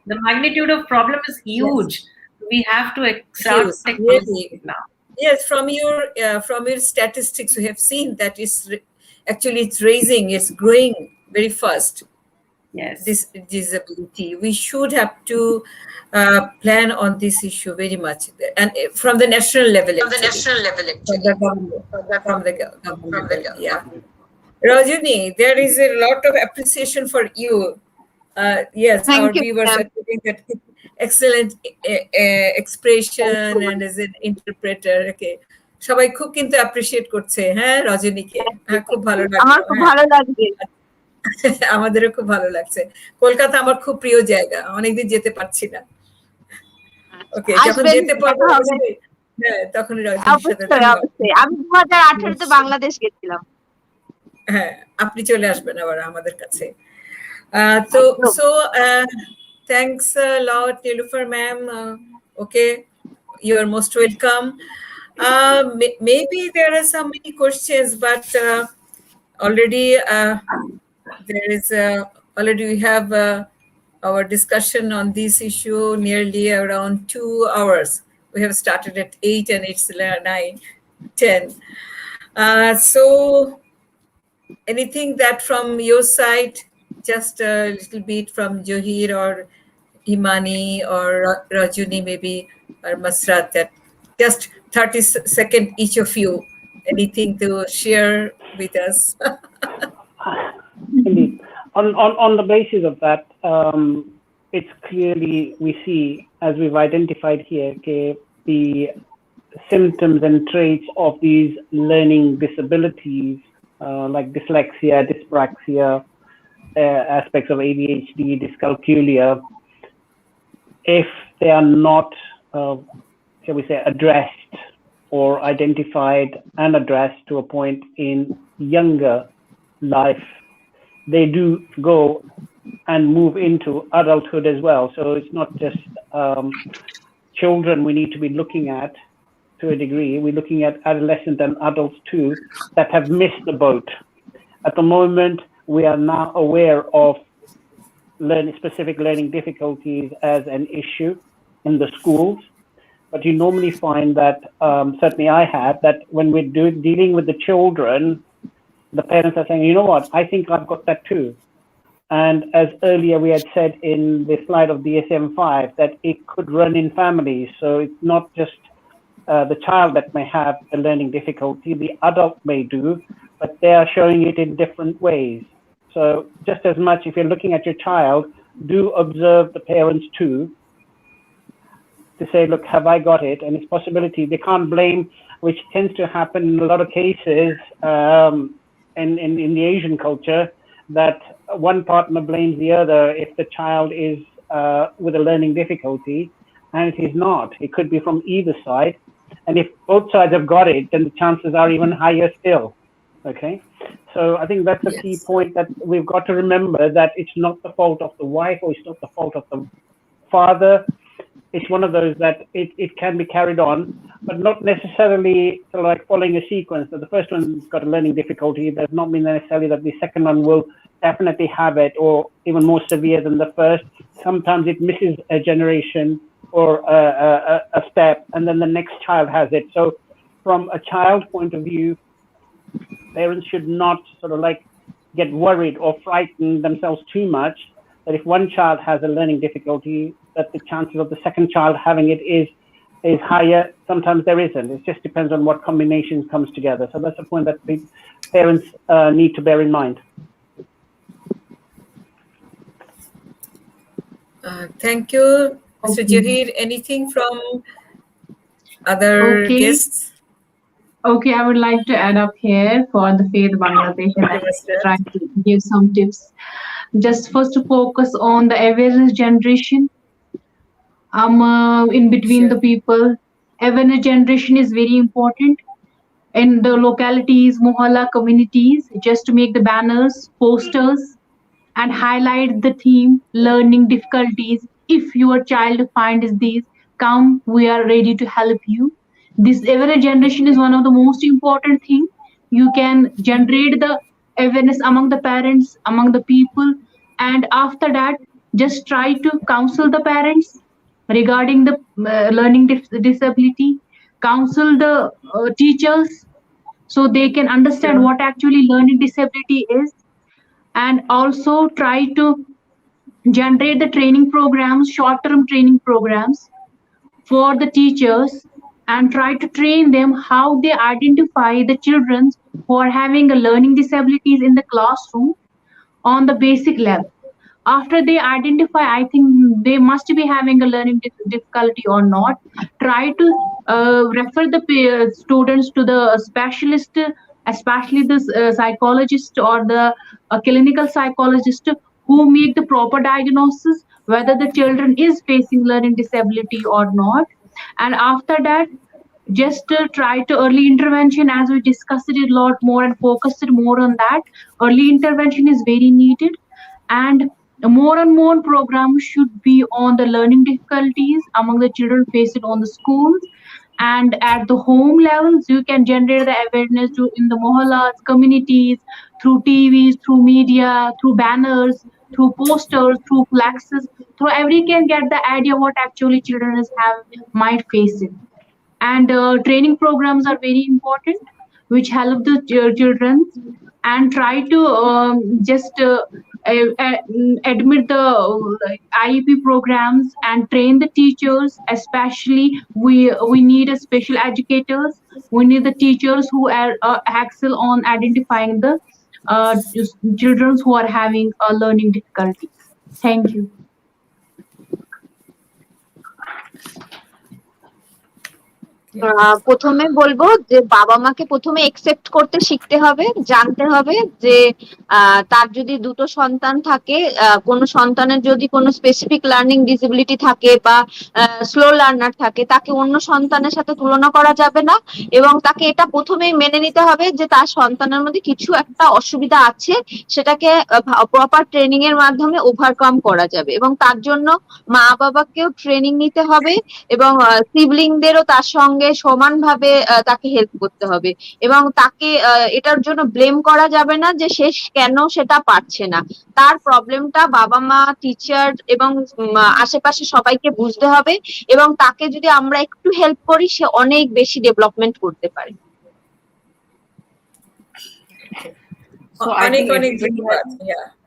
[SPEAKER 4] the magnitude of problem is huge. Yes. We have to accept
[SPEAKER 1] really now. Yes, from your statistics, we have seen that it's raising, it's growing very fast.
[SPEAKER 4] Yes,
[SPEAKER 1] this disability. We should have to plan on this issue very much, and from the national level. From the government. Yeah. Rajani, there is a lot of appreciation for you. Yes,
[SPEAKER 3] Thank
[SPEAKER 1] our
[SPEAKER 3] you,
[SPEAKER 1] viewers are doing that excellent expression and as an interpreter. Okay, সবাই খুব কিন্তু appreciate করছে, হ্যাঁ রজনীকে, খুব ভালো লাগছে।
[SPEAKER 3] আমার খুব ভালো লাগছে।
[SPEAKER 1] আমাদেরও খুব ভালো লাগছে। কলকাতা আমার খুব প্রিয় জায়গা, অনেকদিন যেতে পারছি না। ওকে, যখন যেতে পারবো হ্যাঁ তখন রজনীর সাথে।
[SPEAKER 3] আমি 2018 তে বাংলাদেশ গেছিলাম।
[SPEAKER 1] হ্যাঁ, আপনি চলে আসবেন আবার আমাদের কাছে। So thanks a lot, Niloufar ma'am. Okay, you are most welcome. Maybe there are so many questions, but already there is already we have our discussion on this issue nearly around 2 hours. We have started at 8 and it's 9, 10. So anything that from your side, just a little bit from Johir or Imani or Rajuni maybe, or Masrat, that just 30-second each of you, anything to share with us?
[SPEAKER 2] Indeed. On the basis of that, it's clearly, we see, as we've identified here, okay, the symptoms and traits of these learning disabilities, like dyslexia, dyspraxia, aspects of ADHD, dyscalculia, if they are not, shall we say, addressed or identified and addressed to a point in younger life, they do go and move into adulthood as well. So it's not just children we need to be looking at to a degree. We're looking at adolescents and adults too that have missed the boat. At the moment, we are now aware of specific learning difficulties as an issue in the schools. But you normally find that, certainly I have, that when we're dealing with the children, the parents are saying, you know what, I think I've got that too. And as earlier we had said in the slide of DSM-5, that it could run in families. So it's not just the child that may have a learning difficulty, the adult may do, but they are showing it in different ways. So just as much, if you're looking at your child, do observe the parents too, to say, look, have I got it? And it's possibility, they can't blame, which tends to happen in a lot of cases in the Asian culture, that one partner blames the other if the child is with a learning difficulty, and it is not. It could be from either side. And if both sides have got it, then the chances are even higher still. Okay, so I think that's a key point, that we've got to remember that it's not the fault of the wife, or it's not the fault of the father. It's one of those that it can be carried on, but not necessarily sort of like following a sequence, that the first one's got a learning difficulty does not mean necessarily that the second one will definitely have it, or even more severe than the first. Sometimes it misses a generation or a step, and then the next child has it. So from a child point of view, parents should not sort of like get worried or frighten themselves too much, that if one child has a learning difficulty, that the chances of the second child having it is higher. Sometimes there isn't. It just depends on what combination comes together. So that's a point that the parents need to bear in mind.
[SPEAKER 1] Thank you. Mr. Johir, anything from other guests?
[SPEAKER 3] Okay, I would like to add up here for the Faith Bangladesh, and I try to give some tips. Just first to focus on the awareness generation in between the people. Awareness generation is very important in the localities, mohalla communities, just to make the banners, posters, and highlight the theme learning difficulties. If your child finds these, come, we are ready to help you. This awareness generation is one of the most important thing. You can generate the awareness among the parents, among the people, and after that, just try to counsel the parents regarding the learning disability, counsel the teachers so they can understand what actually learning disability is, and also try to generate the training programs, short-term training programs for the teachers, and try to train them how they identify the children who are having a learning disabilities in the classroom on the basic level. After they identify, I think they must be having a learning difficulty or not, try to refer the students to the specialist, especially the psychologist or the clinical psychologist, who make the proper diagnosis whether the children is facing learning disability or not. And after that, just try to early intervention, as we discussed it a lot more and focused more on that. Early intervention is very needed, and more and more programs should be on the learning difficulties among the children faced on the schools, and at the home levels you can generate the awareness in the mohallas, communities, through TVs, through media, through banners, through posters, through flexes, through every can get the idea what actually children might face it. And training programs are very important, which help the children and try to just admit the IEP programs and train the teachers. Especially, we need a special educators. We need the teachers who are excel on identifying the children who are having learning difficulties. Thank you.
[SPEAKER 5] প্রথমে বলবো যে বাবা মাকে প্রথমে accept করতে শিখতে হবে, জানতে হবে যে তার যদি দুটো সন্তান থাকে, কোনো সন্তানের যদি কোনো স্পেসিফিক লার্নিং ডিসেবিলিটি থাকে বা স্লো লার্নার থাকে, তাকে অন্য সন্তানের সাথে তুলনা করা যাবে না এবং তাকে এটা প্রথমেই মেনে নিতে হবে যে তার সন্তানের মধ্যে কিছু একটা অসুবিধা আছে, সেটাকে প্রপার ট্রেনিং এর মাধ্যমে ওভারকাম করা যাবে এবং তার জন্য মা বাবাকেও ট্রেনিং নিতে হবে এবং সিবলিংদেরও তার সঙ্গে সমানভাবে তাকে হেল্প করতে হবে এবং তাকে এটার জন্য ব্লেম করা যাবে না যে সে কেন সেটা পারছে না। তার প্রবলেমটা বাবা মা, টিচার এবং আশেপাশে সবাইকে বুঝতে হবে এবং তাকে যদি আমরা একটু হেল্প করি সে অনেক বেশি ডেভেলপমেন্ট করতে পারে।
[SPEAKER 4] So I think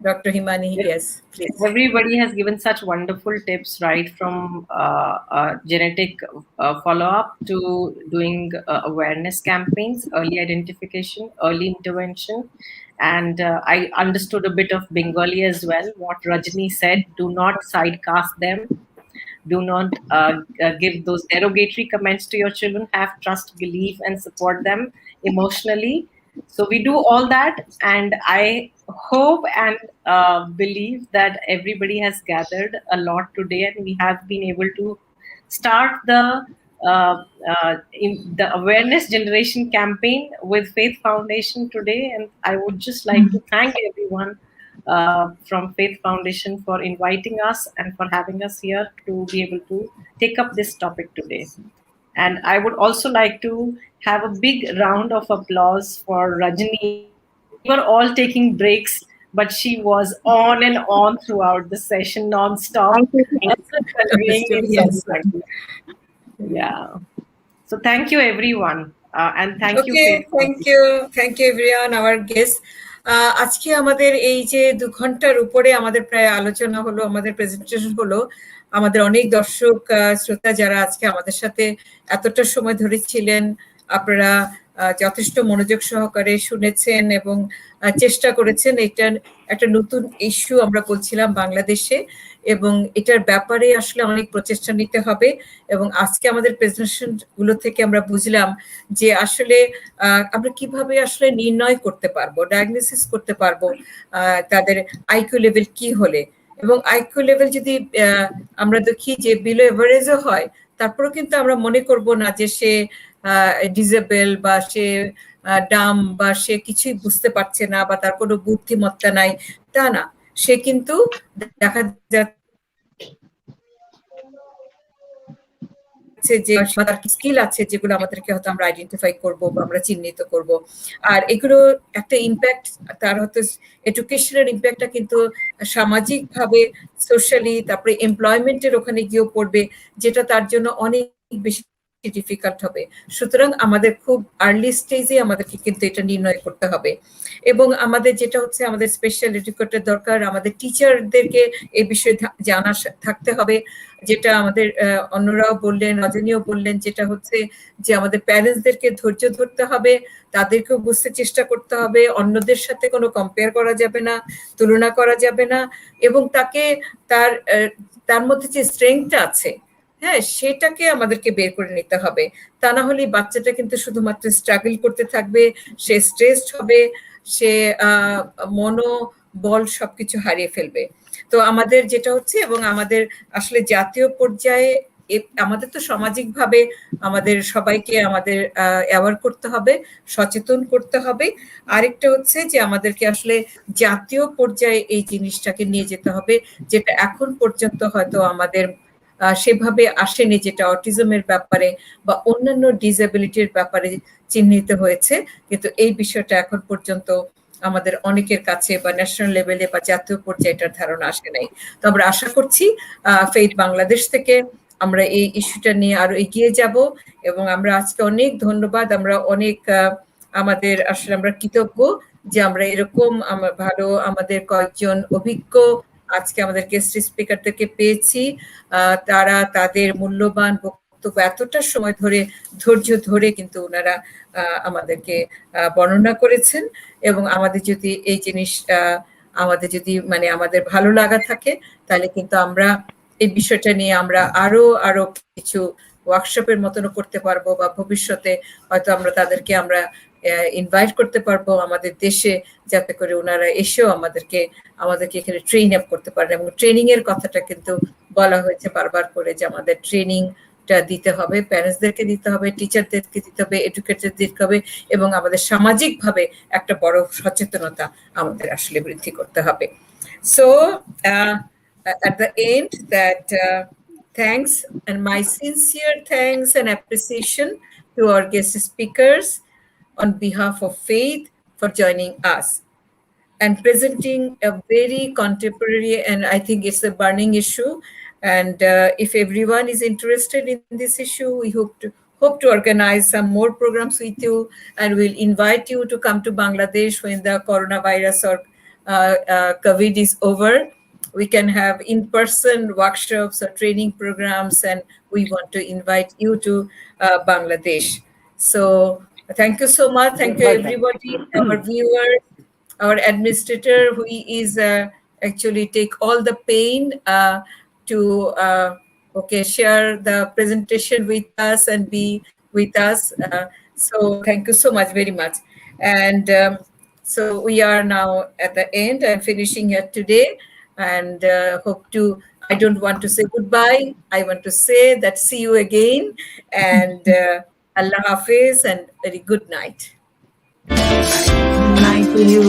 [SPEAKER 1] Dr. Himani, yes, please.
[SPEAKER 4] Everybody has given such wonderful tips, right, from genetic follow-up to doing awareness campaigns, early identification, early intervention. And I understood a bit of Bengali as well. What Rajni said, do not sidecast them. Do not give those derogatory comments to your children. Have trust, believe, and support them emotionally. So we do all that, and I hope and believe that everybody has gathered a lot today, and we have been able to start the awareness generation campaign with Faith Foundation today. And I would just like to thank everyone from Faith Foundation for inviting us and for having us here to be able to take up this topic today. And I would also like to have a big round of applause for Rajni. We were all taking breaks, but she was on and on throughout the session, non-stop. Yeah. So thank you, everyone. And thank you.
[SPEAKER 1] Thank you, everyone, our guests. আজকে আমাদের এই যে 2 ঘন্টার উপরে আমাদের প্রায় আলোচনা হলো, আমাদের প্রেজেন্টেশন হলো, আমাদের অনেক দর্শক শ্রোতা যারা আজকে আমাদের সাথে এতটা সময় ধরে ছিলেন, আপনারা যথেষ্ট মনোযোগ সহকারে শুনেছেন এবং চেষ্টা করেছেন। এটা একটা নতুন ইস্যু আমরা বলছিলাম বাংলাদেশে, এবং এটার ব্যাপারে আসলে অনেক প্রচেষ্টা নিতে হবে। এবং আজকে আমাদের প্রেজেন্টেশন গুলো থেকে আমরা বুঝলাম যে আসলে আমরা কিভাবে আসলে নির্ণয় করতে পারবো, ডায়াগনোসিস করতে পারবো তাদের আইকিউ লেভেল কি হলে। এবং আইকিউ লেভেল যদি আমরা দেখি যে বিলো এভারেজও হয়, তারপরেও কিন্তু আমরা মনে করব না যে সে ডিসেবল বা সে ডাম বা সে কিছুই বুঝতে পারছে না বা তার কোনো বুদ্ধিমত্তা নাই, তা না। সে কিন্তু দেখা যাচ্ছে যে তার স্কিল আছে যেগুলো আমাদেরকে হয়তো আমরা আইডেন্টিফাই করব বা আমরা চিহ্নিত করব। আর এগুলো একটা ইম্প্যাক্ট, তার হয়তো এডুকেশনের ইম্প্যাক্টটা কিন্তু সামাজিক ভাবে, সোশ্যালি, তারপরে এমপ্লয়মেন্টের ওখানে গিয়েও পড়বে, যেটা তার জন্য অনেক বেশি ডিফিকাল্ট হবে। সুতরাং আমাদের খুব আর্লি স্টেজে আমাদেরকে কিন্তু এটা নির্ণয় করতে হবে। এবং আমাদের যেটা হচ্ছে, আমাদের স্পেশাল এডুকেটর দরকার, আমাদের টিচারদেরকে এই বিষয়ে জানা থাকতে হবে, যেটা আমাদের অন্যরাও বললেন, রজনীও বললেন, যেটা হচ্ছে যে আমাদের প্যারেন্টসদেরকে ধৈর্য ধরতে হবে, তাদেরকেও বুঝতে চেষ্টা করতে হবে, অন্যদের সাথে কোনো কম্পেয়ার করা যাবে না, তুলনা করা যাবে না, এবং তাকে তার মধ্যে যে স্ট্রেংথটা আছে, হ্যাঁ, সেটাকে আমাদেরকে বের করে নিতে হবে। তা না হলে বাচ্চাটা কিন্তু শুধুমাত্র স্ট্রাগল করতে থাকবে, সে স্ট্রেসড হবে, সে মনোবল সবকিছু হারিয়ে ফেলবে। তো আমাদের যেটা হচ্ছে, এবং আমাদের আসলে জাতীয় পর্যায়ে আমাদের তো সামাজিক ভাবে আমাদের সবাইকে আমাদের অ্যাওয়ার করতে হবে, সচেতন করতে হবে। আরেকটা হচ্ছে যে আমাদেরকে আসলে জাতীয় পর্যায়ে এই জিনিসটাকে নিয়ে যেতে হবে, যেটা এখন পর্যন্ত হয়তো আমাদের সেভাবে আসেনি, যেটা অটিজমের ব্যাপারে বা অন্যান্য ডিসএবিলিটির ব্যাপারে চিহ্নিত হয়েছে, কিন্তু এই বিষয়টা এখন পর্যন্ত আমাদের অনেকের কাছে বা ন্যাশনাল লেভেলে বা জাতীয় পর্যায়ে এটার ধারণা আসে নাই। তো আমরা আশা করছি ফেইথ বাংলাদেশ থেকে আমরা এই ইস্যুটা নিয়ে আরো এগিয়ে যাব, এবং আমরা আজকে অনেক ধন্যবাদ, আমরা অনেক আমাদের আসলে আমরা কৃতজ্ঞ যে আমরা এরকম ভালো আমাদের কয়েকজন অভিজ্ঞ আজকে আমাদের গেস্ট স্পিকারদেরকে পেয়েছি। তারা তাদের মূল্যবান বক্তব্য এতটা সময় ধরে ধৈর্য ধরে কিন্তু ওনারা আমাদেরকে বর্ণনা করেছেন, এবং আমাদের যদি এই জিনিস আমাদের যদি মানে আমাদের ভালো লাগা থাকে তাহলে কিন্তু আমরা এই বিষয়টা নিয়ে আমরা আরো কিছু ওয়ার্কশপের মতনও করতে পারবো, বা ভবিষ্যতে হয়তো আমরা তাদেরকে আমরা ইনভাইট করতে পারবো আমাদের দেশে, যাতে করে ওনারা এসেও আমাদেরকে এখানে ট্রেন আপ করতে পারেন। এবং ট্রেনিং এর কথাটা কিন্তু বলা হয়েছে বারবার করে যে আমাদের ট্রেনিংটা দিতে হবে, প্যারেন্টসদেরকে দিতে হবে, টিচারদেরকে দিতে হবে, এডুকেটরদের দিতে হবে, এবং আমাদের সামাজিকভাবে একটা বড় সচেতনতা আমাদের আসলে বৃদ্ধি করতে হবে। So at the end that thanks, and my sincere thanks and appreciation to our guest speakers on behalf of Faith for joining us and presenting a very contemporary, and I think it's a burning issue. And if everyone is interested in this issue, we hope to organize some more programs with you, and we'll invite you to come to Bangladesh when the coronavirus or COVID is over. We can have in-person workshops or training programs, and we want to invite you to Bangladesh. So thank you so much. Thank you, everybody, our viewers, our administrator, who is actually take all the pain to share the presentation with us and be with us. So thank you so much, very much. And so we are now at the end. I'm finishing here today, and I don't want to say goodbye. I want to say that see you again, and Allah Hafiz, and very good night.
[SPEAKER 3] Good night to you.